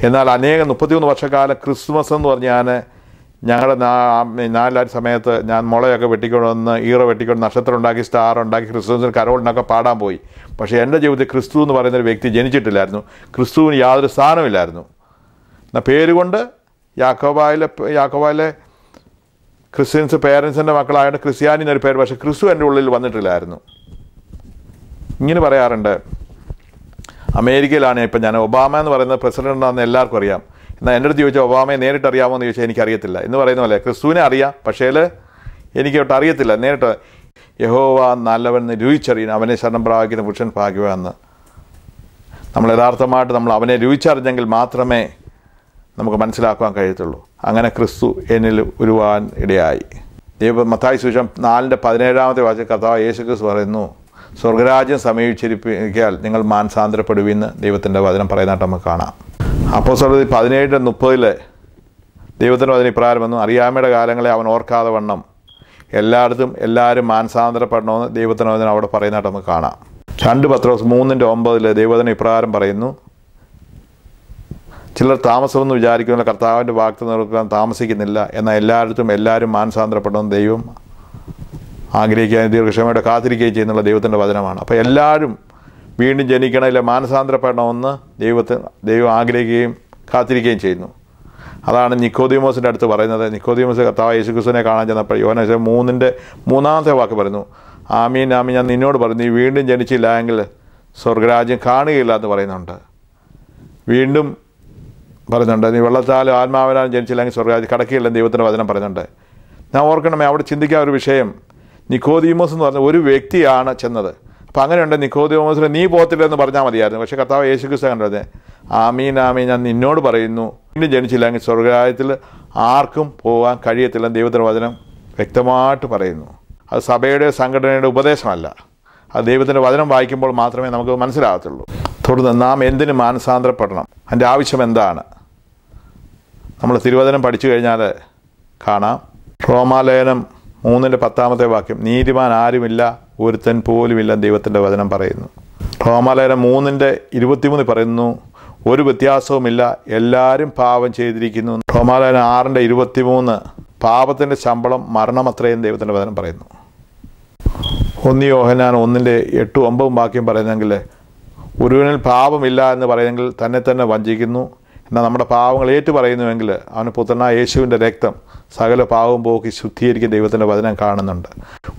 എന്നാൽ 33 വർഷക്കാലം ക്രിസ്മസ് എന്ന് പറഞ്ഞ് ഞങ്ങളുടെ നാലാഴ്ച സമയത്ത് ഞാൻ മുളയൊക്കെ വെട്ടിക്കൊണ്ടുവന്ന് ഈറ വെട്ടിക്കൊണ്ട് നക്ഷത്രം ഉണ്ടാക്കി സ്റ്റാർ ഉണ്ടാക്കി ക്രിസ്തുവിന് കരോളിനൊക്കെ പാടാൻ പോയി. പക്ഷേ എൻ്റെ ജീവിതത്തിൽ ക്രിസ്തു എന്ന് പറയുന്നൊരു വ്യക്തി ജനിച്ചിട്ടില്ലായിരുന്നു. ക്രിസ്തുവിന് യാതൊരു സ്ഥാനമില്ലായിരുന്നു. എന്നാൽ പേരുകൊണ്ട് യാക്കോബായിലെ ക്രിസ്ത്യൻസ് പേരൻസിൻ്റെ മക്കളായതുകൊണ്ട് ക്രിസ്ത്യാനി എന്നൊരു പേര്, പക്ഷേ ക്രിസ്തു എൻ്റെ ഉള്ളിൽ വന്നിട്ടില്ലായിരുന്നു. ഇങ്ങനെ പറയാറുണ്ട്. അമേരിക്കയിലാണ് ഇപ്പം ഞാൻ. ഒബാമ എന്ന് പറയുന്നത് പ്രസിഡൻ്റാണെന്ന് എല്ലാവർക്കും അറിയാം. എന്നാൽ എൻ്റെ അടുത്ത് ചോദിച്ചാൽ ഒബാമയെ നേരിട്ട് അറിയാമോ എന്ന് ചോദിച്ചാൽ എനിക്കറിയത്തില്ല എന്ന് പറയുന്ന പോലെ ക്രിസ്തുവിനെ അറിയാം, പക്ഷേ എനിക്ക് ഒട്ടും അറിയത്തില്ല. നേരിട്ട് യഹോവ നല്ലവനെന്ന് രുചിച്ചറിയുന്നു, അവനെ ശരണം പ്രാപിക്കുന്ന പുരുഷൻ ഭാഗ്യവാനെന്ന്. നമ്മൾ യഥാർത്ഥമായിട്ട് അവനെ രുചിച്ചറിഞ്ഞെങ്കിൽ മാത്രമേ നമുക്ക് മനസ്സിലാക്കുവാൻ കഴിയത്തുള്ളൂ. അങ്ങനെ ക്രിസ്തു എന്നിൽ ഉരുവാൻ ഇടയായി. മത്തായി സുവിശേഷം 4:17 വാക്യം കർത്താവ് യേശു ക്രിസ്തു പറയുന്നു, സ്വർഗരാജ്യം സമീപിച്ചിരിക്കാൻ നിങ്ങൾ മാനസാന്തരപ്പെടുവീന്ന് ദൈവത്തിൻ്റെ വചനം പറയുന്നതായിട്ട് നമുക്ക് കാണാം. അപ്പോസ്തലർ 17:30 ദൈവത്തിൻ്റെ വചനം ഇപ്രകാരം വന്നു, അറിയാമയുടെ കാലങ്ങളെ അവൻ ഓർക്കാതെ വണ്ണം എല്ലായിടത്തും എല്ലാവരും മാനസാന്തരപ്പെടണമെന്ന് ദൈവത്തിൻ്റെ വചനം അവിടെ പറയുന്നതായിട്ട് നമുക്ക് കാണാം. 2 പത്രോസ് 3:9 ദൈവവചനം ഇപ്രകാരം പറയുന്നു, ചിലർ താമസമെന്ന് വിചാരിക്കുന്നില്ല, കർത്താവിൻ്റെ വാഗ്ദത്തം നിറവേറ്റാൻ താമസിക്കുന്നില്ല, എന്നാൽ എല്ലായിടത്തും എല്ലാവരും മാനസാന്തരപ്പെടണമെന്ന് ദൈവം ആഗ്രഹിക്കുകയും ദീർഘക്ഷമയോടെ കാത്തിരിക്കുകയും ചെയ്യുന്നുള്ള ദൈവത്തിൻ്റെ വചനമാണ്. അപ്പോൾ എല്ലാവരും വീണ്ടും ജനിക്കണം, ഇല്ല മാനസാന്തരപ്പെടണമെന്ന് ദൈവം ആഗ്രഹിക്കുകയും കാത്തിരിക്കുകയും ചെയ്യുന്നു. അതാണ് നിക്കോദീമോസിൻ്റെ അടുത്ത് പറയുന്നത്. നിക്കോദീമോസ് കർത്താവ് യേശു ക്രിസ്തുവിനെ കാണാൻ ചെന്നപ്പോൾ യോഹന്നാൻ 3:3 വാക്ക് പറയുന്നു, ആമീൻ ആമീൻ ഞാൻ നിന്നോട് പറഞ്ഞു, നീ വീണ്ടും ജനിച്ചില്ല എങ്കിൽ സ്വർഗരാജ്യം കാണുകയില്ല എന്ന് പറയുന്നുണ്ട്. വീണ്ടും പറയുന്നുണ്ട്, നീ വെള്ളത്താലും ആത്മാവിനാലും ജനിച്ചില്ലെങ്കിൽ സ്വർഗ്ഗരാജ്യത്തിൽ കടക്കുകയില്ലെന്ന് ദൈവത്തിൻ്റെ വചനം പറയുന്നുണ്ട്. ഞാൻ ഓർക്കണമേ, അവിടെ ചിന്തിക്കാൻ ഒരു വിഷയം, നിക്കോദീമോസ് എന്ന് പറഞ്ഞ ഒരു വ്യക്തിയാണ് ചെന്നത്. അപ്പോൾ അങ്ങനെയുണ്ട്, നിക്കോദീമോസിന് നീ പോകത്തില്ലെന്ന് പറഞ്ഞാൽ മതിയായിരുന്നു. പക്ഷേ കർത്താവ് യേശുക്രിസ്തു കണ്ടത്, ആമീൻ ആമീൻ, ഞാൻ നിന്നോട് പറയുന്നു, വീണ്ടും ജനിച്ചില്ലെങ്കിൽ സ്വർഗ്ഗരാജ്യത്തിൽ ആർക്കും പോകാൻ കഴിയത്തില്ലെന്ന് ദൈവത്തിൻ്റെ വചനം വ്യക്തമായിട്ട് പറയുന്നു. അത് സഭയുടെ സംഘടനയുടെ ഉപദേശമല്ല, അത് ദൈവത്തിൻ്റെ വചനം വായിക്കുമ്പോൾ മാത്രമേ നമുക്ക് മനസ്സിലാകത്തുള്ളൂ. തുടർന്ന് നാം എന്തിന് മാനസാന്തരപ്പെടണം, അതിൻ്റെ ആവശ്യം എന്താണ്? നമ്മൾ തിരുവചനം പഠിച്ചു കഴിഞ്ഞാൽ കാണാം. റോമാലേഖനം 3:10 നീതിമാൻ ആരുമില്ല, ഒരുത്തൻ പോലുമില്ല ദൈവത്തിൻ്റെ വചനം പറയുന്നു. റോമാലേഖനം 3:23 പറയുന്നു, ഒരു വ്യത്യാസവുമില്ല, എല്ലാവരും പാപം ചെയ്തിരിക്കുന്നു. റോമാലേഖനം 6:23 പാപത്തിൻ്റെ ശമ്പളം മരണമത്രയും ദൈവത്തിൻ്റെ വചനം പറയുന്നു. 1 യോഹന്നാൻ 1:8-9 പറയുന്നെങ്കിൽ, ഒരുവനിൽ പാപമില്ല എന്ന് പറയുന്നെങ്കിൽ തന്നെ തന്നെ വഞ്ചിക്കുന്നു. എന്നാൽ നമ്മുടെ പാവങ്ങൾ ഏറ്റു പറയുന്നുവെങ്കിൽ അവന് പുത്രനായ യേശുവിൻ്റെ രക്തം സകല പാവവും പോക്കി ശുദ്ധീകരിക്കുന്ന ദൈവത്തിൻ്റെ വചനം കാണുന്നുണ്ട്.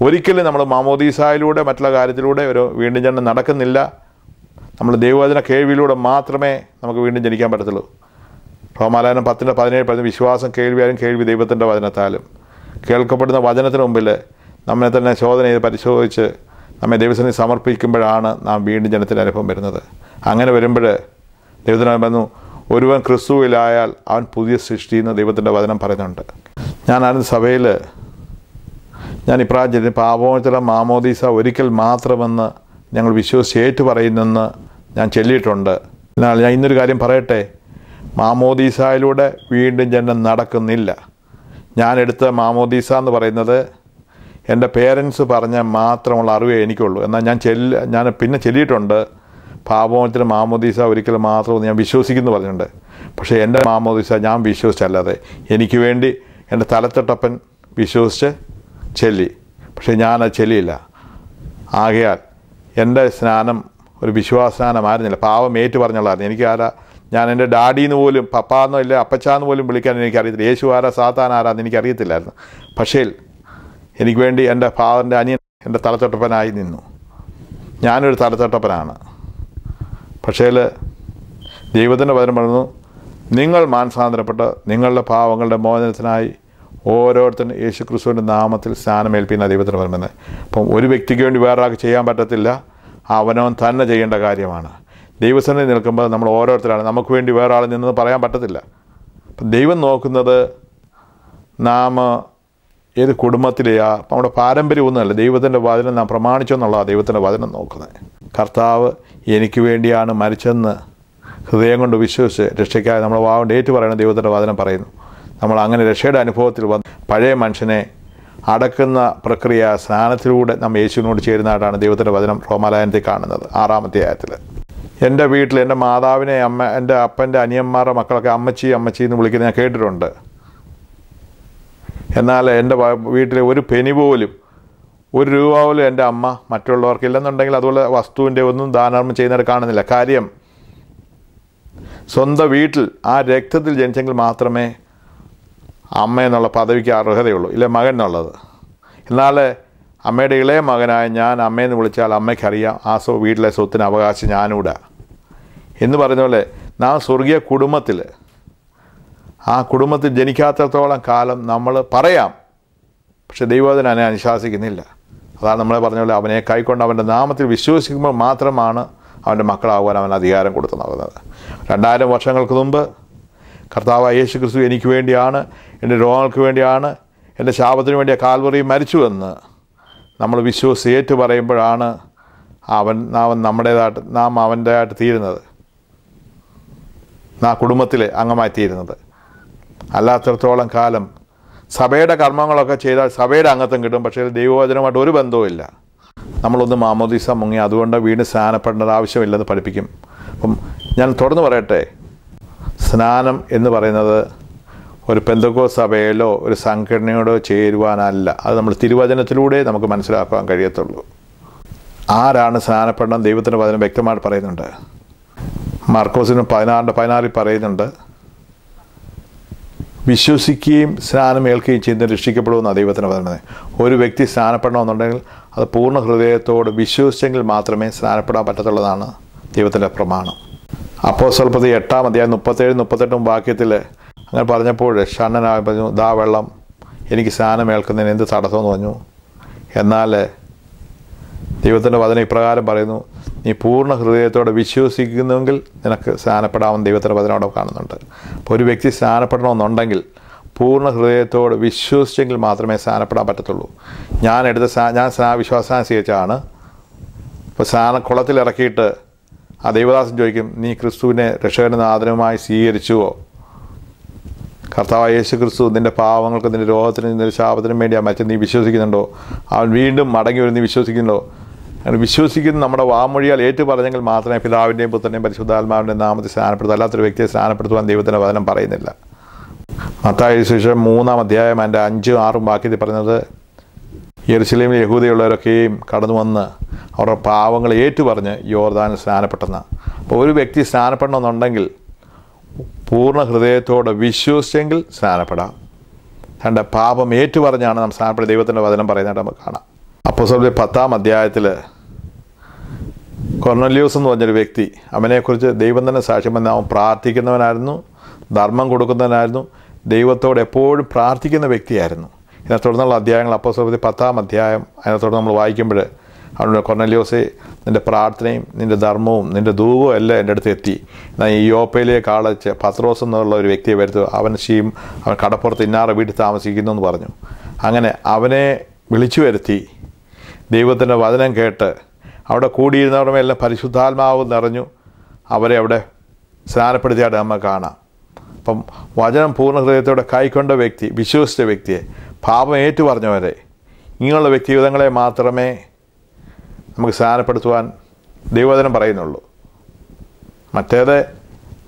ഒരിക്കലും നമ്മൾ മാമോദീസായിലൂടെ മറ്റുള്ള കാര്യത്തിലൂടെ ഒരു വീണ്ടും ജനനം നടക്കുന്നില്ല. നമ്മൾ ദൈവവചന കേൾവിയിലൂടെ മാത്രമേ നമുക്ക് വീണ്ടും ജനിക്കാൻ പറ്റത്തുള്ളൂ. റോമാലേഖനം 10:17 പറയുന്ന, വിശ്വാസം കേൾവിയാലും കേൾവി ദൈവത്തിൻ്റെ വചനത്താലും. കേൾക്കപ്പെടുന്ന വചനത്തിന് മുമ്പിൽ നമ്മെ തന്നെ ശോധന ചെയ്ത് പരിശോധിച്ച് നമ്മെ ദൈവസന്നിധി സമർപ്പിക്കുമ്പോഴാണ് നാം വീണ്ടും ജനത്തിൻ്റെ അനുഭവം വരുന്നത്. അങ്ങനെ വരുമ്പോൾ ദൈവത്തിന് പറഞ്ഞു, ഒരുവൻ ക്രിസ്തുവിലായാൽ അവൻ പുതിയ സൃഷ്ടി എന്ന് ദൈവത്തിൻ്റെ വചനം പറയുന്നുണ്ട്. ഞാനാണ് സഭയിൽ ഇപ്രാവശ്യം പാപമോചന മാമോദീസ ഒരിക്കൽ മാത്രമെന്ന് ഞങ്ങൾ വിശ്വസിച്ച് ഏറ്റു പറയുന്നെന്ന് ഞാൻ ചൊല്ലിയിട്ടുണ്ട്. എന്നാൽ ഞാൻ ഇന്നൊരു കാര്യം പറയട്ടെ, മാമോദീസായിലൂടെ വീണ്ടും ജനനം നടക്കുന്നില്ല. ഞാനെടുത്ത മാമോദീസ എന്ന് പറയുന്നത് എൻ്റെ പേരൻസ് പറഞ്ഞ മാത്രമുള്ള അറിവേ എനിക്കുള്ളൂ. എന്നാൽ ഞാൻ പിന്നെ ചൊല്ലിയിട്ടുണ്ട്, പാപമോചന മാമോദീസ ഒരിക്കൽ മാത്രമെന്ന് ഞാൻ വിശ്വസിക്കുന്നു പറഞ്ഞിട്ടുണ്ട്. പക്ഷേ എൻ്റെ മാമോദീസ ഞാൻ വിശ്വസിച്ചല്ലാതെ എനിക്ക് വേണ്ടി എൻ്റെ തലത്തൊട്ടപ്പൻ വിശ്വസിച്ച് ചൊല്ലി, പക്ഷേ ഞാനത് ചൊല്ലിയില്ല. ആകയാൽ എൻ്റെ സ്നാനം ഒരു വിശ്വാസസ്നാനമായിരുന്നില്ല, പാവം ഏറ്റു പറഞ്ഞുള്ളായിരുന്നു. ഞാൻ എൻ്റെ ഡാഡിന്ന് പോലും പപ്പാന്നോ ഇല്ല അപ്പച്ചാന്ന് പോലും വിളിക്കാൻ എനിക്കറിയത്തില്ല. യേശു ആരാ സാത്താൻ ആരാന്ന് എനിക്കറിയത്തില്ലായിരുന്നു. പക്ഷേ എനിക്ക് വേണ്ടി എൻ്റെ ഫാദറിൻ്റെ അനിയൻ എൻ്റെ തലത്തൊട്ടപ്പനായി നിന്നു. ഞാനൊരു തലത്തൊട്ടപ്പനാണ്. പക്ഷേ ദൈവത്തിൻ്റെ വചനം പറഞ്ഞു, നിങ്ങൾ മാനസാന്തരപ്പെട്ട് നിങ്ങളുടെ പാവങ്ങളുടെ മോചനത്തിനായി ഓരോരുത്തരും യേശു ക്രിസ്തുവിൻ്റെ നാമത്തിൽ സ്നാനമേൽപ്പിക്കുന്ന ദൈവത്തിന് പറയുന്നത്. അപ്പം ഒരു വ്യക്തിക്ക് വേണ്ടി വേറെ ആൾക്ക് ചെയ്യാൻ പറ്റത്തില്ല, അവനവൻ തന്നെ ചെയ്യേണ്ട കാര്യമാണ്. ദൈവസന്നിധി നിൽക്കുമ്പോൾ നമ്മൾ ഓരോരുത്തരാണ്, നമുക്ക് വേണ്ടി വേറെ ആൾ നിന്നെന്ന് പറയാൻ പറ്റത്തില്ല. അപ്പം ദൈവം നോക്കുന്നത് നാം ഏത് കുടുംബത്തിലെയാ, നമ്മുടെ പാരമ്പര്യമൊന്നുമല്ല, ദൈവത്തിൻ്റെ വചനം നാം പ്രമാണിച്ചെന്നുള്ളതാണ് ദൈവത്തിൻ്റെ വചനം നോക്കുന്നത്. കർത്താവ് എനിക്ക് വേണ്ടിയാണ് മരിച്ചെന്ന് ഹൃദയം കൊണ്ട് വിശ്വസിച്ച് രക്ഷയ്ക്കായി നമ്മൾ വാവുകൊണ്ട് ഏറ്റു പറയുന്ന ദൈവത്തിൻ്റെ വചനം പറയുന്നു. നമ്മൾ അങ്ങനെ രക്ഷയുടെ അനുഭവത്തിൽ വന്ന് പഴയ മനുഷ്യനെ അടക്കുന്ന പ്രക്രിയ സ്നാനത്തിലൂടെ നമ്മൾ യേശുവിനോട് ചേരുന്നതായിട്ടാണ് ദൈവത്തിൻ്റെ വചനം റോമാലേഖനത്തിൽ കാണുന്നത് 6-ാമത്തെ അധ്യായത്തിൽ. എൻ്റെ വീട്ടിൽ എൻ്റെ മാതാവിനെ എൻ്റെ അപ്പൻ്റെ അനിയന്മാരുടെ മക്കളൊക്കെ അമ്മച്ചി അമ്മച്ചി എന്ന് വിളിക്കുന്നത് ഞാൻ കേട്ടിട്ടുണ്ട്. എന്നാൽ എൻ്റെ വീട്ടിലെ ഒരു പെനി പോലും, ഒരു രൂപ പോലും എൻ്റെ അമ്മ മറ്റുള്ളവർക്ക് ഇല്ലെന്നുണ്ടെങ്കിൽ അതുപോലെ വസ്തുവിൻ്റെ ഒന്നും ദാനധർമ്മം ചെയ്യുന്നവരെ കാണുന്നില്ല. കാര്യം സ്വന്തം വീട്ടിൽ ആ രക്തത്തിൽ ജനിച്ചെങ്കിൽ മാത്രമേ അമ്മ എന്നുള്ള പദവിക്ക് അർഹതയുള്ളൂ, ഇല്ല മകൻ എന്നുള്ളത്. എന്നാൽ അമ്മയുടെ ഇളയ മകനായ ഞാൻ അമ്മയെന്ന് വിളിച്ചാൽ അമ്മയ്ക്കറിയാം ആ വീട്ടിലെ സ്വത്തിന് അവകാശം ഞാനൂടാ എന്ന് പറയുന്ന പോലെ നാം സ്വർഗീയ കുടുംബത്തിൽ, ആ കുടുംബത്തിൽ ജനിക്കാത്തത്തോളം കാലം നമ്മൾ പറയാം, പക്ഷെ ദൈവം അതിനെ അനുശാസിക്കുന്നില്ല. അതാണ് നമ്മളെ പറഞ്ഞ പോലെ അവനെ കൈക്കൊണ്ട് അവൻ്റെ നാമത്തിൽ വിശ്വസിക്കുമ്പോൾ മാത്രമാണ് അവൻ്റെ മക്കളാകുവാൻ അവൻ അധികാരം കൊടുത്തുന്നത്. 2000 വർഷങ്ങൾക്ക് മുമ്പ് കർത്താവായ യേശു ക്രിസ്തു എനിക്ക് വേണ്ടിയാണ്, എൻ്റെ രോഗങ്ങൾക്ക് വേണ്ടിയാണ്, എൻ്റെ ശാപത്തിന് വേണ്ടി കാൽവറിയിൽ മരിച്ചുവെന്ന് നമ്മൾ വിശ്വസിച്ച് ഏറ്റു പറയുമ്പോഴാണ് നാം അവൻ്റെതായിട്ട് തീരുന്നത്, ആ കുടുംബത്തിലെ അംഗമായി തീരുന്നത്. അല്ലാത്തടത്തോളം കാലം സഭയുടെ കർമ്മങ്ങളൊക്കെ ചെയ്താൽ സഭയുടെ അംഗത്വം കിട്ടും, പക്ഷേ ദൈവവചനമായിട്ട് ഒരു ബന്ധവുമില്ല. നമ്മളൊന്ന് മാമോദീസ മുങ്ങി അതുകൊണ്ട് വീണ്ടും സ്നാനപ്പെടേണ്ട ആവശ്യമില്ലെന്ന് പഠിപ്പിക്കും. അപ്പം ഞാൻ തുറന്നു പറയട്ടെ, സ്നാനം എന്ന് പറയുന്നത് ഒരു പെന്തക്കോസ്ത് സഭയിലോ ഒരു സംഘടനയോടോ ചേരുവാനല്ല. അത് നമ്മൾ തിരുവചനത്തിലൂടെ നമുക്ക് മനസ്സിലാക്കാൻ കഴിയത്തുള്ളൂ. ആരാണ് സ്നാനപ്പെടണം ദൈവത്തിൻ്റെ വചനം വ്യക്തമായിട്ട് പറയുന്നുണ്ട്. മാർക്കോസിന് 16:14 പറയുന്നുണ്ട്, വിശ്വസിക്കുകയും സ്നാനം ഏൽക്കുകയും ചെയ്യുന്ന രക്ഷിക്കപ്പെടുമെന്നാണ് ദൈവത്തിൻ്റെ വചനം. ഒരു വ്യക്തി സ്നാനപ്പെടണമെന്നുണ്ടെങ്കിൽ അത് പൂർണ്ണ ഹൃദയത്തോട് വിശ്വസിച്ചെങ്കിൽ മാത്രമേ സ്നാനപ്പെടാൻ പറ്റത്തുള്ളതാണ് ദൈവത്തിൻ്റെ പ്രമാണം. അപ്പോസ്തലപ്രവൃത്തി 8-ാം അധ്യായം 37-38 വാക്യത്തിൽ അങ്ങനെ പറഞ്ഞപ്പോൾ ഷണ്ണനായി പറഞ്ഞു, ദാ വെള്ളം, എനിക്ക് സ്നാനം ഏൽക്കുന്നതിന് എന്ത് തടസ്സമെന്ന് പറഞ്ഞു. എന്നാൽ ദൈവത്തിൻ്റെ വചനം ഇപ്രകാരം പറയുന്നു, നീ പൂർണ്ണ ഹൃദയത്തോടെ വിശ്വസിക്കുന്നുവെങ്കിൽ നിനക്ക് സ്നാനപ്പെടാമെന്ന് ദൈവത്തിൻ്റെ വചനം അവിടെ കാണുന്നുണ്ട്. അപ്പോൾ ഒരു വ്യക്തി സ്നാനപ്പെടണമെന്നുണ്ടെങ്കിൽ പൂർണ്ണ ഹൃദയത്തോട് വിശ്വസിച്ചെങ്കിൽ മാത്രമേ സ്നാനപ്പെടാൻ പറ്റത്തുള്ളൂ. ഞാൻ വിശ്വാസസ്നാനം സ്വീകരിച്ചതാണ്. ഇപ്പോൾ സ്നാനക്കുളത്തിൽ ഇറക്കിയിട്ട് ആ ദൈവദാസൻ ചോദിക്കും, നീ ക്രിസ്തുവിനെ രക്ഷകനും നാഥനുമായി സ്വീകരിച്ചുവോ? കർത്താവായ യേശു ക്രിസ്തു നിൻ്റെ പാവങ്ങൾക്ക്, നിൻ്റെ രോഗത്തിനും നിൻ്റെ ശാപത്തിനും വേണ്ടി ആ മരിച്ചത് നീ വിശ്വസിക്കുന്നുണ്ടോ? അവൻ വീണ്ടും മടങ്ങി വരും നീ വിശ്വസിക്കുന്നുണ്ടോ? അങ്ങനെ വിശ്വസിക്കുന്ന നമ്മുടെ വാമൊഴിയാൽ ഏറ്റു പറഞ്ഞെങ്കിൽ മാത്രമേ പിതാവിൻ്റെയും പുത്രൻ്റെയും പരിശുദ്ധാത്മാവിൻ്റെയും നാമത്തിൽ സ്നാനപ്പെടുത്തുക. അല്ലാത്തൊരു വ്യക്തിയെ സ്നാനപ്പെടുത്തുവാൻ ദൈവത്തിൻ്റെ വചനം പറയുന്നില്ല. മത്തായി സുവിശേഷം 3-ാം അധ്യായം അതിൻ്റെ 5-6 വാക്യത്തിൽ പറയുന്നത്, യെരുശലേമിൽ യഹൂദയുള്ളവരൊക്കെയും കടന്നു വന്ന് അവരുടെ പാവങ്ങൾ ഏറ്റുപറഞ്ഞ് യോർദാനിൽ സ്നാനപ്പെട്ടെന്ന്. അപ്പോൾ ഒരു വ്യക്തി സ്നാനപ്പെടണമെന്നുണ്ടെങ്കിൽ പൂർണ്ണ ഹൃദയത്തോടെ വിശ്വസിച്ചെങ്കിൽ സ്നാനപ്പെടാം. രണ്ട്, പാപം ഏറ്റുപറഞ്ഞാണ് നാം സ്നാനപ്പെടുക. ദൈവത്തിൻ്റെ വചനം പറയുന്നതായിട്ട് നമുക്ക് കാണാം. അപ്പോസ്തലപ്രവൃത്തി 10-ാം അധ്യായത്തിൽ കൊർന്നല്യോസ് എന്ന് പറഞ്ഞൊരു വ്യക്തി, അവനെക്കുറിച്ച് ദൈവം തന്നെ സാക്ഷ്യം പറഞ്ഞ അവൻ പ്രാർത്ഥിക്കുന്നവനായിരുന്നു, ധർമ്മം കൊടുക്കുന്നവനായിരുന്നു, ദൈവത്തോട് എപ്പോഴും പ്രാർത്ഥിക്കുന്ന വ്യക്തിയായിരുന്നു. ഇതിനെ തുടർന്നുള്ള അധ്യായങ്ങൾ അപ്പോസ്തലപ്രവൃത്തി 10-ാം അധ്യായം അതിനെ തുടർന്ന് നമ്മൾ വായിക്കുമ്പോൾ അവനോട്, കൊർന്നല്യോസേ, നിൻ്റെ പ്രാർത്ഥനയും നിൻ്റെ ധർമ്മവും നിൻ്റെ ധൂപവും എല്ലാം എൻ്റെ അടുത്ത് എത്തി. എന്നാൽ ഈ യോപ്പയിലേക്ക് ആളച്ച് പത്രോസ് എന്നുള്ള ഒരു വ്യക്തിയെ വരുത്തു. അവൻ കടപ്പുറത്ത് ഇന്നാറെ വീട്ടിൽ താമസിക്കുന്നു എന്ന് പറഞ്ഞു. അങ്ങനെ അവനെ വിളിച്ചു വരുത്തി ദൈവത്തിൻ്റെ വചനം കേട്ട് അവിടെ കൂടിയിരുന്നവരുടെ മേലെല്ലാം പരിശുദ്ധാത്മാവ് നിറഞ്ഞു. അവരെ അവിടെ സ്നാനപ്പെടുത്തിയായിട്ട് നമുക്ക് കാണാം. അപ്പം വചനം പൂർണ്ണ ഹൃദയത്തോടെ കൈക്കൊണ്ട വ്യക്തി, വിശ്വസിച്ച വ്യക്തിയെ, പാപം ഏറ്റു പറഞ്ഞവരെ, ഇങ്ങനെയുള്ള വ്യക്തിഗതങ്ങളെ മാത്രമേ നമുക്ക് സ്നാനപ്പെടുത്തുവാൻ ദൈവവചനം പറയുന്നുള്ളൂ. മറ്റേത്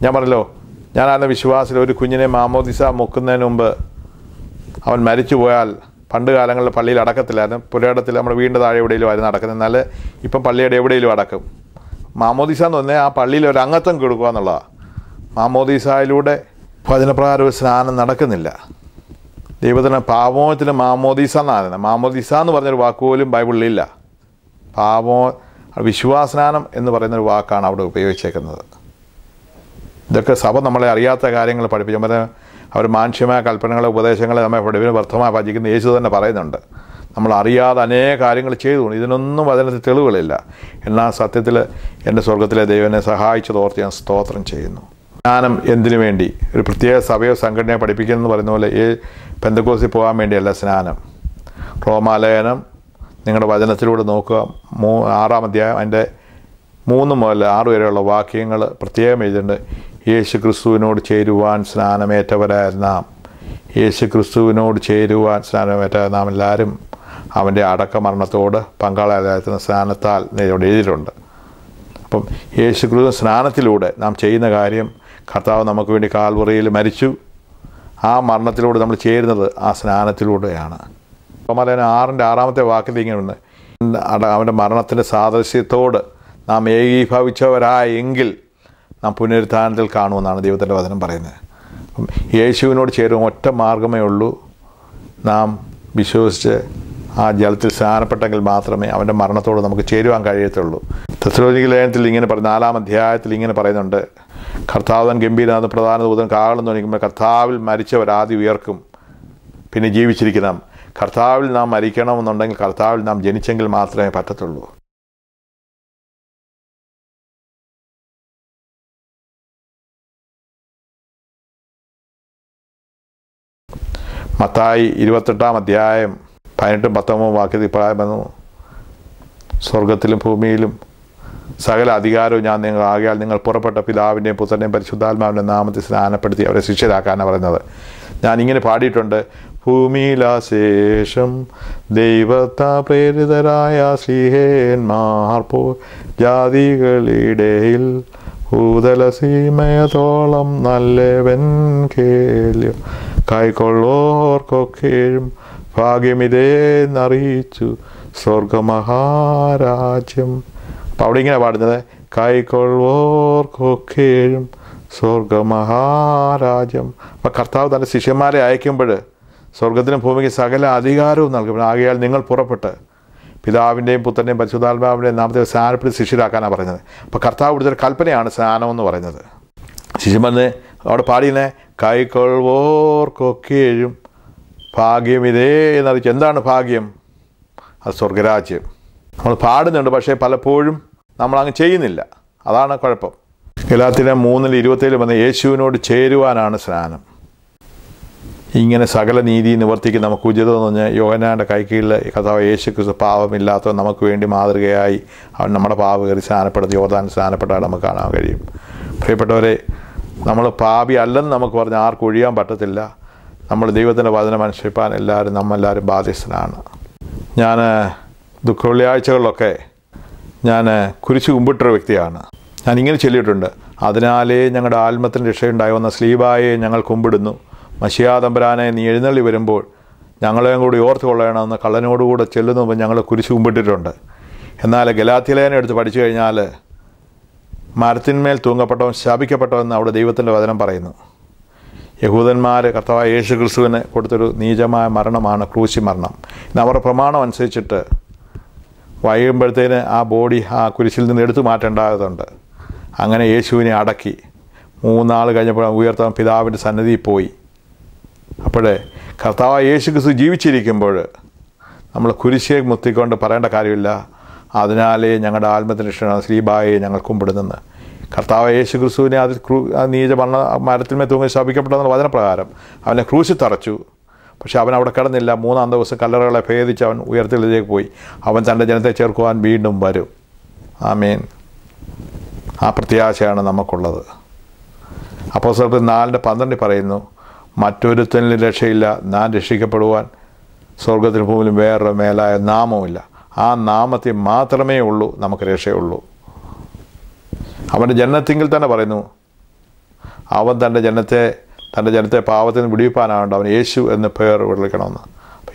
ഞാൻ പറഞ്ഞല്ലോ, ഞാനാണ് വിശ്വാസത്തിൽ ഒരു കുഞ്ഞിനെ മാമോദിസ മുക്കുന്നതിന് മുമ്പ് അവൻ മരിച്ചു പോയാൽ പണ്ട് കാലങ്ങളിൽ പള്ളിയിൽ അടക്കത്തില്ലായിരുന്നു. പുരയിടത്തിൽ നമ്മുടെ വീടിൻ്റെ താഴെ എവിടെയെങ്കിലും ആയിരുന്നു അടക്കുന്നത്. എന്നാൽ ഇപ്പം പള്ളിയുടെ എവിടെയെങ്കിലും അടക്കും. മാമോദിസ എന്ന് പറഞ്ഞാൽ ആ പള്ളിയിൽ ഒരു അംഗത്വം കൊടുക്കുക എന്നുള്ളതാണ്. മാമോദിസയിലൂടെ വചനപ്രകാരം ഒരു സ്നാനം നടക്കുന്നില്ല. ദൈവത്തിന് പാപമോചനത്തിന് മാമോദിസ എന്നാണ്. മാമോദിസ എന്ന് പറഞ്ഞൊരു വാക്കുപോലും ബൈബിളിലില്ല. വിശ്വാസസ്നാനം എന്ന് പറയുന്നൊരു വാക്കാണ് അവിടെ ഉപയോഗിച്ചേക്കുന്നത്. ഇതൊക്കെ സഭ നമ്മളെ അറിയാത്ത കാര്യങ്ങൾ പഠിപ്പിച്ചു. അവർ മാനുഷ്യമായ കൽപ്പനകളെ, ഉപദേശങ്ങളെ നമ്മെ പഠിപ്പിന് വ്യർത്ഥമായി ഭജിക്കുന്ന യേശു തന്നെ പറയുന്നുണ്ട്. നമ്മൾ അറിയാതെ അനേക കാര്യങ്ങൾ ചെയ്തു. ഇതിനൊന്നും വചനത്തിൽ തെളിവുകളില്ല. എന്നാൽ സത്യത്തിൽ എൻ്റെ സ്വർഗത്തിലെ ദൈവനെ സഹായിച്ചതോർത്ത് ഞാൻ സ്തോത്രം ചെയ്യുന്നു. സ്നാനം എന്തിനു വേണ്ടി? ഒരു പ്രത്യേക സഭയോ സംഘടനയെ പഠിപ്പിക്കുന്നതെന്ന് പറയുന്ന പോലെ പെന്തക്കോസ്തിൽ പോകാൻ വേണ്ടിയല്ല സ്നാനം. റോമാലേഖനം നിങ്ങളുടെ വചനത്തിലൂടെ നോക്കുക, 6-ാം അധ്യായം അതിൻ്റെ 3 മുതൽ 6 വരെയുള്ള വാക്യങ്ങൾ പ്രത്യേകം എഴുതിയിട്ടുണ്ട്. യേശു ക്രിസ്തുവിനോട് ചേരുവാൻ സ്നാനമേറ്റവരായ നാം, യേശു ക്രിസ്തുവിനോട് ചേരുവാൻ സ്നാനമേറ്റ നാം എല്ലാവരും അവൻ്റെ അടക്കമരണത്തോട് പങ്കാളിയാകുന്ന സ്നാനത്താൽ ഇവിടെ എഴുതിയിട്ടുണ്ട്. അപ്പം യേശു ക്രിസ്തു സ്നാനത്തിലൂടെ നാം ചെയ്യുന്ന കാര്യം, കർത്താവ് നമുക്ക് വേണ്ടി കാൽവറിയിൽ മരിച്ചു. ആ മരണത്തിലൂടെ നമ്മൾ ചേരുന്നത് ആ സ്നാനത്തിലൂടെയാണ്. റോമാലേഖനം 6-ാമത്തെ വാക്യത്തിൽ ഇങ്ങനെയുണ്ട്, അവൻ്റെ മരണത്തിൻ്റെ സാദൃശ്യത്തോട് നാം ഏകീഭവിച്ചവരായെങ്കിൽ നാം പുനരുത്ഥാനത്തിൽ കാണുമെന്നാണ് ദൈവത്തിൻ്റെ വചനം പറയുന്നത്. അപ്പം യേശുവിനോട് ചേരുവാൻ ഒറ്റ മാർഗ്ഗമേ ഉള്ളൂ. നാം വിശ്വസിച്ച് ആ ജലത്തിൽ സ്നാനപ്പെട്ടെങ്കിൽ മാത്രമേ അവൻ്റെ മരണത്തോട് നമുക്ക് ചേരുവാൻ കഴിയത്തുള്ളൂ. തെസ്സലോനിക്ക ലേഖനത്തിൽ ഇങ്ങനെ 4-ാം അധ്യായത്തിൽ ഇങ്ങനെ പറയുന്നുണ്ട്, കർത്താവൻ ഗംഭീരനാഥ പ്രധാന ദൂതൻ കാഹളം ധ്വനിക്കുമ്പോൾ കർത്താവിൽ മരിച്ചവർ ആദ്യം ഉയർക്കും, പിന്നെ ജീവിച്ചിരിക്കണം. കർത്താവിൽ നാം മരിക്കണമെന്നുണ്ടെങ്കിൽ കർത്താവിൽ നാം ജനിച്ചെങ്കിൽ മാത്രമേ പറ്റത്തുള്ളൂ. മത്തായി 28-ാം അധ്യായം 18-19 വാക്യത്തിൽ ഇപ്രകാരം വന്നു, സ്വർഗത്തിലും ഭൂമിയിലും സകല അധികാരവും ഞാൻ നിങ്ങൾ ആകിയാൽ നിങ്ങൾ പുറപ്പെട്ട പിതാവിൻ്റെയും പുത്രൻ്റെയും പരിശുദ്ധാത്മാവിൻ്റെ നാമത്തിൽ സ്നാനപ്പെടുത്തി അവരെ ശിഷ്യരാക്കാനാണ് പറയുന്നത്. ഞാനിങ്ങനെ പാടിയിട്ടുണ്ട്, ഭൂമിയിലാശേഷം ദൈവത്താ പ്രേരിതരായ ശ്രീഹേന്മാർ പോ ജാതികളിടയിൽ ഭൂതലസീമയതോളം നല്ലവൻ കേൾയോ കൈക്കൊള്ളോർക്കൊക്കെയും ഭാഗ്യമിതേന്നറിയിച്ചു സ്വർഗമഹാരാജ്യം. അപ്പം അവിടെ ഇങ്ങനെ പാടുന്നത്, കൈക്കൊള്ളോർക്കൊക്കെയും സ്വർഗമഹാരാജ്യം. അപ്പം കർത്താവ് തൻ്റെ ശിഷ്യന്മാരെ അയക്കുമ്പോൾ സ്വർഗത്തിനും ഭൂമിക്ക് സകല അധികാരവും നൽകും. ആകയാൽ നിങ്ങൾ പുറപ്പെട്ട് പിതാവിൻ്റെയും പുത്രൻ്റെയും പരിശുദ്ധാത്മാവിൻ്റെയും നാമത്തിൽ സ്നാനപ്പെടുത്തി ശിഷ്യരാക്കാനാണ് പറഞ്ഞത്. അപ്പോൾ കർത്താവ് കൊടുത്തൊരു കൽപ്പനയാണ് സ്നാനമെന്ന് പറയുന്നത്. ശിഷ്യന്മാരെ അവിടെ പാടിയേ കൈക്കൊള്ളുവോർക്കൊക്കെയും ഭാഗ്യം ഇതേ എന്നറിയിച്ചു. എന്താണ് ഭാഗ്യം? അത് സ്വർഗരാജ്യം. നമ്മൾ പാടുന്നുണ്ട്, പക്ഷേ പലപ്പോഴും നമ്മളങ്ങ് ചെയ്യുന്നില്ല. അതാണ് കുഴപ്പം. ഗലാത്യർ 3:27 വന്ന് യേശുവിനോട് ചേരുവാനാണ് സ്നാനം. ഇങ്ങനെ സകല നീതി നിവർത്തിക്ക് നമുക്ക് ഉചിതമെന്ന് പറഞ്ഞാൽ യോഹന്നാൻ്റെ കൈക്കീഴിൽ കർത്താവ് യേശു ക്രിസ്തു പാവമില്ലാത്തവൻ നമുക്ക് വേണ്ടി മാതൃകയായി അവൻ നമ്മുടെ പാപം കയറി സ്നാനപ്പെടുത്തി യോർദാൻ സ്നാനപ്പെട്ടാൽ നമുക്ക് കാണാൻ കഴിയും. പ്രിയപ്പെട്ടവരെ, നമ്മൾ പാപി അല്ലെന്ന് നമുക്ക് പറഞ്ഞാൽ ആർക്കും ഒഴിയാൻ പറ്റത്തില്ല. നമ്മൾ ദൈവത്തിൻ്റെ വചനം അനുസരിപ്പാൻ നമ്മളെല്ലാവരും ബാധ്യസ്ഥനാണ്. ഞാൻ ദുഃഖവെള്ളിയാഴ്ചകളിലൊക്കെ ഞാൻ കുരിശ് കുമ്പിട്ടൊരു വ്യക്തിയാണ്. ഞാനിങ്ങനെ ചൊല്ലിയിട്ടുണ്ട്, അതിനാലേ ഞങ്ങളുടെ ആത്മത്തിന് രക്ഷയുണ്ടായി വന്ന സ്ലീബായെ ഞങ്ങൾ കുമ്പിടുന്നു. മശിഹാ തമ്പുരാനെ നീ എഴുന്നള്ളി വരുമ്പോൾ ഞങ്ങളെയും കൂടി ഓർത്ത് കൊള്ളണമെന്ന് കള്ളനോടുകൂടെ ചെല്ലുമ്പോൾ ഞങ്ങൾ കുരിശ് കുമ്പിട്ടിട്ടുണ്ട്. എന്നാൽ ഗലാത്യലേഖനം എടുത്ത് പഠിച്ചു കഴിഞ്ഞാൽ മരത്തിന്മേൽ തൂങ്ങപ്പെട്ടവൻ ശപിക്കപ്പെട്ടവെന്ന് അവിടെ ദൈവത്തിൻ്റെ വചനം പറയുന്നു. യഹൂദന്മാർ കർത്താവായ യേശു ക്രിസ്തുവിന് കൊടുത്തൊരു നീചമായ മരണമാണ് ക്രൂശി മരണം. ഇന്ന് അവരുടെ പ്രമാണം അനുസരിച്ചിട്ട് വൈകുമ്പോഴത്തേന് ആ ബോഡി ആ കുരിശിൽ നിന്ന് എടുത്തു മാറ്റേണ്ടതുണ്ട്. അങ്ങനെ യേശുവിനെ അടക്കി 3 നാൾ കഴിഞ്ഞപ്പോൾ ഉയർത്താൻ പിതാവിൻ്റെ സന്നിധിയിൽ പോയി. അപ്പോഴേ കർത്താവായ യേശു ക്രിസ്തു ജീവിച്ചിരിക്കുമ്പോൾ നമ്മൾ കുരിശിയെ മുത്തിക്കൊണ്ട് പറയേണ്ട കാര്യമില്ല, അതിനാലേ ഞങ്ങളുടെ ആത്മത്തിന് രക്ഷയാണ് സ്ലീബായെ ഞങ്ങൾ കുമ്പിടുന്നെന്ന്. കർത്താവായ യേശു ക്രിസ്തുവിനെ നീച മരത്തിന്മേൽ തൂങ്ങി ശപിക്കപ്പെട്ടെന്നുള്ള വചനപ്രകാരം അവനെ ക്രൂശിൽ തറച്ചു. പക്ഷെ അവൻ അവിടെ കിടന്നില്ല. 3-ാം ദിവസം കല്ലറകളെ ഭേദിച്ച് അവൻ ഉയർത്തിലേക്ക് പോയി. അവൻ തൻ്റെ ജനത്തെ ചേർക്കുവാൻ വീണ്ടും വരും. ആമേൻ. ആ പ്രത്യാശയാണ് നമുക്കുള്ളത്. അപ്പോസ്തലർ 4:12 പറയുന്നു, മറ്റൊരുത്തനിലും രക്ഷയില്ല, ഞാൻ രക്ഷിക്കപ്പെടുവാൻ സ്വർഗത്തിനും ഭൂമിയിലും വേറൊരു മേലായ നാമവുമില്ല. ആ നാമത്തിൽ മാത്രമേ ഉള്ളൂ നമുക്ക് രക്ഷയുള്ളൂ. അവൻ്റെ ജനനത്തിങ്കിൽ തന്നെ പറയുന്നു, അവൻ തൻ്റെ ജനത്തെ പാപത്തിൽ നിന്ന് വിടിവിപ്പാനാണ് അവൻ യേശു എന്ന് പേർ വിളിക്കണമെന്ന്.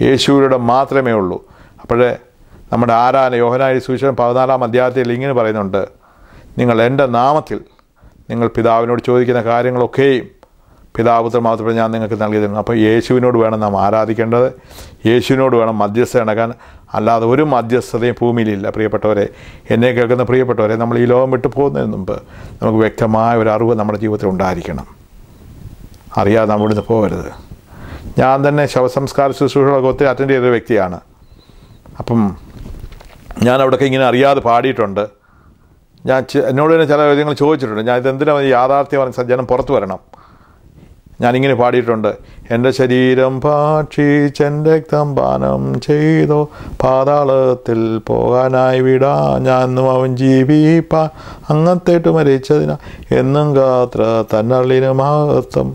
യേശുവിലൂടെ മാത്രമേ ഉള്ളൂ. അപ്പോഴേ നമ്മുടെ ആരാധന യോഹന്നാന്റെ സുവിശേഷം 14-ാം അധ്യായത്തിൽ ഇങ്ങനെ പറയുന്നുണ്ട്, നിങ്ങൾ എൻ്റെ നാമത്തിൽ നിങ്ങൾ പിതാവിനോട് ചോദിക്കുന്ന കാര്യങ്ങളൊക്കെയും പിതാപുത്ര മാത്രമേ ഞാൻ നിങ്ങൾക്ക് നൽകി തരുന്നു. അപ്പോൾ യേശുവിനോട് വേണം നാം ആരാധിക്കേണ്ടത്, യേശുവിനോട് വേണം മധ്യസ്ഥ ഇണക്കാൻ. അല്ലാതെ ഒരു മധ്യസ്ഥതയും ഭൂമിയിലില്ല. പ്രിയപ്പെട്ടവരെ, എന്നെ കേൾക്കുന്ന പ്രിയപ്പെട്ടവരെ, നമ്മൾ ഈ ലോകം വിട്ടു പോകുന്നതിന് മുമ്പ് നമുക്ക് വ്യക്തമായ ഒരു അറിവ് നമ്മുടെ ജീവിതത്തിൽ ഉണ്ടായിരിക്കണം. അറിയാതെ നമ്മൾ ഇവിടുന്ന് പോകരുത്. ഞാൻ തന്നെ ശവസംസ്കാര ശുശ്രൂഷകളൊക്കെ ഒത്തിരി അറ്റൻഡ് ചെയ്തൊരു വ്യക്തിയാണ്. അപ്പം ഞാൻ അവിടെയൊക്കെ ഇങ്ങനെ അറിയാതെ പാടിയിട്ടുണ്ട്. എന്നോട് തന്നെ ചില കാര്യങ്ങൾ ചോദിച്ചിട്ടുണ്ട്, ഞാൻ ഇതെന്തിനാണ് യാഥാർത്ഥ്യം ജനം പുറത്തു വരണം. ഞാനിങ്ങനെ പാടിയിട്ടുണ്ട്, എൻ്റെ ശരീരം ഭക്ഷിച്ചെൻ്റെ രക്തം പാനം ചെയ്തോ പാതാളത്തിൽ പോകാനായി വിടാ ഞാനും അവൻ ജീവിപ്പാൻ അങ്ങത്തേട്ട് മരിച്ചതിനാ എന്നും ഗാത്ര തന്നള്ളിന് മഹത്വം.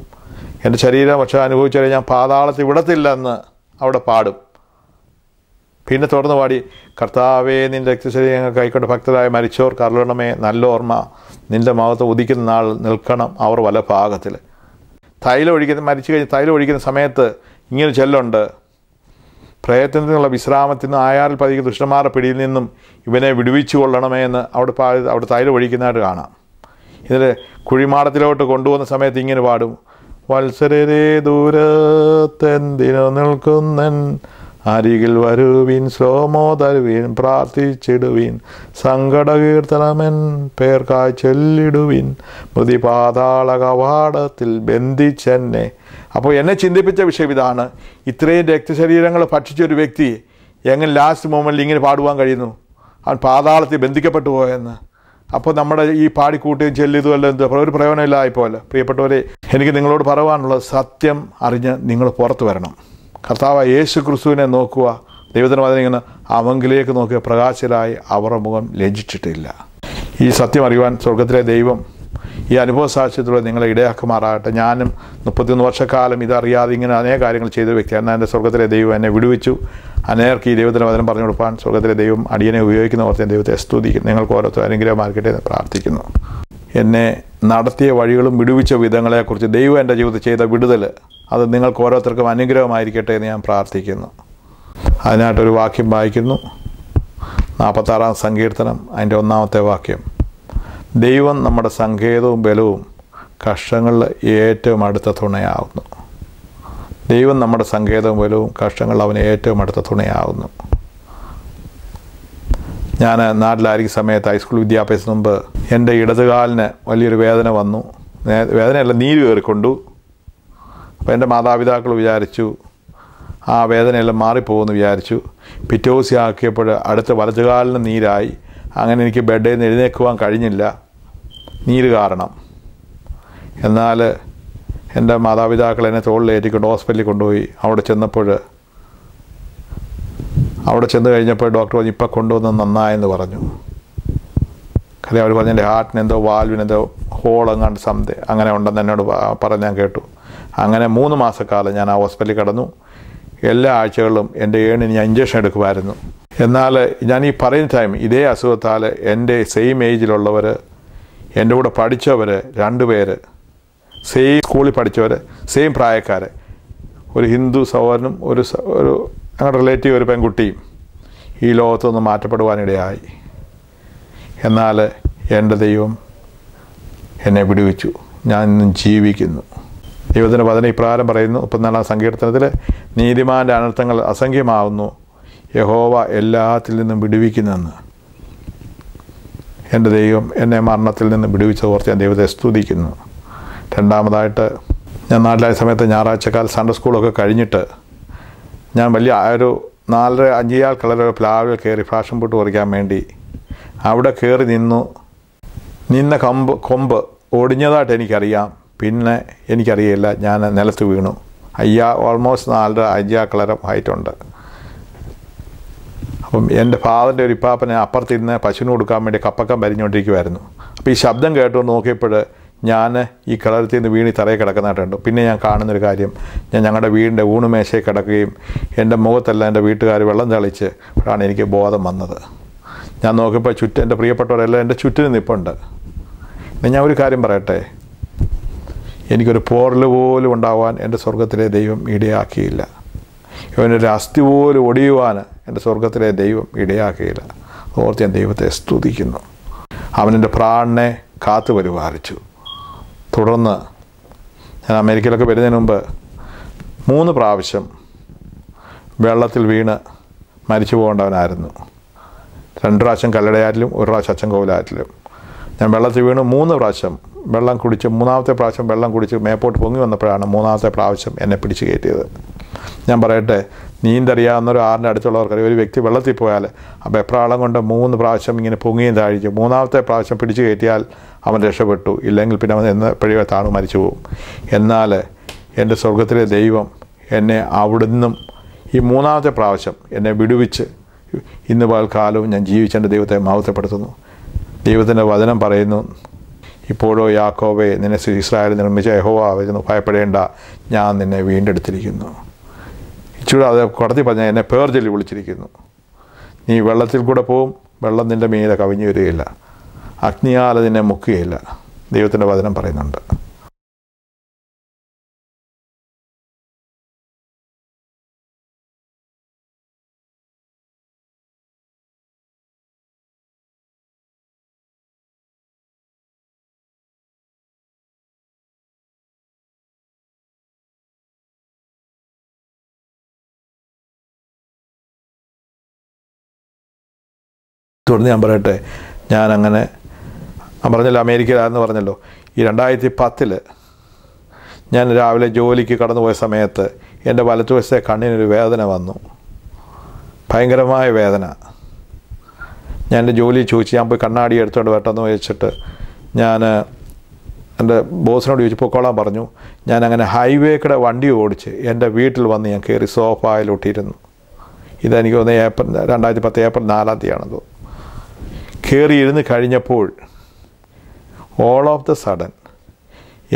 എൻ്റെ ശരീരം പക്ഷെ അനുഭവിച്ചാൽ ഞാൻ പാതാളത്തിൽ വിടത്തില്ലെന്ന് അവിടെ പാടും. പിന്നെ തുടർന്ന് പാടി, കർത്താവേ നിൻ്റെ രക്തശരീരങ്ങൾ കൈക്കൊണ്ട് ഭക്തരായ മരിച്ചോർ കരുളണമേ, നല്ല ഓർമ്മ നിൻ്റെ മഹത്വം ഉദിക്കുന്ന നാൾ നിൽക്കണം അവർ വലഭാഗത്തിൽ. മരിച്ചു കഴിഞ്ഞ് തൈലം ഒഴിക്കുന്ന സമയത്ത് ഇങ്ങനെ ചൊല്ലുണ്ട്, പ്രയത്നത്തിൽ നിന്നുള്ള വിശ്രാമത്തിൽ നിന്ന് ആയാറിൽ പതിക്കുന്ന ദുഷ്ടന്മാരുടെ പിടിയിൽ നിന്നും ഇവനെ വിടുവിച്ചു കൊള്ളണമേ എന്ന് അവിടെ തൈലം ഒഴിക്കുന്നതായിട്ട് കാണാം. ഇതിൽ കുഴിമാടത്തിലോട്ട് കൊണ്ടുപോകുന്ന സമയത്ത് ഇങ്ങനെ പാടും, വത്സരരെ ദൂരത്തെന്തിനു നിൽക്കുന്നൻ അരികിൽ വരുവീൻ ശ്ലോമോ തരുവീൻ പ്രാർത്ഥിച്ചിടുവീൻ സങ്കടകീർത്തനമെൻ പേർക്കായി ചൊല്ലിടുവീൻ മൃതി പാതാള കവാടത്തിൽ ബന്ധിച്ചെന്നെ. അപ്പോൾ എന്നെ ചിന്തിപ്പിച്ച വിഷയം ഇതാണ്, ഇത്രയും രക്തശരീരങ്ങൾ ഭക്ഷിച്ചൊരു വ്യക്തി എങ്ങനെ ലാസ്റ്റ് മൊമെൻറ്റിൽ ഇങ്ങനെ പാടുവാൻ കഴിയുന്നു? അവൻ പാതാളത്തിൽ ബന്ധിക്കപ്പെട്ടു പോയെന്ന്. അപ്പോൾ നമ്മുടെ ഈ പാടിക്കൂട്ടുകയും ചെല്ലിയതുമല്ല എന്ത് ഒരു പ്രയോജനമില്ലായിപ്പോലെ. പ്രിയപ്പെട്ടവരെ, എനിക്ക് നിങ്ങളോട് പറയുവാനുള്ളത്, സത്യം അറിഞ്ഞ് നിങ്ങൾ പുറത്തു വരണം. കർത്താവ് യേശു ക്രിസ്തുവിനെ നോക്കുക. ദൈവത്തിന് പറഞ്ഞിരിക്കുന്ന അവങ്കിലേക്ക് നോക്കിയ പ്രകാശരായി അവരുടെ മുഖം ലജ്ജിച്ചിട്ടില്ല. ഈ സത്യം അറിയുവാൻ സ്വർഗത്തിലെ ദൈവം ഈ അനുഭവ സാക്ഷ്യത്തിലൂടെ നിങ്ങളെ ഇടയാക്കുമാറാകട്ടെ. ഞാനും 31 വർഷക്കാലം ഇതറിയാതെ ഇങ്ങനെ അനേക കാര്യങ്ങൾ ചെയ്ത വ്യക്തിയാണ്. എന്നാൽ എൻ്റെ സ്വർഗത്തിലെ ദൈവം എന്നെ വിടുവിച്ചു. അനേർക്ക് ഈ ദൈവത്തിൻ്റെ വചനം പറഞ്ഞു കൊടുക്കാൻ സ്വർഗത്തിലെ ദൈവം അടിയനെ ഉപയോഗിക്കുന്ന ഓർത്ത് ദൈവത്തെ സ്തുതിക്കുന്നു. നിങ്ങൾക്ക് ഓരോരുത്തർ അനുഗ്രഹമാർക്കട്ടെ എന്ന് പ്രാർത്ഥിക്കുന്നു. എന്നെ നടത്തിയ വഴികളും വിടുവിച്ച വിധങ്ങളെക്കുറിച്ച് ദൈവം എൻ്റെ ജീവിതത്തിൽ ചെയ്ത വിടുതൽ അത് നിങ്ങൾക്ക് ഓരോരുത്തർക്കും അനുഗ്രഹമായിരിക്കട്ടെ എന്ന് ഞാൻ പ്രാർത്ഥിക്കുന്നു. അതിനായിട്ടൊരു വാക്യം വായിക്കുന്നു, 46-ാം സങ്കീർത്തനം അതിൻ്റെ 1-ാമത്തെ വാക്യം. ദൈവം നമ്മുടെ സങ്കേതവും ബലവും കഷ്ടങ്ങളിൽ ഏറ്റവും അടുത്ത തുണയാവുന്നു. ദൈവം നമ്മുടെ സങ്കേതവും ബലവും കഷ്ടങ്ങളിൽ അവന് ഏറ്റവും അടുത്ത തുണയാവുന്നു. ഞാൻ നാട്ടിലായിരിക്കുന്ന സമയത്ത് ഹൈസ്കൂൾ വിദ്യാഭ്യാസത്തിന് മുമ്പ് എൻ്റെ ഇടതുകാലിന് വലിയൊരു വേദന വന്നു. വേദനയല്ല, നീര് കയറിക്കൊണ്ടു. അപ്പോൾ എൻ്റെ മാതാപിതാക്കൾ വിചാരിച്ചു ആ വേദനയെല്ലാം മാറിപ്പോകുമെന്ന് വിചാരിച്ചു. പിറ്റേ ദിവസം ആക്കിയപ്പോൾ അടുത്ത വലതുകാലിന് നീരായി. അങ്ങനെ എനിക്ക് ബെഡിൽ നിന്ന് എഴുന്നേൽക്കുവാൻ കഴിഞ്ഞില്ല, നീര് കാരണം. എന്നാൽ എൻ്റെ മാതാപിതാക്കൾ എന്നെ തോളിലേറ്റിക്കൊണ്ട് ഹോസ്പിറ്റലിൽ കൊണ്ടുപോയി. അവിടെ ചെന്ന് കഴിഞ്ഞപ്പോൾ ഡോക്ടർ പറഞ്ഞു ഇപ്പം കൊണ്ടുവന്ന് നന്നായെന്ന് പറഞ്ഞു. കാര്യം അവർ പറഞ്ഞു എൻ്റെ ഹാർട്ടിനെന്തോ വാൽവിനെന്തോ ഹോളെങ്ങാണ്ട് അങ്ങനെ ഉണ്ടെന്ന് എന്നോട് പറഞ്ഞ് ഞാൻ കേട്ടു. അങ്ങനെ 3 മാസക്കാലം ഞാൻ ആ ഹോസ്പിറ്റലിൽ കിടന്നു. എല്ലാ ആഴ്ചകളിലും എൻ്റെ ഏണിന് ഞാൻ ഇഞ്ചക്ഷൻ എടുക്കുമായിരുന്നു. എന്നാൽ ഞാൻ ഈ പറയുന്ന ടൈം ഇതേ അസുഖത്താൽ എൻ്റെ സെയിം ഏജിലുള്ളവർ, എൻ്റെ കൂടെ പഠിച്ചവർ 2 പേര്, സെയിം സ്കൂളിൽ പഠിച്ചവർ, സെയിം പ്രായക്കാർ, ഒരു ഹിന്ദു സഹോദരനും ഒരു ഞങ്ങളുടെ റിലേറ്റീവ് ഒരു പെൺകുട്ടിയും ഈ ലോകത്തുനിന്ന് മാറ്റപ്പെടുവാനിടയായി. എന്നാൽ എൻ്റെ ദൈവം എന്നെ വിടുവിച്ചു. ഞാൻ ഇന്നും ജീവിക്കുന്നു. ദൈവത്തിൻ്റെ വചനം ഇപ്രകാരം പറയുന്നു, 34-ാം സങ്കീർത്തനത്തിൽ, നീതിമാൻ്റെ അനർത്ഥങ്ങൾ അസംഖ്യമാവുന്നു, യഹോവ എല്ലാത്തിൽ നിന്നും വിടുവിക്കുന്നെന്ന്. എൻ്റെ ദൈവം എന്നെ മരണത്തിൽ നിന്ന് വിടുവിച്ചതോർത്ത് ഞാൻ ദൈവത്തെ സ്തുതിക്കുന്നു. രണ്ടാമതായിട്ട്, ഞാൻ നാട്ടിലായ സമയത്ത് ഞായറാഴ്ചക്കാൽ സൺഡേ സ്കൂളൊക്കെ കഴിഞ്ഞിട്ട് ഞാൻ വലിയ ഒരു 4-5 കളർ പ്ലാവിൽ കയറി ഫാഷൻ പൂട്ട് പറിക്കാൻ വേണ്ടി അവിടെ കയറി നിന്ന കൊമ്പ് ഒടിഞ്ഞതായിട്ട് എനിക്കറിയാം. പിന്നെ എനിക്കറിയില്ല, ഞാൻ നിലത്ത് വീണു. ഓൾമോസ്റ്റ് 4-5 കളർ ഹൈറ്റുണ്ട്. അപ്പം എൻ്റെ ഫാദറിൻ്റെ ഒരു ഇപ്പാപ്പനെ അപ്പുറത്തിരുന്ന് പശുവിന് കൊടുക്കാൻ വേണ്ടി കപ്പക്കം വരിഞ്ഞുകൊണ്ടിരിക്കുമായിരുന്നു. അപ്പോൾ ഈ ശബ്ദം കേട്ടുകൊണ്ട് നോക്കിയപ്പോൾ ഞാൻ ഈ കളരത്തിൽ നിന്ന് വീണി തറയിൽ കിടക്കുന്നതായിട്ടുണ്ട്. പിന്നെ ഞാൻ കാണുന്നൊരു കാര്യം, ഞാൻ ഞങ്ങളുടെ വീടിൻ്റെ ഊണുമേശയിൽ കിടക്കുകയും എൻ്റെ മുഖത്തെല്ലാം എൻ്റെ വീട്ടുകാർ വെള്ളം തളിച്ച് അപ്പോഴാണ് എനിക്ക് ബോധം വന്നത്. ഞാൻ നോക്കിയപ്പോൾ എൻ്റെ പ്രിയപ്പെട്ടവരെല്ലാം എൻ്റെ ചുറ്റിനും നിൽപ്പുണ്ട്. ഞാൻ ഒരു കാര്യം പറയട്ടെ, എനിക്കൊരു പോറൽ പോലും ഉണ്ടാവാൻ എൻ്റെ സ്വർഗത്തിലെ ദൈവം ഇടയാക്കിയില്ല. ഇവനൊരു അസ്ഥി പോലും ഒടിയുവാൻ എൻ്റെ സ്വർഗത്തിലെ ദൈവം ഇടയാക്കിയില്ല. ഓർത്ത് ഞാൻ ദൈവത്തെ സ്തുതിക്കുന്നു. അവനെൻ്റെ പ്രാണനെ കാത്തു പരിപാലിച്ചു. തുടർന്ന് ഞാൻ അമേരിക്കയിലൊക്കെ വരുന്നതിന് മുമ്പ് 3 പ്രാവശ്യം വെള്ളത്തിൽ വീണ് മരിച്ചു പോകേണ്ടവനായിരുന്നു. 2 പ്രാവശ്യം കല്ലടയാറ്റിലും 1 പ്രാവശ്യം അച്ചൻകോവിലാറ്റിലും. ഞാൻ വെള്ളത്തിൽ വീണ് 3 പ്രാവശ്യം വെള്ളം കുടിച്ച്, 3ാമത്തെ പ്രാവശ്യം വെള്ളം കുടിച്ച് മേപ്പോട്ട് പൊങ്ങി വന്നപ്പോഴാണ് 3ാമത്തെ പ്രാവശ്യം എന്നെ പിടിച്ച് കയറ്റിയത്. ഞാൻ പറയട്ടെ, നീന്തറിയാവുന്നൊരു ആറിൻ്റെ അടുത്തുള്ളവർക്കറിയാം, ഒരു വ്യക്തി വെള്ളത്തിൽ പോയാൽ ആ വെപ്രാളം കൊണ്ട് 3 പ്രാവശ്യം ഇങ്ങനെ പൊങ്ങിയും താഴിക്കും. 3ാമത്തെ പ്രാവശ്യം പിടിച്ച് കയറ്റിയാൽ അവൻ രക്ഷപ്പെട്ടു, ഇല്ലെങ്കിൽ പിന്നെ അവൻ എപ്പോഴും താണു മരിച്ചു പോകും. എന്നാൽ എൻ്റെ സ്വർഗത്തിലെ ദൈവം എന്നെ അവിടുന്നും ഈ 3ാമത്തെ പ്രാവശ്യം എന്നെ വിടുവിച്ച് ഇന്ന് പകൽക്കാലവും ഞാൻ ജീവിച്ചെൻ്റെ ദൈവത്തെ മഹത്വപ്പെടുത്തുന്നു. ദൈവത്തിൻ്റെ വചനം പറയുന്നു, ഇപ്പോഴോ യാക്കോബേ, നിന്നെ ഇസ്രായേൽ നിർമ്മിച്ച യഹോവ വരുന്നു, ഭയപ്പെടേണ്ട, ഞാൻ നിന്നെ വീണ്ടെടുത്തിരിക്കുന്നു. ഇച്ചിരി അത് കടത്തി പറഞ്ഞാൽ എന്നെ പേർ ചൊല്ലി വിളിച്ചിരിക്കുന്നു. നീ വെള്ളത്തിൽ കൂടെ പോവും, വെള്ളം നിൻ്റെ മീതെ കവിഞ്ഞു വരികയില്ല, അഗ്നിയാൽ നിന്നെ മുക്കുകയില്ല. ദൈവത്തിൻ്റെ വചനം പറയുന്നുണ്ട്. തുടർന്ന് ഞാൻ പറയട്ടെ, ഞാൻ പറഞ്ഞല്ലോ അമേരിക്കയിലാണെന്ന് പറഞ്ഞല്ലോ. ഈ 2010 ഞാൻ രാവിലെ ജോലിക്ക് കടന്നുപോയ സമയത്ത് എൻ്റെ വലത്തുവശത്തെ കണ്ണിനൊരു വേദന വന്നു, ഭയങ്കരമായ വേദന. ഞാൻ എൻ്റെ ജോലി ചോദിച്ചു, ഞാൻ പോയി കണ്ണാടി എടുത്തോണ്ട് വരട്ടെന്ന് വെച്ചിട്ട് ഞാൻ എൻ്റെ ബോസിനോട് ചോദിച്ചു, പൊക്കോളാൻ പറഞ്ഞു. ഞാൻ അങ്ങനെ ഹൈവേ കൂടെ വണ്ടി ഓടിച്ച് എൻ്റെ വീട്ടിൽ വന്ന് ഞാൻ കയറി സോഫായിലൊട്ടിയിരുന്നു. ഇതെനിക്ക് തോന്നുന്നത് 2010 ഏപ്രിൽ 4-ാം തീയതിയാണെന്ന് തോന്നുന്നു. കയറിയിരുന്ന് കഴിഞ്ഞപ്പോൾ ഓൾ ഓഫ് ദ സഡൻ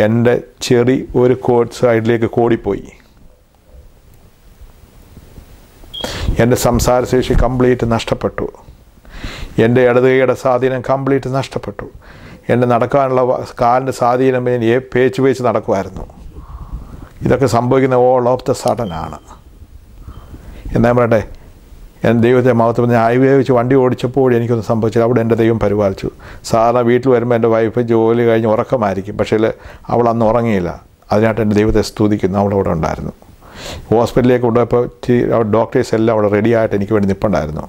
എൻ്റെ ചെറി ഒരു സൈഡിലേക്ക് കോടിപ്പോയി. എൻ്റെ സംസാരശേഷി കംപ്ലീറ്റ് നഷ്ടപ്പെട്ടു. എൻ്റെ ഇടതുകൈയുടെ സ്വാധീനം കംപ്ലീറ്റ് നഷ്ടപ്പെട്ടു. എൻ്റെ നടക്കാനുള്ള കാലിൻ്റെ സ്വാധീനം ഞാൻ പേച്ച് നടക്കുമായിരുന്നു. ഇതൊക്കെ സംഭവിക്കുന്ന ഓൾ ഓഫ് ദ സഡൻ ആണ്. എന്നാ പറയട്ടെ, എൻ്റെ ദൈവത്തെ മഹത്വം. ഞാൻ ഹൈവേ വെച്ച് വണ്ടി ഓടിച്ചപ്പോൾ എനിക്കൊന്നും സംഭവിച്ചില്ല. അവിടെ എൻ്റെ ദൈവം പരിപാലിച്ചു. സാധാരണ വീട്ടിൽ വരുമ്പോൾ എൻ്റെ വൈഫ് ജോലി കഴിഞ്ഞ് ഉറക്കമായിരിക്കും, പക്ഷേ അവൾ അന്ന് ഉറങ്ങിയില്ല. അതിനായിട്ട് എൻ്റെ ദൈവത്തെ സ്തുതിക്കുന്നു. അവളവിടെ ഉണ്ടായിരുന്നു. ഹോസ്പിറ്റലിലേക്ക് കൊണ്ടുപോയപ്പോൾ ഡോക്ടേഴ്സ് എല്ലാം അവിടെ റെഡിയായിട്ട് എനിക്ക് വേണ്ടി നിൽപ്പുണ്ടായിരുന്നു.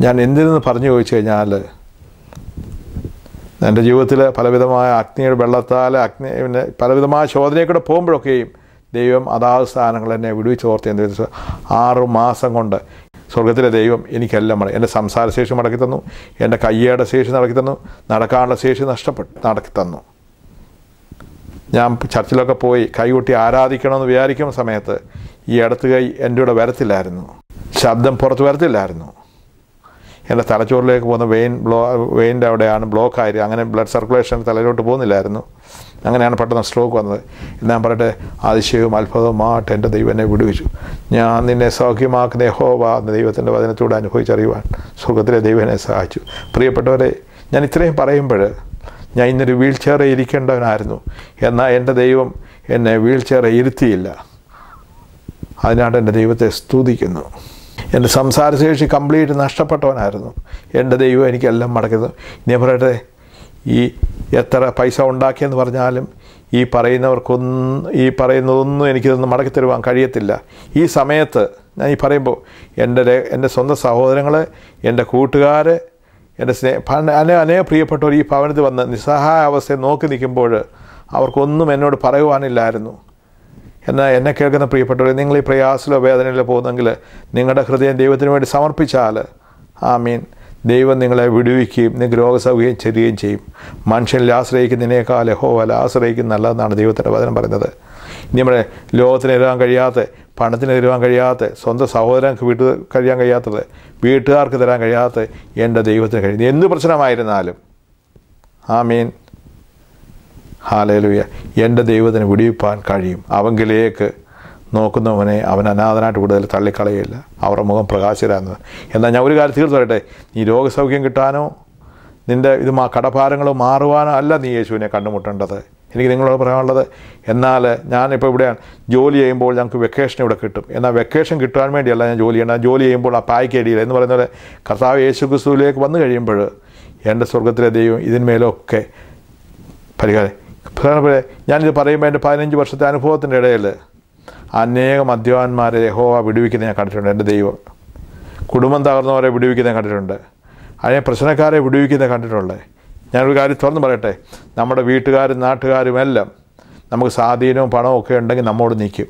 ഞാൻ എന്തിനെന്ന് പറഞ്ഞു ചോദിച്ചു കഴിഞ്ഞാൽ, എൻ്റെ ജീവിതത്തിൽ പലവിധമായ അഗ്നിയുടെ വെള്ളത്താൽ പിന്നെ പലവിധമായ ശോധനയിൽ കൂടെ പോകുമ്പോഴൊക്കെയും ദൈവം അതാത് സ്ഥാനങ്ങൾ എന്നെ വിടുവിച്ച് ഓർത്ത് എന്ത് 6 മാസം കൊണ്ട് സ്വർഗത്തിലെ ദൈവം എനിക്കെല്ലാം എൻ്റെ സംസാരശേഷി മടക്കി തന്നു, എൻ്റെ കയ്യയുടെ ശേഷി നടക്കി തന്നു, നടക്കാനുള്ള ശേഷി നടക്കി തന്നു. ഞാൻ ചർച്ചിലൊക്കെ പോയി കൈകൊട്ടി ആരാധിക്കണമെന്ന് വിചാരിക്കുന്ന സമയത്ത് ഈ ഇടത്ത് കൈ എൻ്റെ കൂടെ വരത്തില്ലായിരുന്നു, ശബ്ദം പുറത്ത് വരത്തില്ലായിരുന്നു. എൻ്റെ തലച്ചോറിലേക്ക് പോകുന്ന വെയിൻ്റെ അവിടെയാണ് ബ്ലോക്കായി, അങ്ങനെ ബ്ലഡ് സർക്കുലേഷൻ തലയിലോട്ട് പോകുന്നില്ലായിരുന്നു. അങ്ങനെയാണ് പെട്ടെന്ന് സ്ട്രോക്ക് വന്നത്. ഞാൻ പറയട്ടെ, അതിശയവും അത്ഭുതവുമായിട്ട് എൻ്റെ ദൈവം എന്നെ വിടുവിച്ചു. ഞാൻ നിന്നെ സൗഖ്യമാക്കുന്ന യഹോവ എന്ന ദൈവത്തിൻ്റെ വചനത്തോട് അനുഭവിച്ചറിയുവാൻ സ്വർഗത്തിലെ ദൈവം എന്നെ സഹായിച്ചു. പ്രിയപ്പെട്ടവരെ, ഞാൻ ഇത്രയും പറയുമ്പോൾ ഞാൻ ഇന്നൊരു വീൽ ചെയറിൽ ഇരിക്കേണ്ടവനായിരുന്നു, എന്നാൽ എൻ്റെ ദൈവം എന്നെ വീൽ ചെയറിൽ ഇരുത്തിയില്ല. അതിനാണ് എൻ്റെ ദൈവത്തെ സ്തുതിക്കുന്നു. എൻ്റെ സംസാരശേഷി കംപ്ലീറ്റ് നഷ്ടപ്പെട്ടവനായിരുന്നു, എൻ്റെ ദൈവം എനിക്കെല്ലാം മടക്കുന്നത്. ഞാൻ പറയട്ടെ, ഈ എത്ര പൈസ ഉണ്ടാക്കിയെന്ന് പറഞ്ഞാലും ഈ പറയുന്നതൊന്നും എനിക്കിതൊന്നും മടക്കി തരുവാൻ കഴിയത്തില്ല. ഈ സമയത്ത് ഞാൻ ഈ പറയുമ്പോൾ എൻ്റെ സ്വന്തം സഹോദരങ്ങൾ, എൻ്റെ കൂട്ടുകാർ, എൻ്റെ അനേക പ്രിയപ്പെട്ടവർ ഈ ഭവനത്തിൽ വന്ന് നിസ്സഹായ അവസ്ഥയെ നോക്കി നിൽക്കുമ്പോൾ അവർക്കൊന്നും എന്നോട് പറയുവാനില്ലായിരുന്നു. എന്നാൽ എന്നെ കേൾക്കുന്ന പ്രിയപ്പെട്ടവർ, നിങ്ങൾ ഈ പ്രയാസത്തിലോ വേദനയിലോ പോകുന്നെങ്കിൽ നിങ്ങളുടെ ഹൃദയം ദൈവത്തിന് വേണ്ടി സമർപ്പിച്ചാൽ ആമീൻ, ദൈവം നിങ്ങളെ വിടുവിക്കുകയും നിങ്ങൾക്ക് രോഗസൗഖ്യം ചെയ്യുകയും ചെയ്യും. മനുഷ്യനിൽ ആശ്രയിക്കുന്നതിനേക്കാൾ യഹോവയിൽ ആശ്രയിക്കുന്ന നല്ലതെന്നാണ് ദൈവത്തിൻ്റെ വചനം പറയുന്നത്. നമ്മുടെ ലോകത്തിന് എഴുതാൻ കഴിയാത്ത, പണത്തിന് തരുവാൻ കഴിയാത്ത, സ്വന്തം സഹോദരങ്ങൾക്ക് കഴിയാൻ കഴിയാത്തത്, വീട്ടുകാർക്ക് തരാൻ കഴിയാത്ത എൻ്റെ ദൈവത്തിന് കഴിയും. എന്ത് പ്രശ്നമായിരുന്നാലും ആമീൻ, ഹല്ലേലൂയ, എൻ്റെ ദൈവത്തിന് വിടിവിപ്പാൻ കഴിയും. അവങ്കിലേക്ക് നോക്കുന്നവനെ അവൻ അനാഥനായിട്ട് കൂടുതൽ തള്ളിക്കളയില്ല, അവരുടെ മുഖം പ്രകാശിരാകുന്നത്. എന്നാൽ ഞാൻ ഒരു കാര്യം തീർത്ത് പറയട്ടെ, നീ രോഗസൗഖ്യം കിട്ടാനോ നിൻ്റെ കടഭാരങ്ങളോ മാറുവാനോ അല്ല നീ യേശുവിനെ കണ്ടുമുട്ടേണ്ടത്. എനിക്ക് നിങ്ങളോട് പറയാനുള്ളത്, എന്നാൽ ഞാനിപ്പോൾ ഇവിടെയാണ് ജോലി ചെയ്യുമ്പോൾ ഞങ്ങൾക്ക് വെക്കേഷൻ ഇവിടെ കിട്ടും. എന്നാൽ വെക്കേഷൻ കിട്ടാൻ വേണ്ടിയല്ല ഞാൻ ജോലി ചെയ്യേണ്ടത്. ജോലി ചെയ്യുമ്പോൾ ആ പായ്ക്കടിയിൽ എന്ന് പറയുന്ന പോലെ കർത്താവ് യേശു ക്രിസ്തുവിലേക്ക് വന്നു കഴിയുമ്പോൾ എൻ്റെ സ്വർഗത്തിലെ ദൈവം ഇതിന്മേലൊക്കെ പരിഹാരം. ഞാനിത് പറയുമ്പോൾ എൻ്റെ 15 വർഷത്തെ അനുഭവത്തിൻ്റെ ഇടയിൽ അനേകം മദ്യപാന്മാരെ യഹോവ വിടുവിക്കുന്നത് ഞാൻ കണ്ടിട്ടുണ്ട്. എൻ്റെ ദൈവം കുടുംബം തകർന്നവരെ വിടുവിക്കുന്നത് കണ്ടിട്ടുണ്ട്, അതിനെ പ്രശ്നക്കാരെ വിടുവിക്കുന്നത് കണ്ടിട്ടുണ്ട്. ഞാനൊരു കാര്യം തുറന്ന് പറയട്ടെ, നമ്മുടെ വീട്ടുകാരും നാട്ടുകാരും എല്ലാം നമുക്ക് സ്വാധീനവും പണവും ഒക്കെ ഉണ്ടെങ്കിൽ നമ്മോട് നിൽക്കും,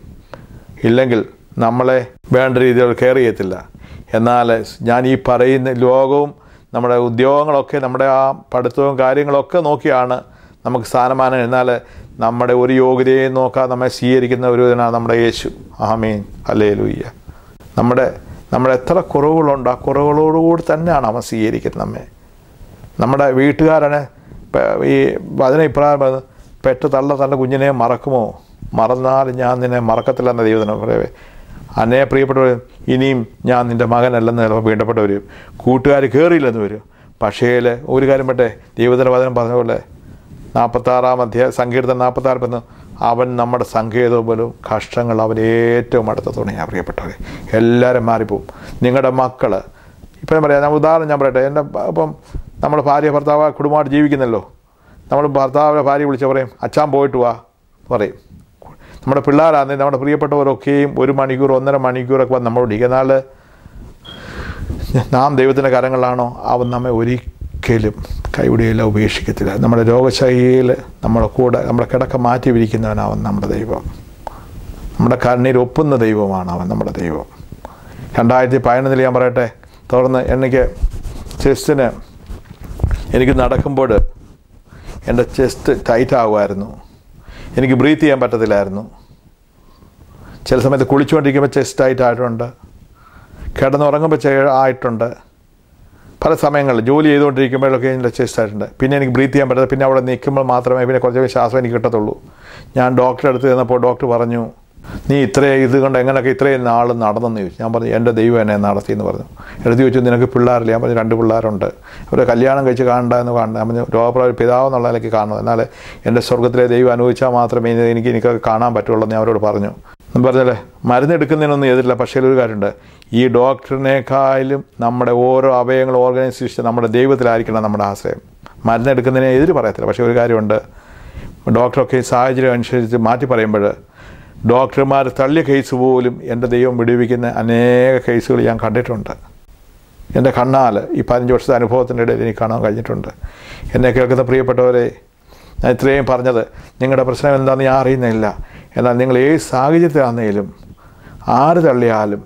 ഇല്ലെങ്കിൽ നമ്മളെ വേണ്ട രീതിയിൽ കെയർ ചെയ്യത്തില്ല. എന്നാൽ ഞാൻ ഈ പറയുന്ന ലോകവും നമ്മുടെ ഉദ്യോഗങ്ങളൊക്കെ നമ്മുടെ ആ പഠിത്തവും കാര്യങ്ങളൊക്കെ നോക്കിയാണ് നമുക്ക് സ്ഥാനമാനം. എന്നാൽ നമ്മുടെ ഒരു യോഗ്യതയും നോക്കാതെ നമ്മെ സ്വീകരിക്കുന്ന ഒരു ഇതിനാണ് നമ്മുടെ യേശു. ആമീൻ, ഹല്ലേലൂയ. നമ്മുടെ എത്ര കുറവുകളുണ്ട്, ആ കുറവുകളോടുകൂടി തന്നെയാണ് അവൻ സ്വീകരിക്കുന്നത് നമ്മെ. നമ്മുടെ വീട്ടുകാരാണ് ഈ അതിനെ ഇപ്രകാരം പറയുന്നത്, പെട്ട് തൻ്റെ കുഞ്ഞിനെ മറക്കുമോ, മറന്നാൽ ഞാൻ നിന്നെ മറക്കത്തില്ല എന്ന ദൈവത്തിന് പറയവേ. പ്രിയപ്പെട്ടവർ, ഇനിയും ഞാൻ നിൻ്റെ മകനല്ലെന്ന് ചിലപ്പോൾ വീണ്ടപ്പെട്ട് വരും, കൂട്ടുകാർ കയറിയില്ലെന്ന് വരും. പക്ഷേ ഒരു കാര്യം പറ്റേ, ദൈവത്തിൻ്റെ വചനം പറഞ്ഞ പോലെ 46-ാം അധ്യായം സങ്കീർത്തനം 46 പറഞ്ഞു, അവൻ നമ്മുടെ സങ്കേതവും പോലും കഷ്ടങ്ങൾ അവൻ ഏറ്റവും അടുത്ത തുണയാണ്. പ്രിയപ്പെട്ടവരെ, എല്ലാവരും മാറിപ്പോവും. നിങ്ങളുടെ മക്കൾ ഇപ്പം പറയാം, ഉദാഹരണം ഞാൻ പറയട്ടെ, ഇപ്പം നമ്മൾ ഭാര്യ ഭർത്താവ് കുടുംബമായിട്ട് ജീവിക്കുന്നല്ലോ. നമ്മൾ ഭർത്താവിനെ ഭാര്യ വിളിച്ച് പറയും, അച്ഛൻ പോയിട്ട് വാ പറയും. നമ്മുടെ പിള്ളേരാണെങ്കിൽ നമ്മുടെ പ്രിയപ്പെട്ടവരൊക്കെയും 1 മണിക്കൂർ 1.5 മണിക്കൂറൊക്കെ വന്ന് നമ്മളോട് ഇരിക്കുക. എന്നാൽ നാം ദൈവത്തിൻ്റെ കരങ്ങളിലാണോ, അവൻ നമ്മെ ഒരിക്കലും കൈവിടുകയില്ല, ഉപേക്ഷിക്കത്തില്ല. നമ്മുടെ രോഗശൈലിയിൽ നമ്മുടെ കൂടെ നമ്മുടെ കിടക്ക മാറ്റി വിരിക്കുന്നവനാവൻ നമ്മുടെ ദൈവം. നമ്മുടെ കണ്ണീർ ഒപ്പുന്ന ദൈവമാണ് അവൻ നമ്മുടെ ദൈവം. 2011 ഞാൻ പറയട്ടെ, തുടർന്ന് ചെസ്റ്റിന് എനിക്ക് നടക്കുമ്പോൾ എൻ്റെ ചെസ്റ്റ് ടൈറ്റ് ആകുമായിരുന്നു, എനിക്ക് ബ്രീത്ത് ചെയ്യാൻ പറ്റത്തില്ലായിരുന്നു. ചില സമയത്ത് കുളിച്ചുകൊണ്ടിരിക്കുമ്പോൾ ചെസ്റ്റ് ടൈറ്റ് ആയിട്ടുണ്ട്, കിടന്നുറങ്ങുമ്പോൾ ആയിട്ടുണ്ട്. പല സമയങ്ങളിൽ ജോലി ചെയ്തുകൊണ്ടിരിക്കുമ്പോഴൊക്കെ എൻ്റെ ചെസ്റ്റ് ആയിട്ടുണ്ട്. പിന്നെ എനിക്ക് ബ്രീത്ത് ചെയ്യാൻ പറ്റത്തില്ല. പിന്നെ അവിടെ നിൽക്കുമ്പോൾ മാത്രമേ പിന്നെ കുറച്ച് ശ്വാസം എനിക്ക് കിട്ടത്തുള്ളൂ. ഞാൻ ഡോക്ടറെ അടുത്ത് ചെന്നപ്പോൾ ഡോക്ടർ പറഞ്ഞു, നീ ഇതുകൊണ്ട് എങ്ങനെയൊക്കെ ഇത്രയും നാൾ നടന്നെന്ന് ചോദിച്ചു. ഞാൻ പറഞ്ഞു, എൻ്റെ ദൈവം എന്നെ നടത്തിയെന്ന് പറഞ്ഞു. എടുത്ത് ചോദിച്ചു, നിനക്ക് പിള്ളേരില്ല? ഞാൻ പറഞ്ഞു, 2 പിള്ളേരുണ്ട്. അവരെ കല്യാണം കഴിച്ച് കാണണ്ട എന്ന് കാണണം. ഞാൻ പറഞ്ഞു, രോഗപ്രവർ പിതാവെന്നുള്ള നിലയ്ക്ക് കാണണം, എന്നാൽ എൻ്റെ സ്വർഗത്തിലെ ദൈവം അനുഭവിച്ചാൽ മാത്രമേ എനിക്കൊക്കെ കാണാൻ പറ്റുള്ളൂ എന്ന് ഞാൻ അവരോട് പറഞ്ഞു. പറഞ്ഞല്ലേ, മരുന്നെടുക്കുന്നതിനൊന്നും എതിരില്ല. പക്ഷേ ഒരു കാര്യമുണ്ട്, ഈ ഡോക്ടറിനേക്കാളും നമ്മുടെ ഓരോ അവയവങ്ങളും ഓർഗനൈസേഷൻ നമ്മുടെ ദൈവത്തിലായിരിക്കണം നമ്മുടെ ആശ്രയം. മരുന്നെടുക്കുന്നതിനെ എതിര് പറയത്തില്ല. പക്ഷേ ഒരു കാര്യമുണ്ട്, ഡോക്ടറൊക്കെ സാഹചര്യം അനുസരിച്ച് മാറ്റി പറയുമ്പോൾ ഡോക്ടർമാർ തള്ളിയ കേസ് പോലും എൻ്റെ ദൈവം വിടുവിക്കുന്ന അനേക കേസുകൾ ഞാൻ കണ്ടിട്ടുണ്ട്. എൻ്റെ കണ്ണാൽ ഈ 15 വർഷത്തെ അനുഭവത്തിൻ്റെ ഇടയിൽ എനിക്ക് കാണാൻ കഴിഞ്ഞിട്ടുണ്ട്. എന്നെ കേൾക്കുന്ന പ്രിയപ്പെട്ടവരെ, ഞാൻ ഇത്രയും പറഞ്ഞത് നിങ്ങളുടെ പ്രശ്നം എന്താണെന്ന് ഞാൻ അറിയുന്നില്ല. എന്നാൽ നിങ്ങൾ ഏത് സാഹചര്യത്തിലാണെങ്കിലും ആര് തള്ളിയാലും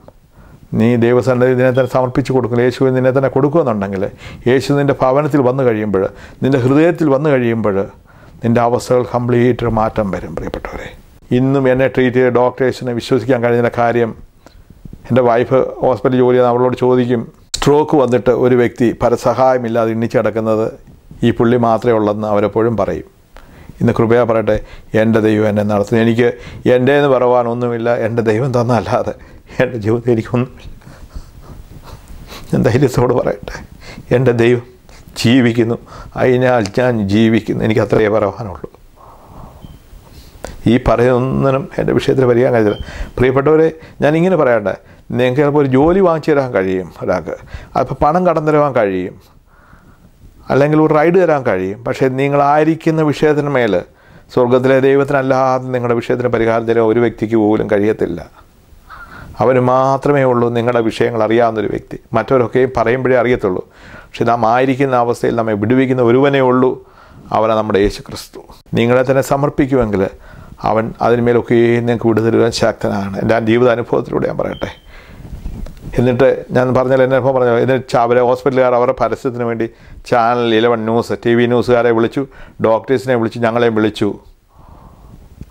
നീ ദൈവസന്നിധി നിന്നെ തന്നെ സമർപ്പിച്ച് കൊടുക്കും. യേശുവിന് നിന്നെ തന്നെ കൊടുക്കുമെന്നുണ്ടെങ്കിൽ, യേശു നിൻ്റെ ഭവനത്തിൽ വന്നു കഴിയുമ്പോൾ, നിൻ്റെ ഹൃദയത്തിൽ വന്നു കഴിയുമ്പോൾ നിൻ്റെ അവസ്ഥകൾ കംപ്ലീറ്റ് മാറ്റം വരും. പ്രിയപ്പെട്ടവരെ, ഇന്നും എന്നെ ട്രീറ്റ് ചെയ്ത ഡോക്ടേഴ്സിനെ വിശ്വസിക്കാൻ കഴിയുന്ന കാര്യം, എൻ്റെ വൈഫ് ഹോസ്പിറ്റലിൽ ജോലി ചെയ്യുന്ന അവളോട് ചോദിക്കും, സ്ട്രോക്ക് വന്നിട്ട് ഒരു വ്യക്തി പരസഹായമില്ലാതെ എണ്ണിച്ച് കിടക്കുന്നത് ഈ പുള്ളി മാത്രമേ ഉള്ളെന്ന് അവരെപ്പോഴും പറയും. ഇന്ന് കൃപയാ പറയട്ടെ, എൻ്റെ ദൈവം എന്നെ നടത്തുന്നു. എനിക്ക് എൻ്റേന്ന് പറയാനൊന്നുമില്ല, എൻ്റെ ദൈവം തന്നല്ലാതെ എൻ്റെ ജീവിതത്തിൽ എനിക്കൊന്നുമില്ല. ഞാൻ ധൈര്യത്തോട് പറയട്ടെ, എൻ്റെ ദൈവം ജീവിക്കുന്നു, അതിനാൽ ഞാൻ ജീവിക്കുന്നു. എനിക്ക് അത്രയേ പറയാനുള്ളൂ. ഈ പറയുന്നൊന്നിനും എൻ്റെ വിഷയത്തിൽ വരികയാൻ കഴിയില്ല. പ്രിയപ്പെട്ടവരെ, ഞാനിങ്ങനെ പറയട്ടെ, നിങ്ങൾക്ക് ചിലപ്പോൾ ഒരു ജോലി വാങ്ങിച്ചു തരാൻ കഴിയും ഒരാൾക്ക്, അപ്പോൾ പണം കടന്നു തരാൻ കഴിയും, അല്ലെങ്കിൽ ഒരു റൈഡ് തരാൻ കഴിയും. പക്ഷേ നിങ്ങളായിരിക്കുന്ന വിഷയത്തിന് മേൽ സ്വർഗത്തിലെ ദൈവത്തിനല്ലാതെ നിങ്ങളുടെ വിഷയത്തിന് പരിഹാരം തരാൻ ഒരു വ്യക്തിക്ക് പോലും കഴിയത്തില്ല. അവന് മാത്രമേ ഉള്ളൂ നിങ്ങളുടെ വിഷയങ്ങൾ അറിയാവുന്നൊരു വ്യക്തി. മറ്റവരൊക്കെയും പറയുമ്പോഴേ അറിയത്തുള്ളൂ. പക്ഷെ നാം ആയിരിക്കുന്ന അവസ്ഥയിൽ നമ്മെ വിടുവിക്കുന്ന ഒരുവനേ ഉള്ളൂ, അവനാണ് നമ്മുടെ യേശു ക്രിസ്തു. നിങ്ങളെ തന്നെ സമർപ്പിക്കുമെങ്കിൽ അവൻ അതിന്മേലൊക്കെ നിങ്ങൾക്ക് വിടുതരുവാൻ ശക്തനാണ്. എൻ്റെ ജീവിത അനുഭവത്തിലൂടെ ഞാൻ പറയട്ടെ. എന്നിട്ട് ഞാൻ പറഞ്ഞാൽ എൻ്റെ അനുഭവം പറഞ്ഞാൽ, എന്നിട്ട് അവരെ ഹോസ്പിറ്റലുകാർ അവരുടെ പരസ്യത്തിന് വേണ്ടി ചാനൽ 11 ന്യൂസ്, TV ന്യൂസുകാരെ വിളിച്ചു, ഡോക്ടേഴ്സിനെ വിളിച്ചു, ഞങ്ങളെയും വിളിച്ചു,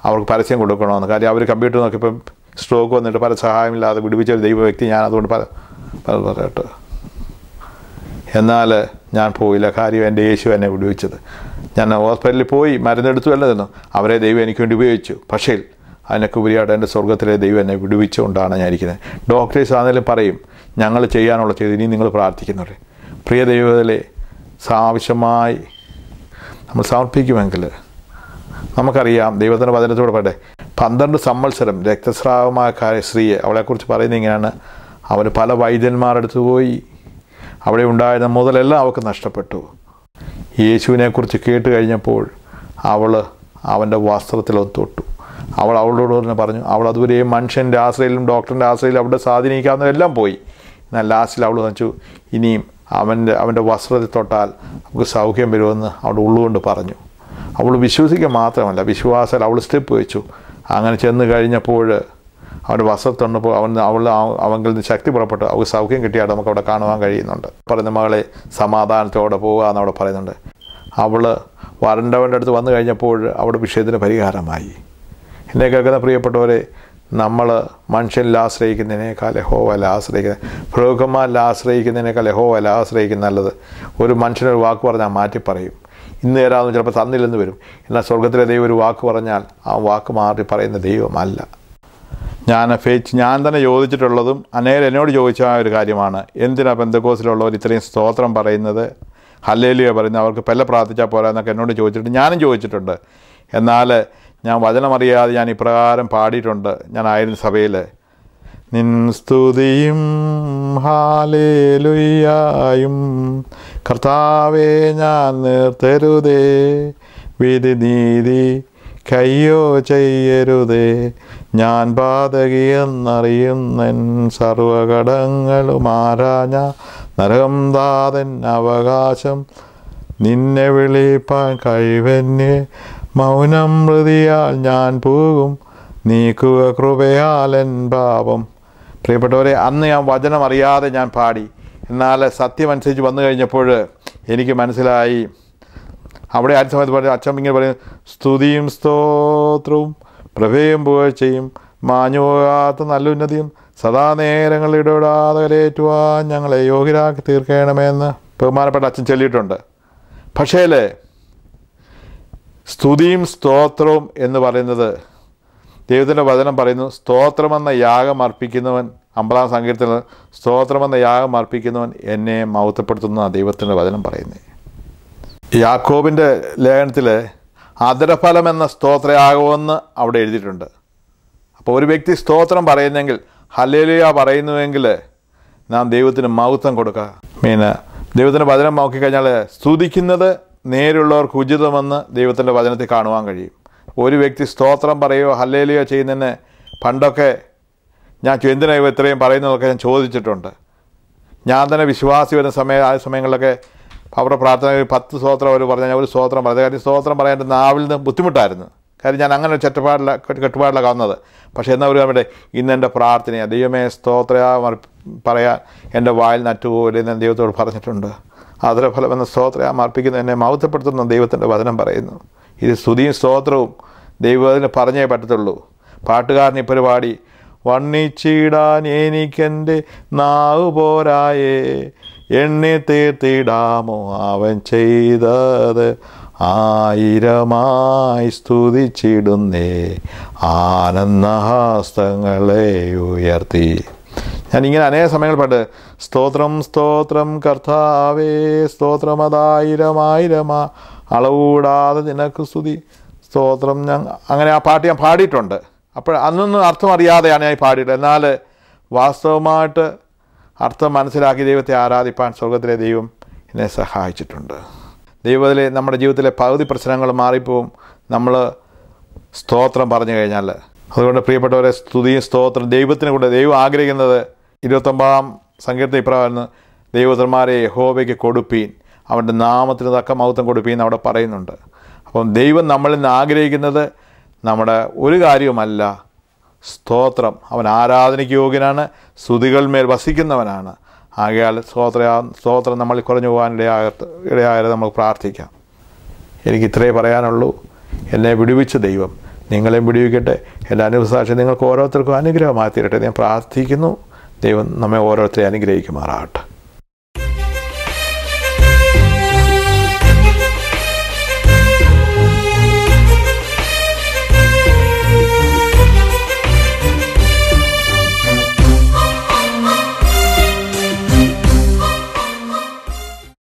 അവർക്ക് പരസ്യം കൊടുക്കണമെന്ന്. കാര്യം അവർ കമ്പ്യൂട്ടർ നോക്കിയപ്പം സ്ട്രോക്ക് വന്നിട്ട് പല സഹായമില്ലാതെ വിടുവിച്ച ഒരു ദൈവ വ്യക്തി. ഞാൻ അതുകൊണ്ട് പറയട്ടെ, എന്നാൽ ഞാൻ പോയില്ല. കാര്യം എൻ്റെ യേശു എന്നെ വിടുവിച്ചത്. ഞാൻ ഹോസ്പിറ്റലിൽ പോയി മരുന്നെടുത്തു എല്ലാം തന്നു, അവരെ ദൈവം എനിക്ക് വേണ്ടി ഉപയോഗിച്ചു. പക്ഷേ അതിനൊക്കെ ഉപരിയായിട്ട് എൻ്റെ സ്വർഗത്തിലെ ദൈവം എന്നെ വിടുവിച്ചുകൊണ്ടാണ് ഞാൻ ഇരിക്കുന്നത്. ഡോക്ടേഴ്സ് ആണെങ്കിലും പറയും, ഞങ്ങൾ ചെയ്യാനുള്ള ചെയ്ത് ഇനി നിങ്ങൾ പ്രാർത്ഥിക്കുന്നുണ്ട്. പ്രിയ ദൈവത്തിലെ ആവശ്യമായി നമ്മൾ സമർപ്പിക്കുമെങ്കിൽ നമുക്കറിയാം. ദൈവത്തിൻ്റെ വചനത്തോട് പറയട്ടെ, 12 സംവത്സരം രക്തസ്രാവമായ സ്ത്രീയെ, അവളെക്കുറിച്ച് പറയുന്നത് ഇങ്ങനെയാണ്, അവന് പല വൈദ്യന്മാരെടുത്ത് പോയി, അവിടെ ഉണ്ടായിരുന്ന മുതലെല്ലാം അവൾക്ക് നഷ്ടപ്പെട്ടു. യേശുവിനെക്കുറിച്ച് കേട്ട് കഴിഞ്ഞപ്പോൾ അവൾ അവൻ്റെ വസ്ത്രത്തിലൊന്ന് തൊട്ടു. അവളോട് തന്നെ പറഞ്ഞു, അവൾ അതുവരെയും മനുഷ്യൻ്റെ ആശ്രയിലും ഡോക്ടറിൻ്റെ ആശ്രയിലും അവിടെ സ്വാധീനിക്കാവുന്നതെല്ലാം പോയി. എന്നാൽ ലാസ്റ്റിൽ അവൾ വെച്ചു, ഇനിയും അവൻ്റെ വസ്ത്രത്തിൽ തൊട്ടാൽ നമുക്ക് സൗഖ്യം വരുമെന്ന് അവൾ ഉള്ളുകൊണ്ട് പറഞ്ഞു. അവൾ വിശ്വസിക്കുക മാത്രമല്ല, വിശ്വാസത്തിൽ അവൾ സ്റ്റെപ്പ് വെച്ചു. അങ്ങനെ ചെന്ന് കഴിഞ്ഞപ്പോൾ അവൻ്റെ വസ്ത്രത്തുണ്ടപ്പോൾ അവങ്കിൽ നിന്ന് ശക്തി പുറപ്പെട്ടു. അവൾക്ക് സൗഖ്യം കിട്ടിയാൽ നമുക്ക് അവിടെ കാണുവാൻ കഴിയുന്നുണ്ട്. പറയുന്ന മകളെ സമാധാനത്തോടെ പോവുക എന്നവിടെ പറയുന്നുണ്ട്. അവൾ വരണ്ടവൻ്റെ അടുത്ത് വന്നു കഴിഞ്ഞപ്പോൾ അവിടെ വിഷയത്തിന് പരിഹാരമായി. എന്നെ കേൾക്കുന്ന പ്രിയപ്പെട്ടവരെ, നമ്മൾ മനുഷ്യനിൽ ആശ്രയിക്കുന്നതിനേക്കാൾ യഹോവയിൽ ആശ്രയിക്കുന്നത്, പ്രഭുക്കന്മാരിൽ ആശ്രയിക്കുന്നതിനേക്കാൾ യഹോവയിൽ ആശ്രയിക്കുന്ന നല്ലത്. ഒരു മനുഷ്യനൊരു വാക്ക് പറഞ്ഞാൽ മാറ്റി പറയും. ഇന്ന് തരാമെന്ന് ചിലപ്പോൾ തന്നില്ലെന്ന് വരും. എന്നാൽ സ്വർഗത്തിലെ ദൈവം ഒരു വാക്ക് പറഞ്ഞാൽ ആ വാക്ക് മാറി പറയുന്ന ദൈവമല്ല. ഞാൻ തന്നെ ചോദിച്ചിട്ടുള്ളതും അനേകം എന്നോട് ചോദിച്ച ഒരു കാര്യമാണ്, എന്തിനാണ് പെന്തക്കോസ്തിലുള്ളവർ ഇത്രയും സ്തോത്രം പറയുന്നത്, ഹല്ലേലൂയ പറയുന്നത്, അവർക്ക് പെല്ല പ്രാർത്ഥിച്ചാൽ പോരാ എന്നൊക്കെ എന്നോട് ചോദിച്ചിട്ടുണ്ട്. ഞാനും ചോദിച്ചിട്ടുണ്ട്. എന്നാൽ ഞാൻ വചനമറിയാതെ ഞാൻ ഇപ്രകാരം പാടിയിട്ടുണ്ട്. ഞാൻ ആയിരുന്ന സഭയിൽ, നിൻ സ്തുതിയും ഹല്ലേലൂയായും കർത്താവേ ഞാൻ നിർത്തരുതേ, വിധി നീതി കയ്യോ ചെയ്യരുതേ, ഞാൻ പാതകിയെന്നറിയുന്നൻ സർവകടങ്ങളും ആരാഞ്ഞ നരകം താതൻ അവകാശം, നിന്നെ വിളിപ്പാൻ കഴിവന്യേ മൗനം മൃതിയാൽ ഞാൻ പോകും, നീക്കുക കൃപയാലൻ പാപം. പ്രിയപ്പെട്ടവരെ, അന്ന് ഞാൻ വചനം അറിയാതെ ഞാൻ പാടി. എന്നാൽ സത്യമനുസരിച്ച് വന്നു കഴിഞ്ഞപ്പോൾ എനിക്ക് മനസ്സിലായി. അവിടെ ആ സമയത്ത് പറഞ്ഞ അച്ഛൻ ഇങ്ങനെ പറയും, സ്തുതിയും സ്തോത്രവും പ്രഭയും പുകഴ്ചയും മാഞ്ഞു പോകാത്ത നല്ല ഉന്നതിയും സദാ നേരങ്ങൾ ഇടപെടാതെ കരയേറ്റുവാൻ ഞങ്ങളെ യോഗ്യരാക്കി തീർക്കണമെന്ന് ബഹുമാനപ്പെട്ട അച്ഛൻ ചൊല്ലിയിട്ടുണ്ട്. പക്ഷേ സ്തുതിയും സ്തോത്രവും എന്ന് പറയുന്നത്, ദൈവത്തിൻ്റെ വചനം പറയുന്നു, സ്തോത്രമെന്ന യാഗം അർപ്പിക്കുന്നവൻ, 50-ാം സങ്കീർത്തനത്തിൽ സ്തോത്രമെന്ന യാഗം അർപ്പിക്കുന്നവൻ എന്നെ മഹത്വപ്പെടുത്തുന്ന ദൈവത്തിൻ്റെ വചനം പറയുന്നത്. യാക്കോബിൻ്റെ ലേഖനത്തിൽ അധരഫലം എന്ന സ്തോത്രയാഗമെന്ന് അവിടെ എഴുതിയിട്ടുണ്ട്. അപ്പോൾ ഒരു വ്യക്തി സ്തോത്രം പറയുന്നെങ്കിൽ, ഹല്ലേലൂയ പറയുന്നുവെങ്കിൽ നാം ദൈവത്തിന് മഹത്വം കൊടുക്കുക. ദൈവത്തിൻ്റെ വചനം നോക്കിക്കഴിഞ്ഞാൽ സ്തുതിക്കുന്നത് നേരുള്ളവർക്ക് ഉചിതമെന്ന് ദൈവത്തിൻ്റെ വചനത്തിൽ കാണുവാൻ കഴിയും. ഒരു വ്യക്തി സ്തോത്രം പറയുകയോ ഹല്ലേലൂയ ചെയ്യുന്നതിന് പണ്ടൊക്കെ ഞാൻ എന്തിനാണ് ഇത്രയും പറയുന്നതൊക്കെ ഞാൻ ചോദിച്ചിട്ടുണ്ട്. ഞാൻ തന്നെ വിശ്വാസി വരുന്ന ആ സമയങ്ങളിലൊക്കെ അവരുടെ പ്രാർത്ഥന 10 സ്തോത്രം അവർ പറഞ്ഞാൽ ഞാൻ ഒരു സ്തോത്രം പറഞ്ഞത്. കാര്യം സ്തോത്രം പറയാൻ എൻ്റെ നാവിൽ നിന്ന് ബുദ്ധിമുട്ടായിരുന്നു. കാര്യം ഞാൻ അങ്ങനെ കെട്ടുപാടിലാണ് വന്നത്. പക്ഷേ എന്നാൽ ഒരു അവിടെ ഇന്ന് എൻ്റെ പ്രാർത്ഥനയാണ്, ദൈവമേ സ്തോത്രയാ പറയാൻ എൻ്റെ വായിൽ നറ്റുപോലെ ഞാൻ ദൈവത്തോട് പറഞ്ഞിട്ടുണ്ട്. അതിലെ ഫലം എന്ന സ്തോത്രയാ അർപ്പിക്കുന്ന എന്നെ മഹത്വപ്പെടുത്തുന്ന ദൈവത്തിൻ്റെ വചനം പറയുന്നു. ഇത് സ്തുതിയും സ്തോത്രവും ദൈവത്തിന് പറഞ്ഞേ പറ്റത്തുള്ളൂ. പാട്ടുകാരൻ ഇപ്പോൾ പാടി, വർണ്ണിച്ചിടാൻ എനിക്കെൻ്റെ നാവ് പോരായേ, എണ്ണി തീർത്തിടാമോ അവൻ ചെയ്തത്, ആയിരമായി സ്തുതിച്ചിടുന്നേ ആനന്ദഹസ്തങ്ങളെ ഉയർത്തി. ഞാനിങ്ങനെ അനേക സമയങ്ങൾ പാട്ട്, സ്തോത്രം സ്തോത്രം കർത്താവേ, സ്തോത്രം അതായിരമായിരമാ അളവുകൂടാതെ നിനക്ക് സ്തുതി സ്തോത്രം. അങ്ങനെ ആ പാട്ട് ഞാൻ പാടിയിട്ടുണ്ട്. അപ്പോൾ അന്നൊന്നും അർത്ഥം അറിയാതെയാണ് ഞാൻ പാടിയിട്ടുള്ളത്. എന്നാൽ വാസ്തവമായിട്ട് അർത്ഥം മനസ്സിലാക്കി ദൈവത്തെ ആരാധിപ്പാൻ സ്വർഗത്തിലെ ദൈവം എന്നെ സഹായിച്ചിട്ടുണ്ട്. ദൈവത്തിലെ നമ്മുടെ ജീവിതത്തിലെ പകുതി പ്രശ്നങ്ങൾ മാറിപ്പോവും നമ്മൾ സ്തോത്രം പറഞ്ഞു കഴിഞ്ഞാൽ. അതുകൊണ്ട് പ്രിയപ്പെട്ടവരെ, സ്തുതിയും സ്തോത്രം ദൈവത്തിന് കൂടെ ദൈവം ആഗ്രഹിക്കുന്നത് 29-ാം സങ്കീർത്തനം ഇപ്രകാരം, ദൈവപുത്രന്മാരെ യഹോവയ്ക്ക് കൊടുപ്പീൻ, അവൻ്റെ നാമത്തിന് തക്ക മഹത്വം കൊടുപ്പീൻ അവിടെ പറയുന്നുണ്ട്. അപ്പം ദൈവം നമ്മളിൽ നിന്ന് ആഗ്രഹിക്കുന്നത് നമ്മുടെ ഒരു കാര്യവുമല്ല, സ്തോത്രം. അവൻ ആരാധനയ്ക്ക് യോഗ്യനാണ്, സ്തുതികൾ മേൽ വസിക്കുന്നവനാണ്. ആകയാൽ സ്തോത്രം നമ്മളിൽ കുറഞ്ഞു പോകാൻ ഇടയായത് നമുക്ക് പ്രാർത്ഥിക്കാം. എനിക്ക് ഇത്രയേ പറയാനുള്ളൂ. എന്നെ വിടുവിച്ച ദൈവം നിങ്ങളെയും വിടുവിക്കട്ടെ. എൻ്റെ അനുഭവസാക്ഷി നിങ്ങൾക്ക് ഓരോരുത്തർക്കും അനുഗ്രഹമായി തീരട്ടെ ഞാൻ പ്രാർത്ഥിക്കുന്നു. ദൈവം നമ്മെ ഓരോരുത്തരെയും അനുഗ്രഹിക്കുമാറാകട്ടെ.